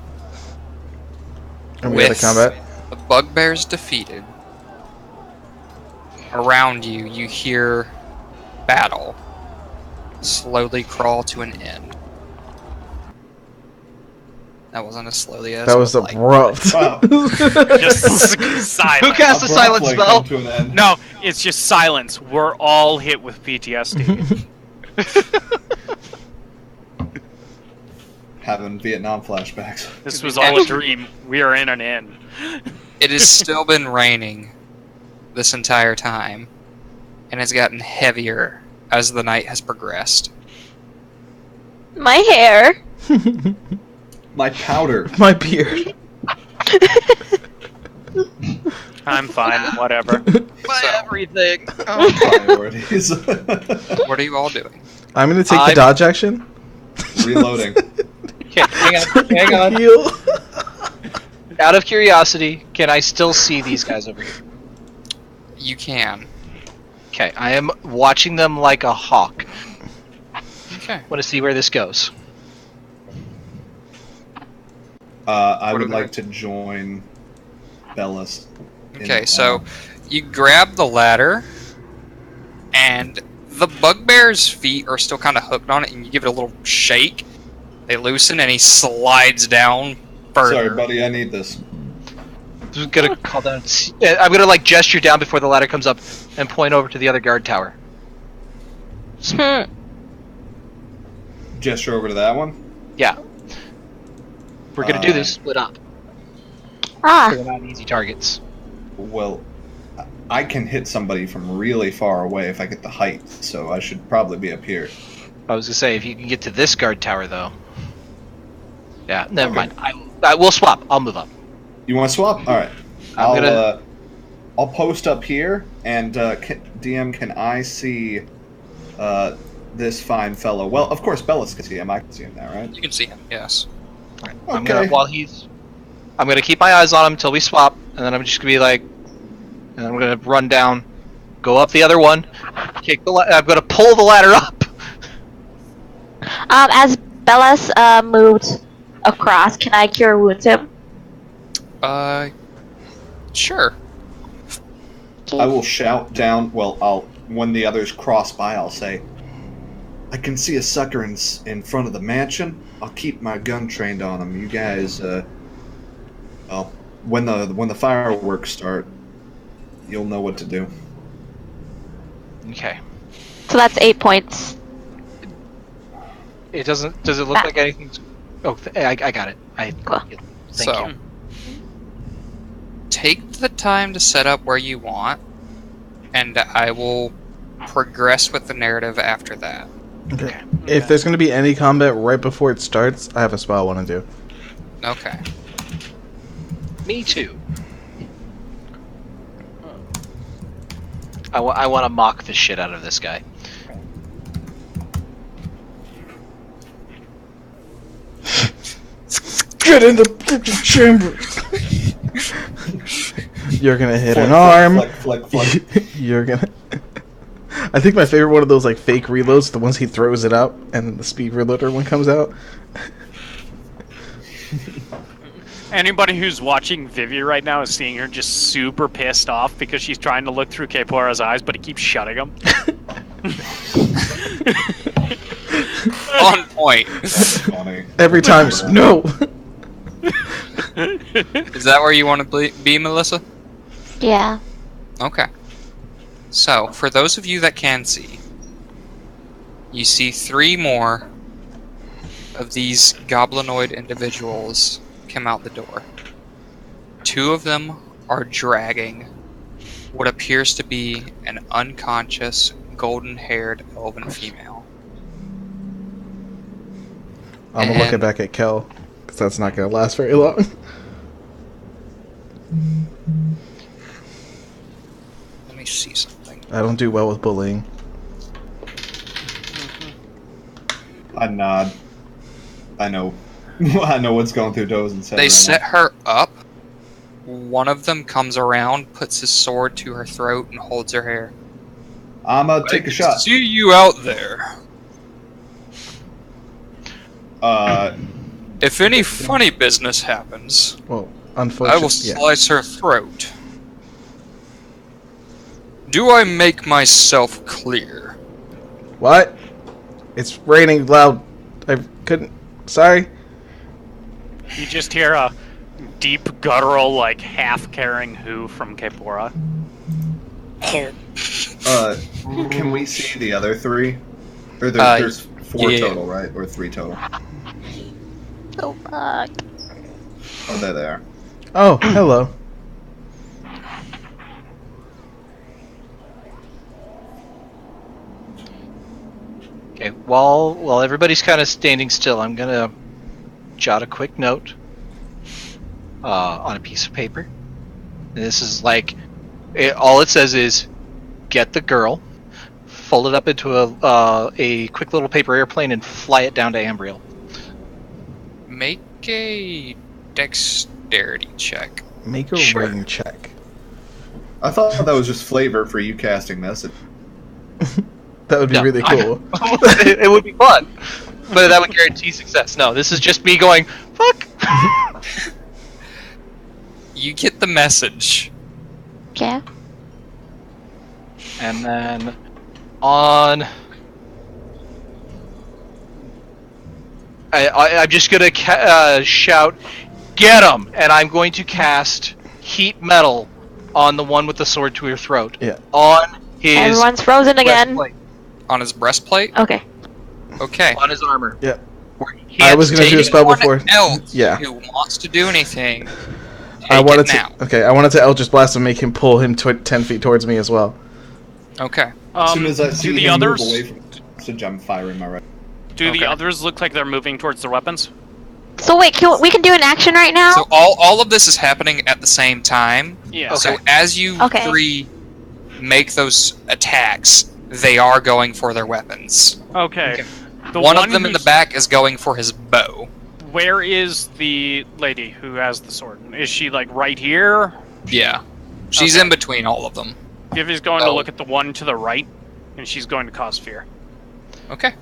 And we got a With- combat. the bugbear's defeated. Around you, you hear battle slowly crawl to an end. That wasn't as slowly as That I was would like. abrupt. Wow. Just silence. Who cast a silent Abruptly spell? come to an end. No, it's just silence. We're all hit with PTSD. Having Vietnam flashbacks. This was all a dream. We are in an inn. It has still been raining this entire time, and it's gotten heavier as the night has progressed. My hair. My powder. My beard. I'm fine, whatever. My everything. Priorities. What are you all doing? I'm gonna take the I'm- dodge action. Reloading. Okay, hang on. Heal. Out of curiosity, can I still see these guys over here? You can. Okay, I am watching them like a hawk. Okay. Want to see where this goes. I What would are they? like to join Bellis. in, Okay, so you grab the ladder, and the bugbear's feet are still kind of hooked on it, and you give it a little shake. They loosen, and he slides down further. Sorry, buddy, I need this. I'm gonna call down. I'm gonna like gesture down before the ladder comes up and point over to the other guard tower. Gesture over to that one. Yeah. We're gonna do this split up. Ah, They're not easy targets. Well, I can hit somebody from really far away if I get the height, so I should probably be up here. I was gonna say if you can get to this guard tower though. Yeah, never Okay. mind. I will swap. I'll move up. You want to swap? All right. I'm gonna- I'll post up here, and DM, can I see this fine fellow? Well, of course, Bellis can see him. I can see him now, right? You can see him, yes. I'm gonna I'm gonna keep my eyes on him until we swap, and then I'm just gonna be like, and I'm gonna run down, go up the other one, kick the. I'm gonna pull the ladder up. as Bellas moved across, can I cure wounds him? Sure. I will shout down. Well, when the others cross by, I'll say, "I can see a sucker in front of the mansion. I'll keep my gun trained on him. You guys, well, when the fireworks start, you'll know what to do. Okay. So that's 8 points. It doesn't. Does it look like anything's? Oh, I got it. Cool. Thank So, you. take the time to set up where you want, and I will progress with the narrative after that. Okay. If there's going to be any combat right before it starts, I have a spell I want to do. Okay. Me too. I want to mock the shit out of this guy. Get in the chamber! You're gonna hit an arm. Flick, flick. You're gonna... I think my favorite one of those like fake reloads, the ones he throws it out, and then the speed reloader one comes out. Anybody who's watching Vivi right now is seeing her just super pissed off because she's trying to look through Kapora's eyes, but he keeps shutting them. On point. That's funny. Every time, no! Is that where you want to be, Melissa? Yeah. Okay. So, for those of you that can see, you see 3 more of these goblinoid individuals come out the door. 2 of them are dragging what appears to be an unconscious, golden-haired elven female. I'm looking back at Kel, because that's not gonna last very long. Let me see something. I don't do well with bullying. I nod. I know. I know what's going through Dozen's head. They right set now. her up. One of them comes around, puts his sword to her throat, and holds her hair. I'ma take a shot. See you out there. If any funny business happens, Well, I will unfortunately, yeah. slice her throat. Do I make myself clear? What? It's raining loud. I couldn't... Sorry? You just hear a deep, guttural, like, half-caring who from Kapora. Can we see the other 3? Or there's 4 yeah. total, right? Or 3 total? Oh, fuck. Oh, they're there. Oh, hello. Okay. While everybody's kind of standing still, I'm gonna jot a quick note on a piece of paper. And this is like, all it says is, get the girl, fold it up into a quick little paper airplane, and fly it down to Ambriel. Make a dexterity check. Make a Sure. ring check. I thought that was just flavor for you casting message. That would be No, really cool. It would be fun, but that would guarantee success. No, this is just me going, fuck! You get the message. Okay. And then on... I'm just gonna shout, "Get him!" And I'm going to cast Heat Metal on the one with the sword to her throat. Yeah. On his Everyone's frozen again. breastplate, On his breastplate? Okay. Okay. on his armor. Yeah. Where he I can't was gonna take do a it. spell Anyone before. else Yeah. who wants to do anything, I take wanted it to. now. Okay, I wanted to Eldritch Blast and make him pull him 10 feet towards me as well. Okay. As soon as I see do the him others move away from it, I'm firing my right. do the Okay. others look like they're moving towards their weapons? So wait, we can do an action right now? So all of this is happening at the same time. Yeah. So as you Okay. 3 make those attacks, they are going for their weapons. Okay. The One of them in the who's- back is going for his bow. Where is the lady who has the sword? Is she like right here? Yeah. She's Okay. in between all of them. Vivi's going to Oh. look at the one to the right, and she's going to cause fear. Okay.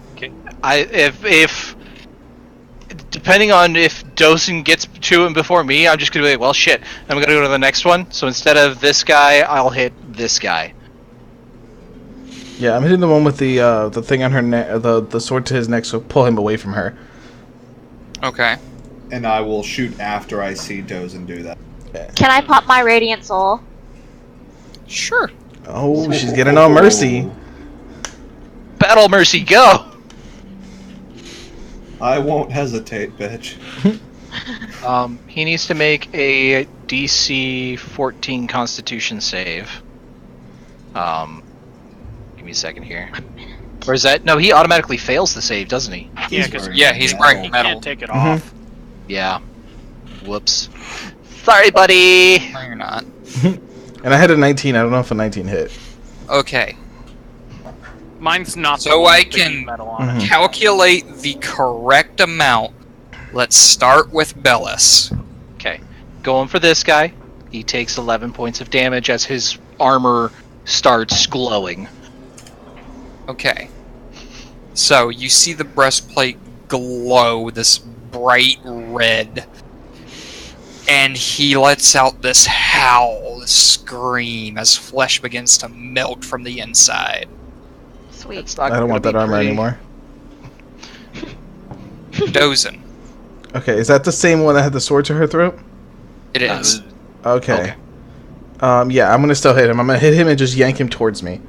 If depending on if Dosen gets to him before me, I'm just gonna be like, well, shit. I'm gonna go to the next one. So instead of this guy, I'll hit this guy. Yeah, I'm hitting the one with the thing on her neck, the sword to his neck, so pull him away from her. Okay. And I will shoot after I see Dozen do that. Can I pop my Radiant Soul? Sure. Oh, she's getting all mercy. Battle Mercy, go! I won't hesitate, bitch. He needs to make a DC 14 Constitution save. Give me a second here. Or is that... No, he automatically fails the save, doesn't he? Yeah, because He's wearing he metal. can't take it Mhm. off. Yeah. Whoops. Sorry, buddy! No, you're not. And I had a 19. I don't know if a 19 hit. Okay. Mine's not. So the one I with the can- heat metal on it. Mhm. Calculate the correct amount. Let's start with Bellis. Okay. Going for this guy. He takes 11 points of damage as his armor starts glowing. Okay. So you see the breastplate glow this bright red. And he lets out this howl, this scream, as flesh begins to melt from the inside. Sweet. That's not I don't want gonna that be armor pretty. anymore. Dozen. Okay, is that the same one that had the sword to her throat? It is. Okay. Okay. Yeah, I'm gonna still hit him. I'm gonna hit him and just yank him towards me.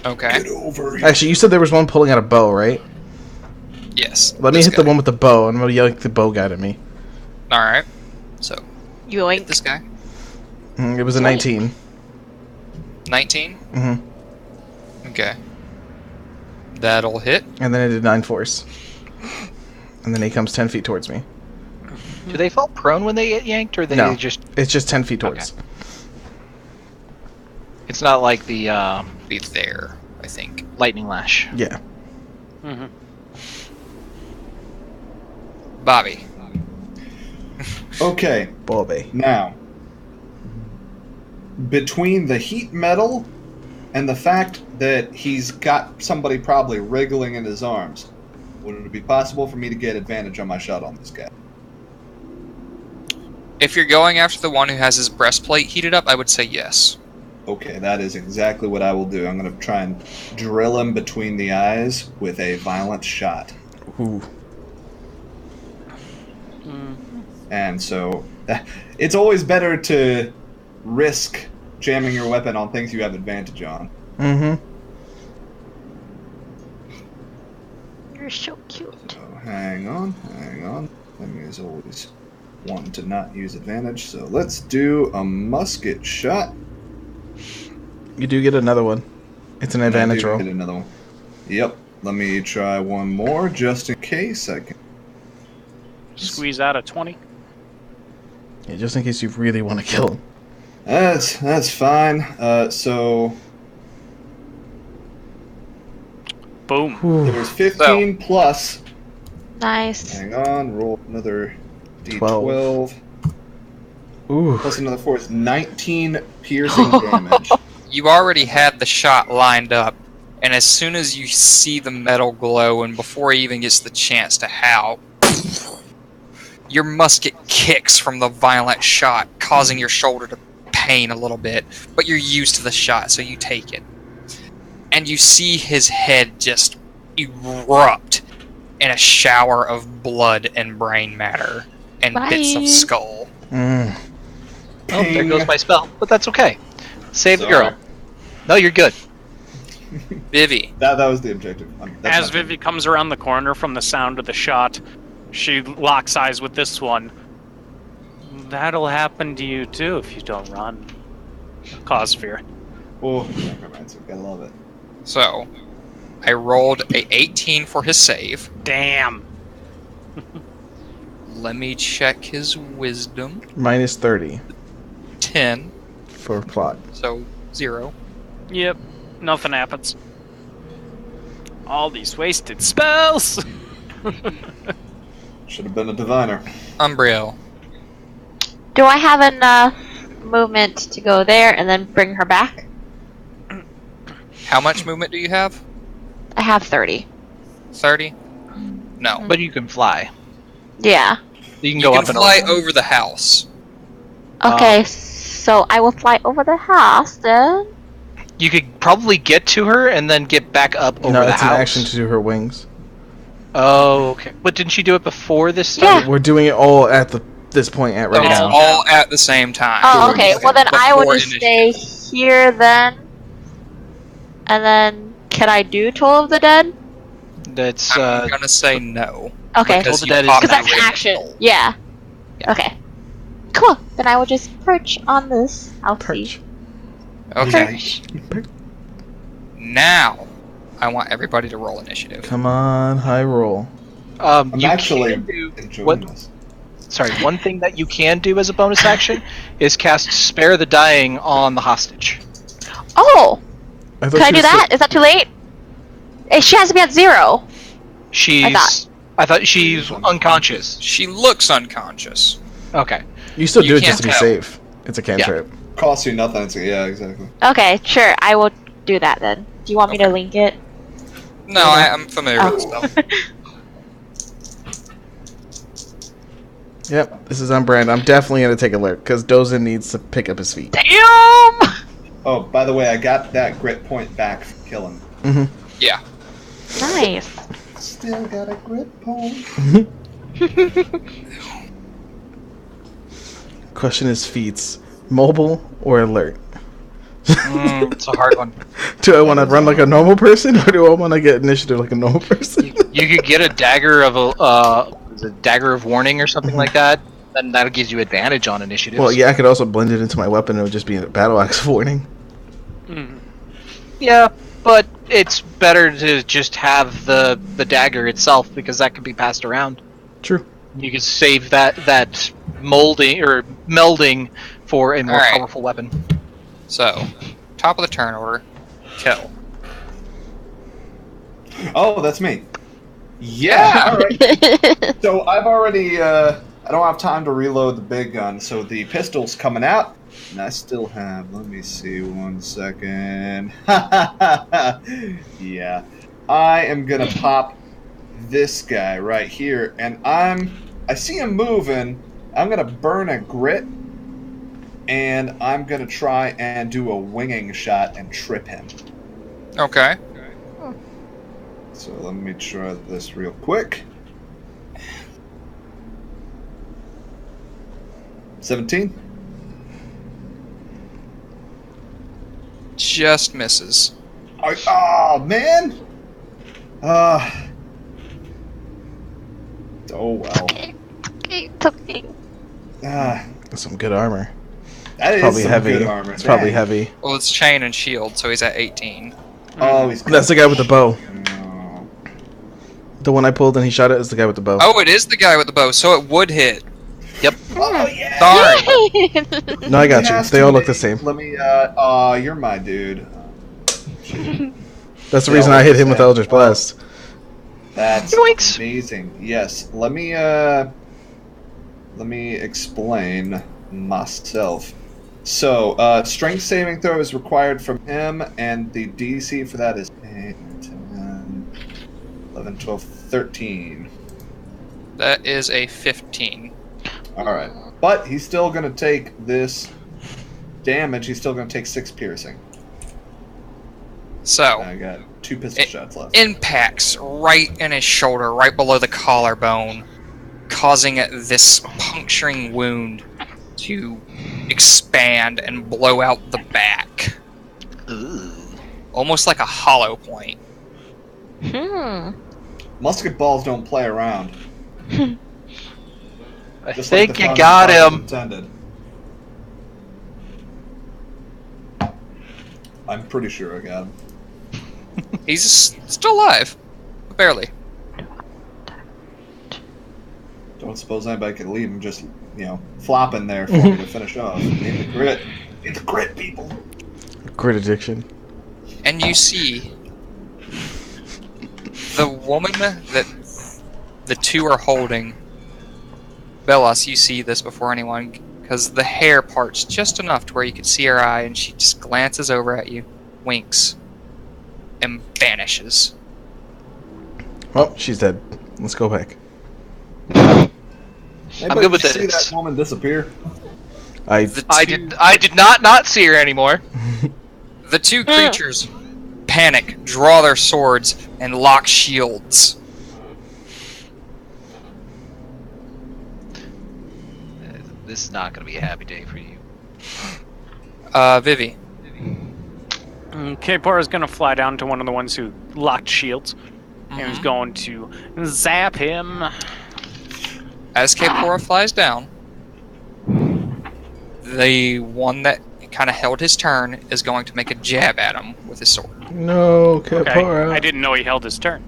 Okay. Get over here. Actually, you said there was one pulling out a bow, right? Yes. Let me this hit the guy. one with the bow, and I'm gonna yank the bow guy to me. Alright. So, hit Yoink. this guy. It was a 19. 19? Mm-hmm. Okay. That'll hit. And then I did 9 force. And then he comes 10 feet towards me. Do they fall prone when they get yanked, or they No. just... It's just 10 feet towards. It's not like the Be there, I think. lightning lash. Yeah. Mm-hmm. Bobby. Okay, Bobby. now. Between the heat metal and the fact that he's got somebody probably wriggling in his arms, would it be possible for me to get advantage on my shot on this guy? If you're going after the one who has his breastplate heated up, I would say yes. Okay, that is exactly what I will do. I'm going to try and drill him between the eyes with a violent shot. Ooh. And so, it's always better to risk jamming your weapon on things you have advantage on. Mm-hmm. You're so cute. So, hang on. Thing is always wanting to not use advantage. So let's do a musket shot. You do get another one. It's an advantage I do roll. get another one. Yep. Let me try one more just in case I can. Squeeze out a 20. Yeah, just in case you really want to kill him. That's fine. So Boom. Whew. there's 15 plus. Nice. Hang on. Roll another d12. 12. Ooh. Plus another 4 is 19 piercing damage. You already had the shot lined up, and as soon as you see the metal glow, and before he even gets the chance to howl, your musket kicks from the violent shot, causing your shoulder to pain a little bit, but you're used to the shot, so you take it. And you see his head just erupt in a shower of blood and brain matter and bits Bye. of skull. Mm. Oh, there Ping. goes my spell, but that's okay. Save the Sorry. girl. No, you're good. Vivi. That was the objective. That's As not Vivi comes around the corner from the sound of the shot, she locks eyes with this one. That'll happen to you too if you don't run. Cause fear. Oh, necromancer. Gotta love it. So, I rolled a 18 for his save. Damn. Let me check his wisdom. Minus 30 10, for plot. so 0. Yep. Nothing happens. All these wasted spells. Should have been a diviner. Umbriel. Do I have enough movement to go there and then bring her back? How much movement do you have? I have 30. 30? No. But you can fly. Yeah. You can You go can up and fly around. over the house. Okay, so I will fly over the house then. You could probably get to her and then get back up over No, the it's house. an action to do her wings. Oh, okay. But didn't she do it before this Yeah. started? We're doing it all at the this point at right It's now. all at the same time. Oh, okay. Well, then I will Before just stay here then. And then, can I do Toll of the Dead? That's I'm gonna say no. Okay. Toll Because of the you Dead is popped Because that's the an ring action. toll. Yeah. Yeah. Okay. Cool. Then I will just perch on this. I'll see. Perch. Okay. Perch. Now, I want everybody to roll initiative. Come on, high roll. I'm you actually can do enjoying what? this. Sorry, one thing that you can do as a bonus action is cast Spare the Dying on the hostage. Oh! I thought Can I she do was that? Is that too late? She has to be at 0. I thought she's unconscious. She looks unconscious. Okay. You still You do it just to be can't tell. safe. It's a cantrip. Costs you nothing. Yeah, exactly. Okay, sure. I will do that then. Do you want me to link it? No, I'm familiar with the spell. Yep, this is on brand. I'm definitely gonna take a look because Dozin needs to pick up his feet. Damn! Oh, by the way, I got that grit point back for killing. Mm-hmm. Yeah. Nice. Still got a grit point. Question is feats, mobile or alert? It's a hard one. Do I want to run like a normal person or do I want to get initiative like a normal person? You could get a dagger of a dagger of warning or something like that. Then that gives you advantage on initiative. Well, yeah, I could also blend it into my weapon and it would just be a battle axe warning. Yeah, but it's better to just have the dagger itself because that can be passed around. True. You can save that molding or melding for a more Alright. powerful weapon. So, top of the turn order, kill. Oh, that's me. Yeah, alright. So I've already, I don't have time to reload the big gun, so the pistol's coming out. And I still have, let me see, 1 second. Yeah. I am gonna pop this guy right here, and I see him moving. I'm gonna burn a grit, and I'm gonna try and do a winging shot and trip him. Okay. So let me try this real quick. 17? Just misses. Oh, man! Oh, well. It's okay. That's some good armor. That is Probably some heavy. good armor. It's probably Dang. heavy. Well, it's chain and shield, so he's at 18. Oh, he's That's the guy with the bow. No. The one I pulled and he shot it is the guy with the bow. Oh, it is the guy with the bow, so it would hit. Yep. Oh, yeah! Sorry. No, I got It you. has They to all look be. the same. Let me, you're my dude. That's the They reason all I hit look him the with same. Eldritch Blast. That's Yoinks. amazing. Yes, let me explain myself. So, strength saving throw is required from him, and the DC for that is 8, 10, 11, 12, 13. That is a 15. Alright. But he's still going to take this damage. He's still going to take 6 piercing. So, I got 2 pistol shots left. impacts right in his shoulder, right below the collarbone, causing this puncturing wound to expand and blow out the back. Almost like a hollow point. Musket balls don't play around. I Just think like the you fun got was him. intended. I'm pretty sure I got him. He's still alive. Barely. Don't suppose anybody could leave him just, flopping there for me to finish off. Need the grit. Need the grit, people. Grit addiction. And you see the woman that the two are holding. Bellas, you see this before anyone, because the hair parts just enough to where you can see her eye, and she just glances over at you, winks, and vanishes. Oh, she's dead. Let's go back. Anybody good with see this. that woman disappear? I I did not see her anymore. The two creatures panic, draw their swords, and lock shields. This is not going to be a happy day for you. Vivi. Kapor is going to fly down to one of the ones who locked shields. And he's going to zap him. As Kapora flies down, the one that kind of held his turn is going to make a jab at him with his sword. No, Okay. Kapora. I didn't know he held his turn.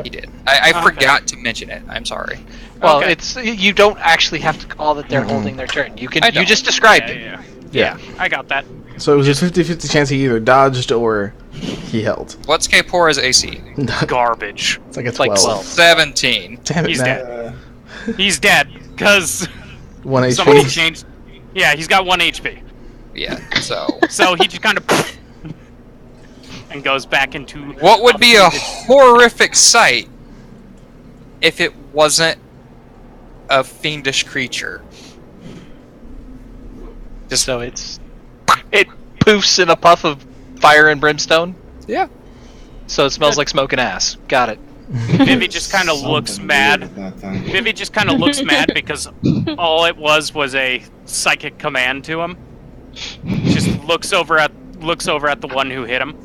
He did. I forgot to mention it. I'm sorry. Well, Okay. it's you don't actually have to call that they're holding their turn. You can I you don't. just described it. Yeah, I got that. So it was a 50-50 chance he either dodged or he held. What's Kapora's AC? Garbage. It's like a 12. Like 12. 17. Damn it, He's Matt. dead. He's dead because 1 somebody HP. changed. Yeah, he's got 1 HP. Yeah, so... So he just kind of and goes back into. What would be a horrific sight if it wasn't a fiendish creature? Just so it poofs in a puff of fire and brimstone. Yeah. So it smells like smoke and ass. Got it. Vivi just kind of looks Something mad. weird with that thing. Vivi just kind of looks mad because all it was a psychic command to him. Just looks over at the one who hit him.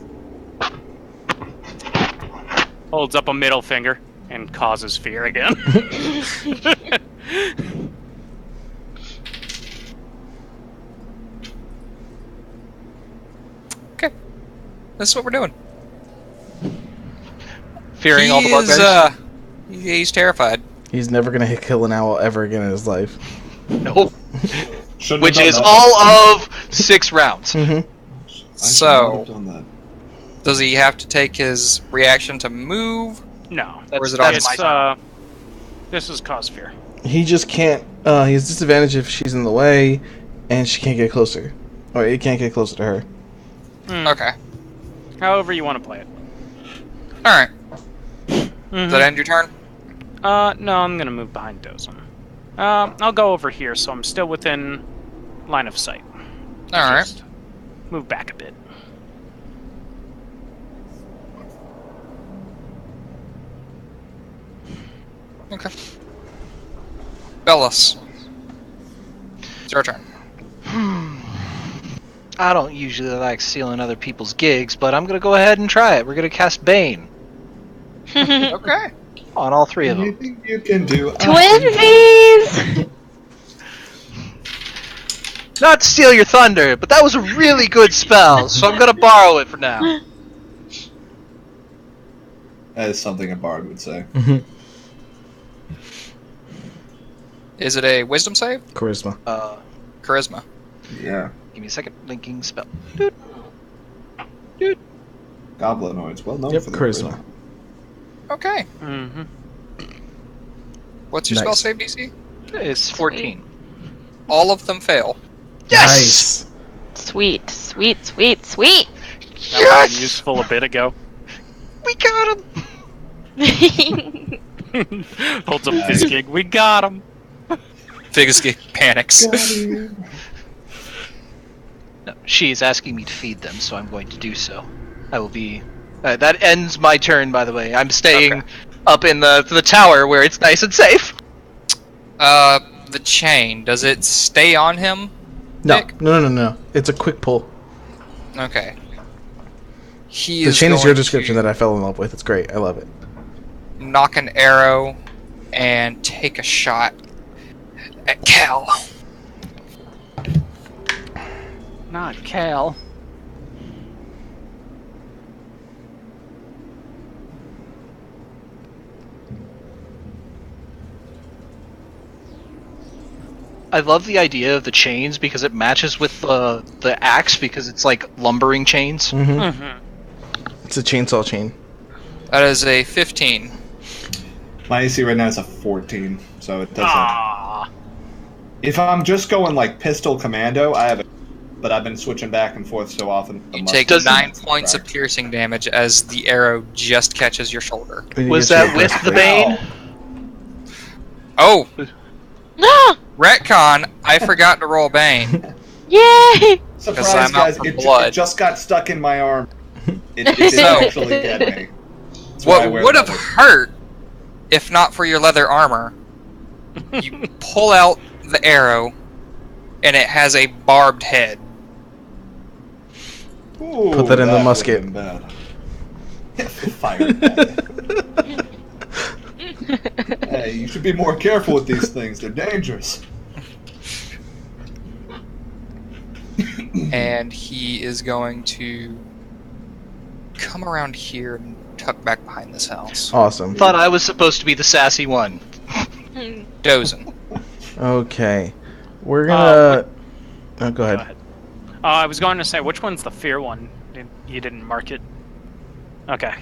Holds up a middle finger and causes fear again. Okay. That's what we're doing. Fearing all the bugbears. He's terrified. He's never gonna kill an owl ever again in his life. Nope. Shouldn't Which have done is that. all of 6 rounds. Mm-hmm. I should So- not have done that. Does he have to take his reaction to move? No, Or is it all it's my turn? this is cause fear. He just can't. He has disadvantage if she's in the way, and she can't get closer, or he can't get closer to her. Okay. However you want to play it. Alright. Does that end your turn? No, I'm gonna move behind Dozin. I'll go over here, so I'm still within line of sight. Alright. Just move back a bit. Okay. Bellas. It's your turn. I don't usually like stealing other people's gigs, but I'm gonna go ahead and try it. We're gonna cast Bane Okay. on all 3 of them. Anything you can do. Twinsies! Not to steal your thunder, but that was a really good spell, so I'm gonna borrow it for now. That is something a bard would say. Is it a wisdom save? Charisma. Charisma. Yeah. Give me a second. Linking spell. Goblinoids, well known Yep, for their charisma. Okay. Mm-hmm. What's your spell Nice. save DC? It's 14. All of them fail. Yes! Sweet, sweet, sweet, sweet! That would have been useful a bit ago. We got him! Holds up this gig. We got him. Figus panics. No, she is asking me to feed them, so I'm going to do so. I will be... that ends my turn, by the way. I'm staying up in the tower where it's nice and safe. The chain, does it stay on him? No, Nick? no. It's a quick pull. Okay. He The is chain is your going description to that I fell in love with. It's great. I love it. knock an arrow and take a shot at Cal. Not Cal. I love the idea of the chains because it matches with the axe because it's like lumbering chains. Mm-hmm. It's a chainsaw chain. That is a 15. My AC right now is a 14, so it doesn't. Ah. If I'm just going like pistol commando, I have it. But I've been switching back and forth so often. You take 9 points of piercing damage as the arrow just catches your shoulder. Was that with the Bane? Oh! No! Retcon, I forgot to roll Bane. Yay! Surprise, I'm out guys! for It blood. just got stuck in my arm. It didn't So- actually get me. That's why I What wear would have leather. hurt, if not for your leather armor, you pull out the arrow, and it has a barbed head. Ooh, Put that in the would've musket. been bad. Fire that. Hey, you should be more careful with these things. They're dangerous. And he is going to come around here and tuck back behind this house. Awesome. Thought I was supposed to be the sassy one. Dozing. Okay. We're gonna... Oh, go ahead. I was going to say, which one's the fear one? You didn't mark it. Okay.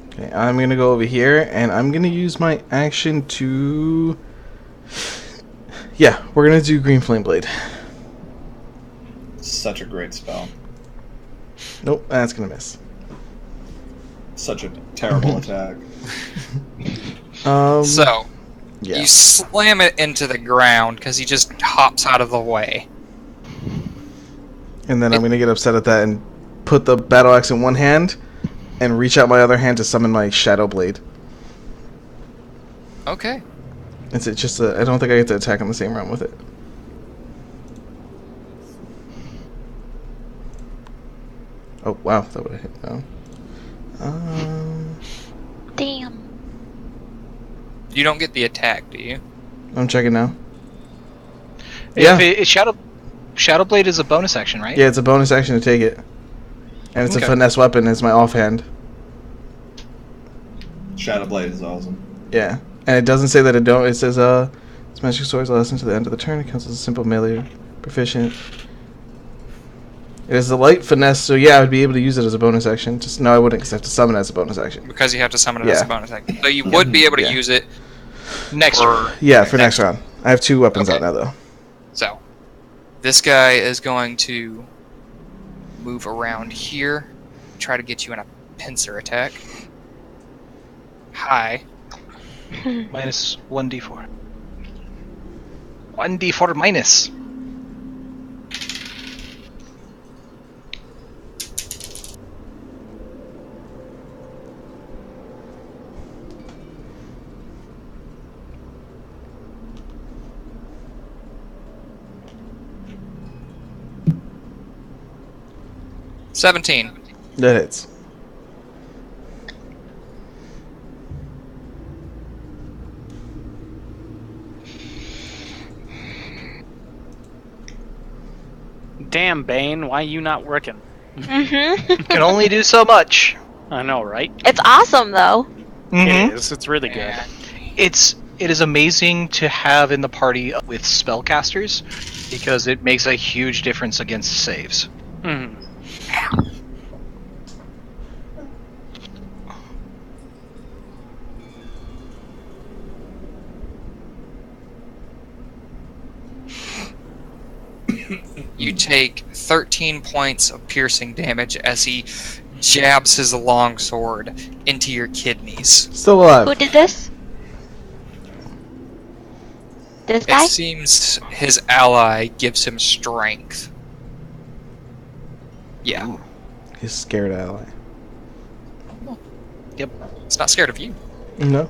Okay, I'm gonna go over here, and I'm gonna use my action to... Yeah, we're gonna do Green Flame Blade. Such a great spell. Nope, that's gonna miss. Such a terrible attack. So, yeah. you slam it into the ground because he just hops out of the way. And then I'm gonna get upset at that and put the battle axe in one hand, and reach out my other hand to summon my Shadow Blade. Okay. It's just I don't think I get to attack in the same round with it. Oh wow, that would have hit now. Damn. You don't get the attack, do you? I'm checking now. Yeah. Yeah. Shadow Blade is a bonus action, right? Yeah, it's a bonus action to take it. And it's Okay. a finesse weapon, it's my offhand. Shadow Blade is awesome. Yeah. And it doesn't say that it don't, it says, this magic sword is lasting to the end of the turn. It counts as a simple melee proficient. It is a light finesse, so yeah, I would be able to use it as a bonus action. Just no, I wouldn't, because I have to summon it as a bonus action. Because you have to summon it as Yeah. a bonus action. So you would be able to Yeah. use it Next for... round. Yeah, for next round. I have 2 weapons Okay. out now, though. So, this guy is going to move around here, try to get you in a pincer attack. Hi. Minus 1d4. 1d4 minus. $17. That hits. Damn, Bane, why you not working? Can only do so much. I know, right? It's awesome though. Mhm. It is. It's really good. It is amazing to have in the party with spellcasters because it makes a huge difference against saves. Mhm. You take 13 points of piercing damage as he jabs his longsword into your kidneys. Still alive. Who did this? This guy? It seems his ally gives him strength. Yeah. His scared ally. Yep. It's not scared of you. No.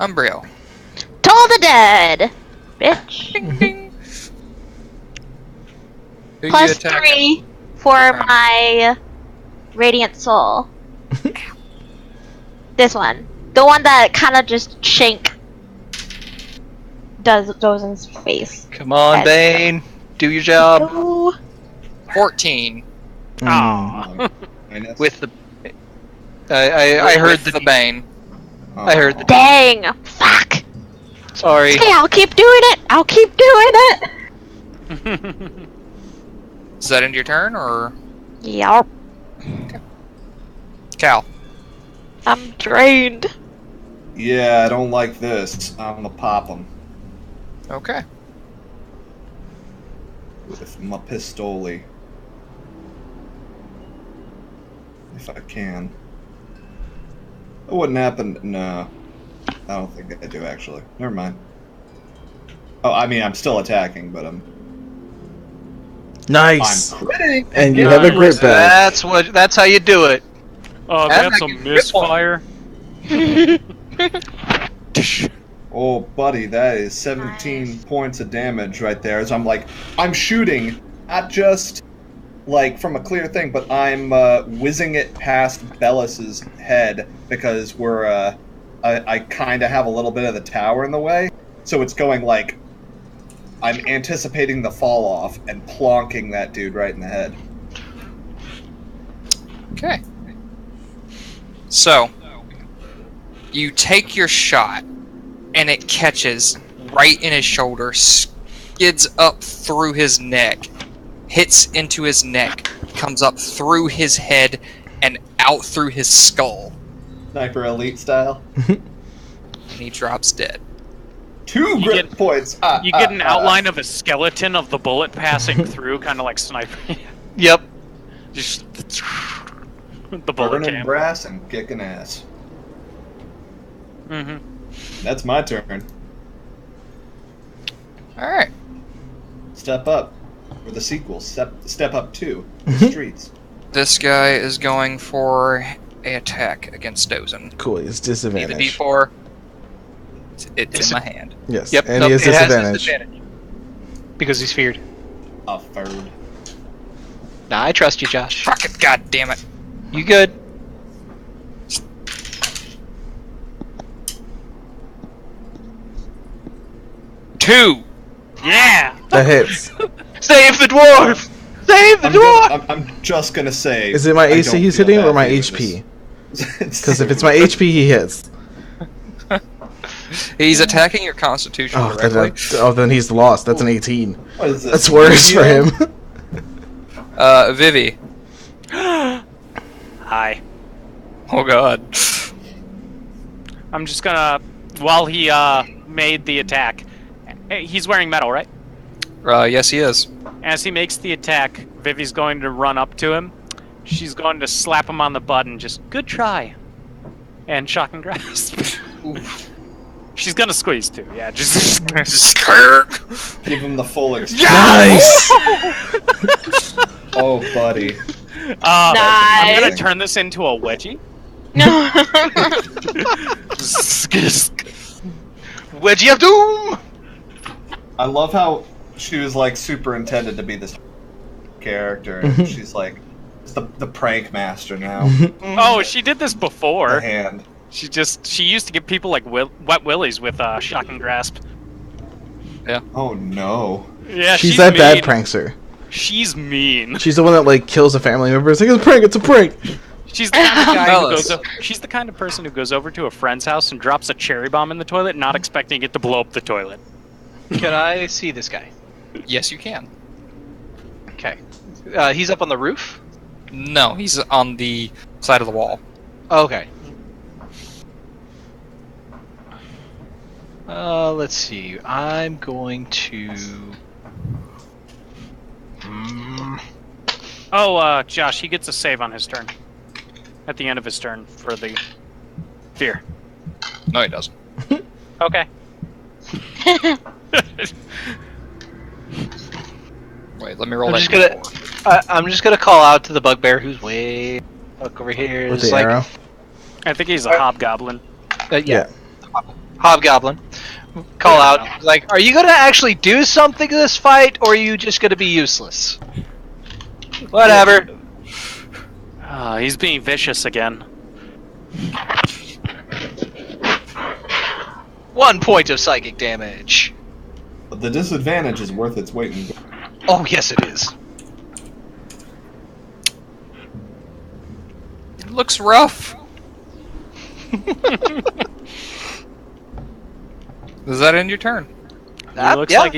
Umbrio. Toll the dead! Bitch. Ding ding. Who you Plus attack? 3 for my Radiant Soul. This one. The one that kind of just shank goes in his face. Come on, Yes. Bane. Do your job. Ooh. 14. Aw. Minus. With the. I heard With the bane. I heard the. Dang! Fuck! Sorry. Okay, I'll keep doing it! I'll keep doing it! Is that end your turn or Yup. Cal? I'm drained. Yeah, I don't like this. I'm gonna pop him Okay. with my pistoli. If I can. It wouldn't happen. No. I don't think I do, actually. Never mind. Oh, I mean, I'm still attacking, but I'm Nice. critting. And you have a grip back. That's how you do it. Oh, And that's I a can grip one. misfire. Oh, buddy, that is 17 points of damage right there. So I'm shooting, not just like from a clear thing, but I'm whizzing it past Bellis's head because I kind of have a little bit of the tower in the way, so it's going like I'm anticipating the fall off and plonking that dude right in the head. Okay. So, you take your shot, and it catches right in his shoulder, skids up through his neck, hits into his neck, comes up through his head, and out through his skull. Sniper Elite style. And he drops dead. 2 grip points. You get an outline of a skeleton of the bullet passing through, kind of like sniper. Yep. Just the bullet Burning cam. brass and kicking ass. Mm-hmm. That's my turn. Alright. Step up. Or the sequel. Step up 2. The streets. This guy is going for an attack against Dozen. Cool. It's Need the disadvantage. D4. It's in my hand. Yes. Yep. And nope, he has it disadvantage. disadvantage. Because he's feared. A third. Nah, I trust you, Josh. Fuck it, god damn it. You good? Two! Yeah. That hits. Save the dwarf! Save the dwarf! I'm just gonna say. Is it my I AC don't he's feel hitting or bad my for HP? this. Because if it's my HP, he hits. He's attacking your constitution Oh, directly. then he's lost. That's an 18. What is this? That's worse for him. Vivi. Hi. Oh god. I'm just gonna, while he made the attack, he's wearing metal, right? Yes he is. As he makes the attack, Vivi's going to run up to him. She's going to slap him on the butt and just, good try. And shock and grasp. She's gonna squeeze too, yeah, just Give him the full experience. Nice! Oh, buddy. I'm gonna Nice. turn this into a wedgie. No. Wedgie of Doom! I love how she was like super intended to be this character, and she's like the prank master now. Oh, she did this The before. hand. She used to give people like wet willies with shock and grasp. Oh no. Yeah, She's she's that mean. bad prankster. She's mean. She's the one that like kills a family member. It's like it's a prank. It's a prank. She's the kind of guy who Fellas. she's the kind of person who goes over to a friend's house and drops a cherry bomb in the toilet, not expecting it to blow up the toilet. Can I see this guy? Yes you can. Okay. He's up on the roof? No, he's on the side of the wall. Okay. Let's see. I'm going to... Oh, Josh, he gets a save on his turn. At the end of his turn for the fear. No he doesn't. Okay. Wait, let me roll I'm that just gonna... D4. I'm just gonna call out to the bugbear who's way up over here. With It's the like, arrow. I think he's a hobgoblin. Yeah. Hobgoblin. Call out. Like, are you gonna actually do something in this fight, or are you just gonna be useless? Whatever. He's being vicious again. 1 point of psychic damage. But the disadvantage is worth its weight in gold. Oh, yes it is. It looks rough. Does that end your turn? He looks yeah. like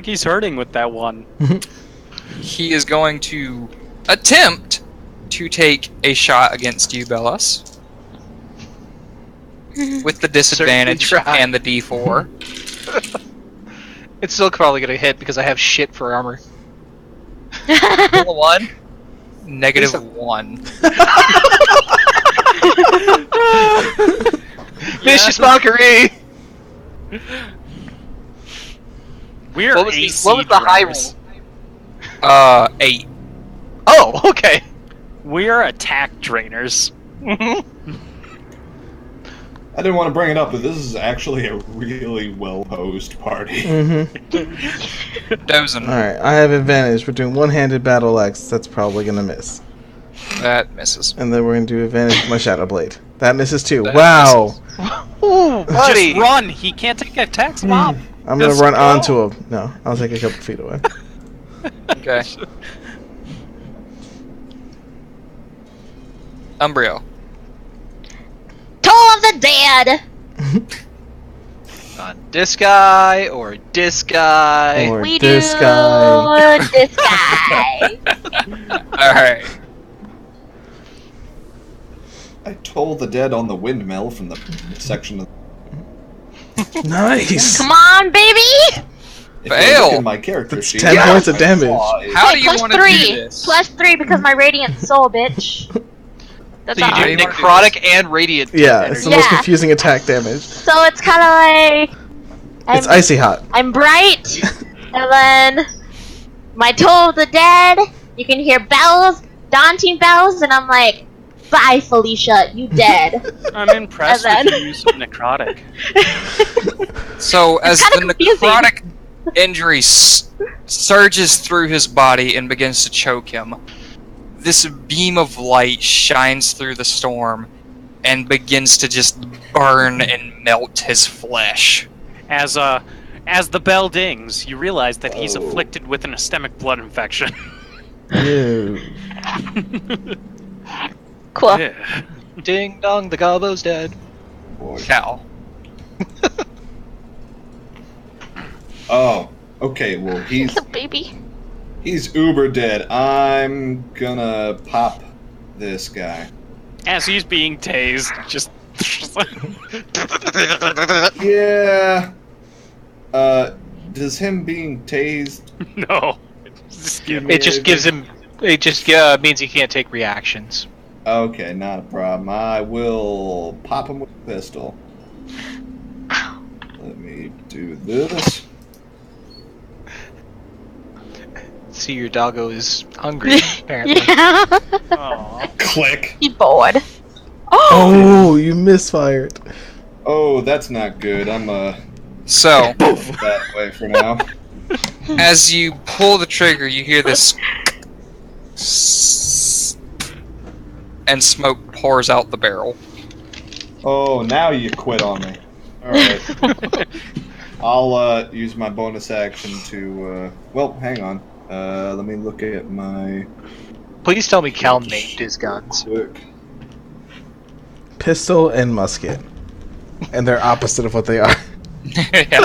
he's hurting with that one. He is going to attempt to take a shot against you, Bellas. With the disadvantage Certainly try. and the D4. It's still probably gonna hit because I have shit for armor. Roll a 1. Negative 1. Vicious mockery! We're What was AC the high drummers. roll? 8. Oh, okay. We're attack drainers. I didn't want to bring it up, but this is actually a really well-posed party. Dozing. Alright, I have advantage. We're doing one-handed battle axe. That's probably gonna miss. That misses. And then we're gonna do advantage with my shadow blade. That misses too. That Wow! Ooh, buddy! Just run! He can't take attacks, Mom! I'm gonna Just run go. onto him. No, I'll take a couple feet away. Okay. Umbrio. Toll of the Dead! On this guy or this guy. Or We this do guy. this guy. Alright. I told the dead on the windmill from the section of... Nice! Come on, baby! If Fail. you look at my character That's sheet, 10 what points of I damage. saw is- How do you Plus want to 3. do this? Plus 3 because my radiant soul, bitch. That's So you all. How do you wanna do necrotic and radiant. Yeah, it's the most Yeah. confusing attack damage. So it's kind of like It's icy hot. I'm bright, and then my Toll of the Dead. You can hear bells, daunting bells, and I'm like, "Bye, Felicia, you dead." I'm impressed And with then- your use of necrotic. So, as the kinda confusing. necrotic injury surges through his body and begins to choke him, this beam of light shines through the storm and begins to just burn and melt his flesh. As the bell dings, you realize that he's Oh. afflicted with an systemic blood infection. Ew. Cool. Yeah. Ding dong, the gobbo's dead. Boy. Cal. Oh, okay, well, Baby. he's uber dead. I'm gonna pop this guy. As he's being tased, just Yeah. Does him being tased... no. Just kidding. It just gives him. It just means he can't take reactions. Okay, not a problem. I will pop him with a pistol. Let me do this. See, your doggo is hungry, apparently. Yeah. Aw. Click. He bored. Oh, you misfired. Oh, that's not good. I'm So, that way for now. as you pull the trigger, you hear this, and smoke pours out the barrel. Oh, now you quit on me. Alright. I'll use my bonus action to well, hang on. Let me look at my Please tell me Cal named his guns. quick. Pistol and musket. And they're opposite of what they are. Yeah.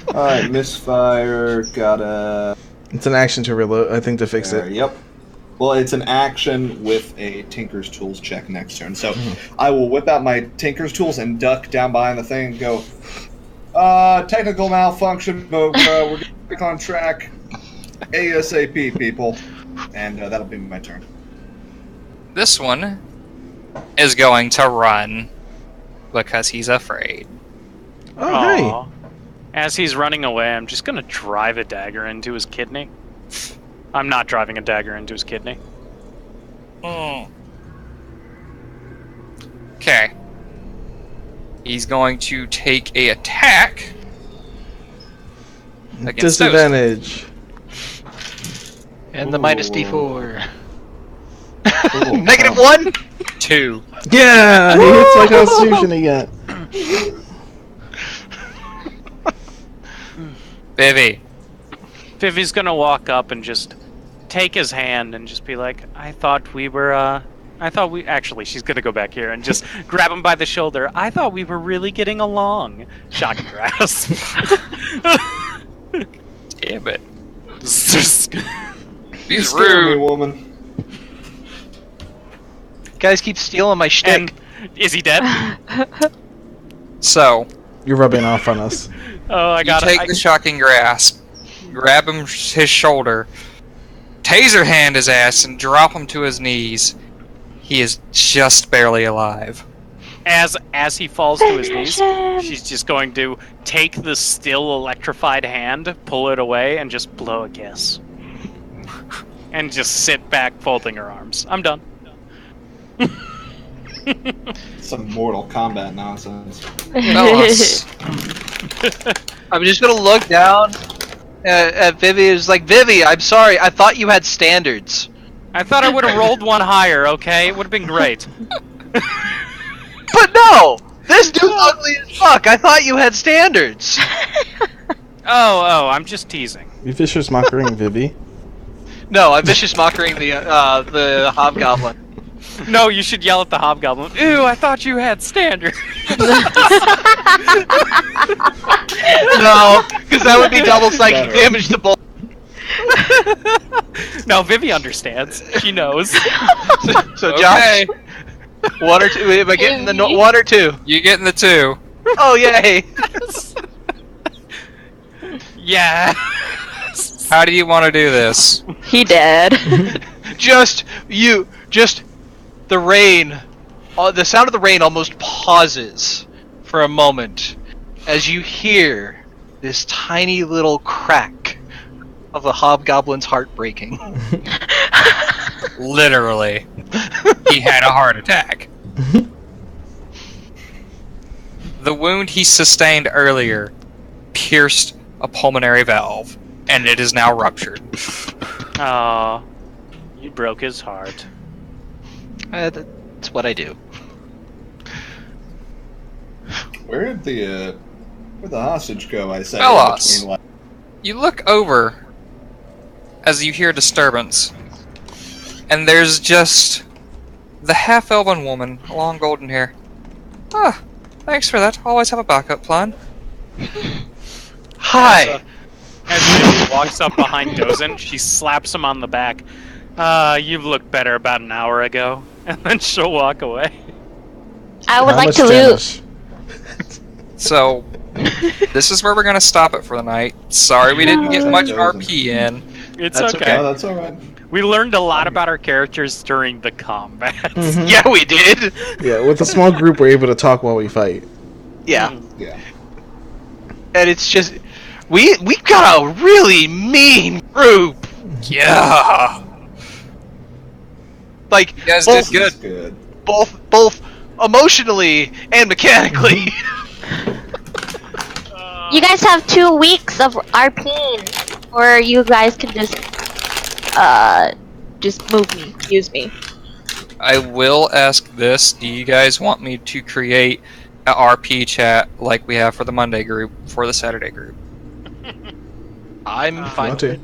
Alright, misfire, got a... It's an action to reload, I think, to fix it. Yep. Well, it's an action with a Tinker's Tools check next turn. So I will whip out my Tinker's Tools and duck down behind the thing and go, technical malfunction, but we're getting back on track. ASAP, people. And that'll be my turn. This one is going to run because he's afraid. Oh, hey. Aw. As he's running away, I'm just gonna drive a dagger into his kidney. I'm not driving a dagger into his kidney. Okay. He's going to take a attack against those. Disadvantage. And the minus Ooh. D4. Ooh, -1? 2. Yeah! He hits my constitution again. Vivi. Vivi's gonna walk up and just take his hand and just be like, actually, she's gonna go back here and just grab him by the shoulder. I thought we were really getting along. Shocking grasp. Damn it. You He's scared me, rude. woman. Guys keep stealing my shtick. And is he dead? So, You're rubbing off on us. Oh, I you got take it. the shocking grasp, grab him his shoulder, taser hand his ass, and drop him to his knees. He is just barely alive. As he falls to his knees, she's just going to take the still electrified hand, pull it away, and just blow a kiss. And just sit back, folding her arms. I'm done. Some Mortal Kombat nonsense. Velos. I'm just gonna look down at Vivi. It's like, Vivi, I'm sorry. I thought you had standards. I thought I would have rolled one higher. Okay, it would have been great. But no, this dude's ugly as fuck. I thought you had standards. Oh, I'm just teasing. You vicious mockering Vivi. No, I'm vicious mockering the hobgoblin. No, you should yell at the hobgoblin. Ew, I thought you had standard. No, because that would be double psychic Better. damage to both. No, Vivi understands. She knows. So Okay. Josh, 1 or 2? Am I getting the 1 or 2? You getting the 2. Oh yay! Yeah. How do you want to do this? He did. Just the rain. The sound of the rain almost pauses for a moment as you hear this tiny little crack of the hobgoblin's heart breaking. Literally. He had a heart attack. The wound he sustained earlier pierced a pulmonary valve, and it is now ruptured. Oh, you broke his heart. That's what I do. Where'd the hostage go? I said. Velos. between, like, You look over as you hear disturbance, and there's just the half-elven woman, long golden hair. Ah, thanks for that. Always have a backup plan. Hi. As Vivi walks up behind Dozen, she slaps him on the back. You've looked better about an hour ago. And then she'll walk away. I would How like much to damage? So, this is where we're gonna stop it for the night. Sorry we didn't get much RP in. It's That's okay. Oh, that's all right. We learned a lot about our characters during the combat. Mhm. Yeah, we did. Yeah, with a small group, we're able to talk while we fight. Yeah, Yeah. and it's just we've got a really mean group. Yeah! Like You guys both, did good. That's good. both emotionally and mechanically. You guys have 2 weeks of RPing, or you guys can just move me, use me. I will ask this. Do you guys want me to create a RP chat like we have for the Monday group for the Saturday group? I'm fine. Want with to? it.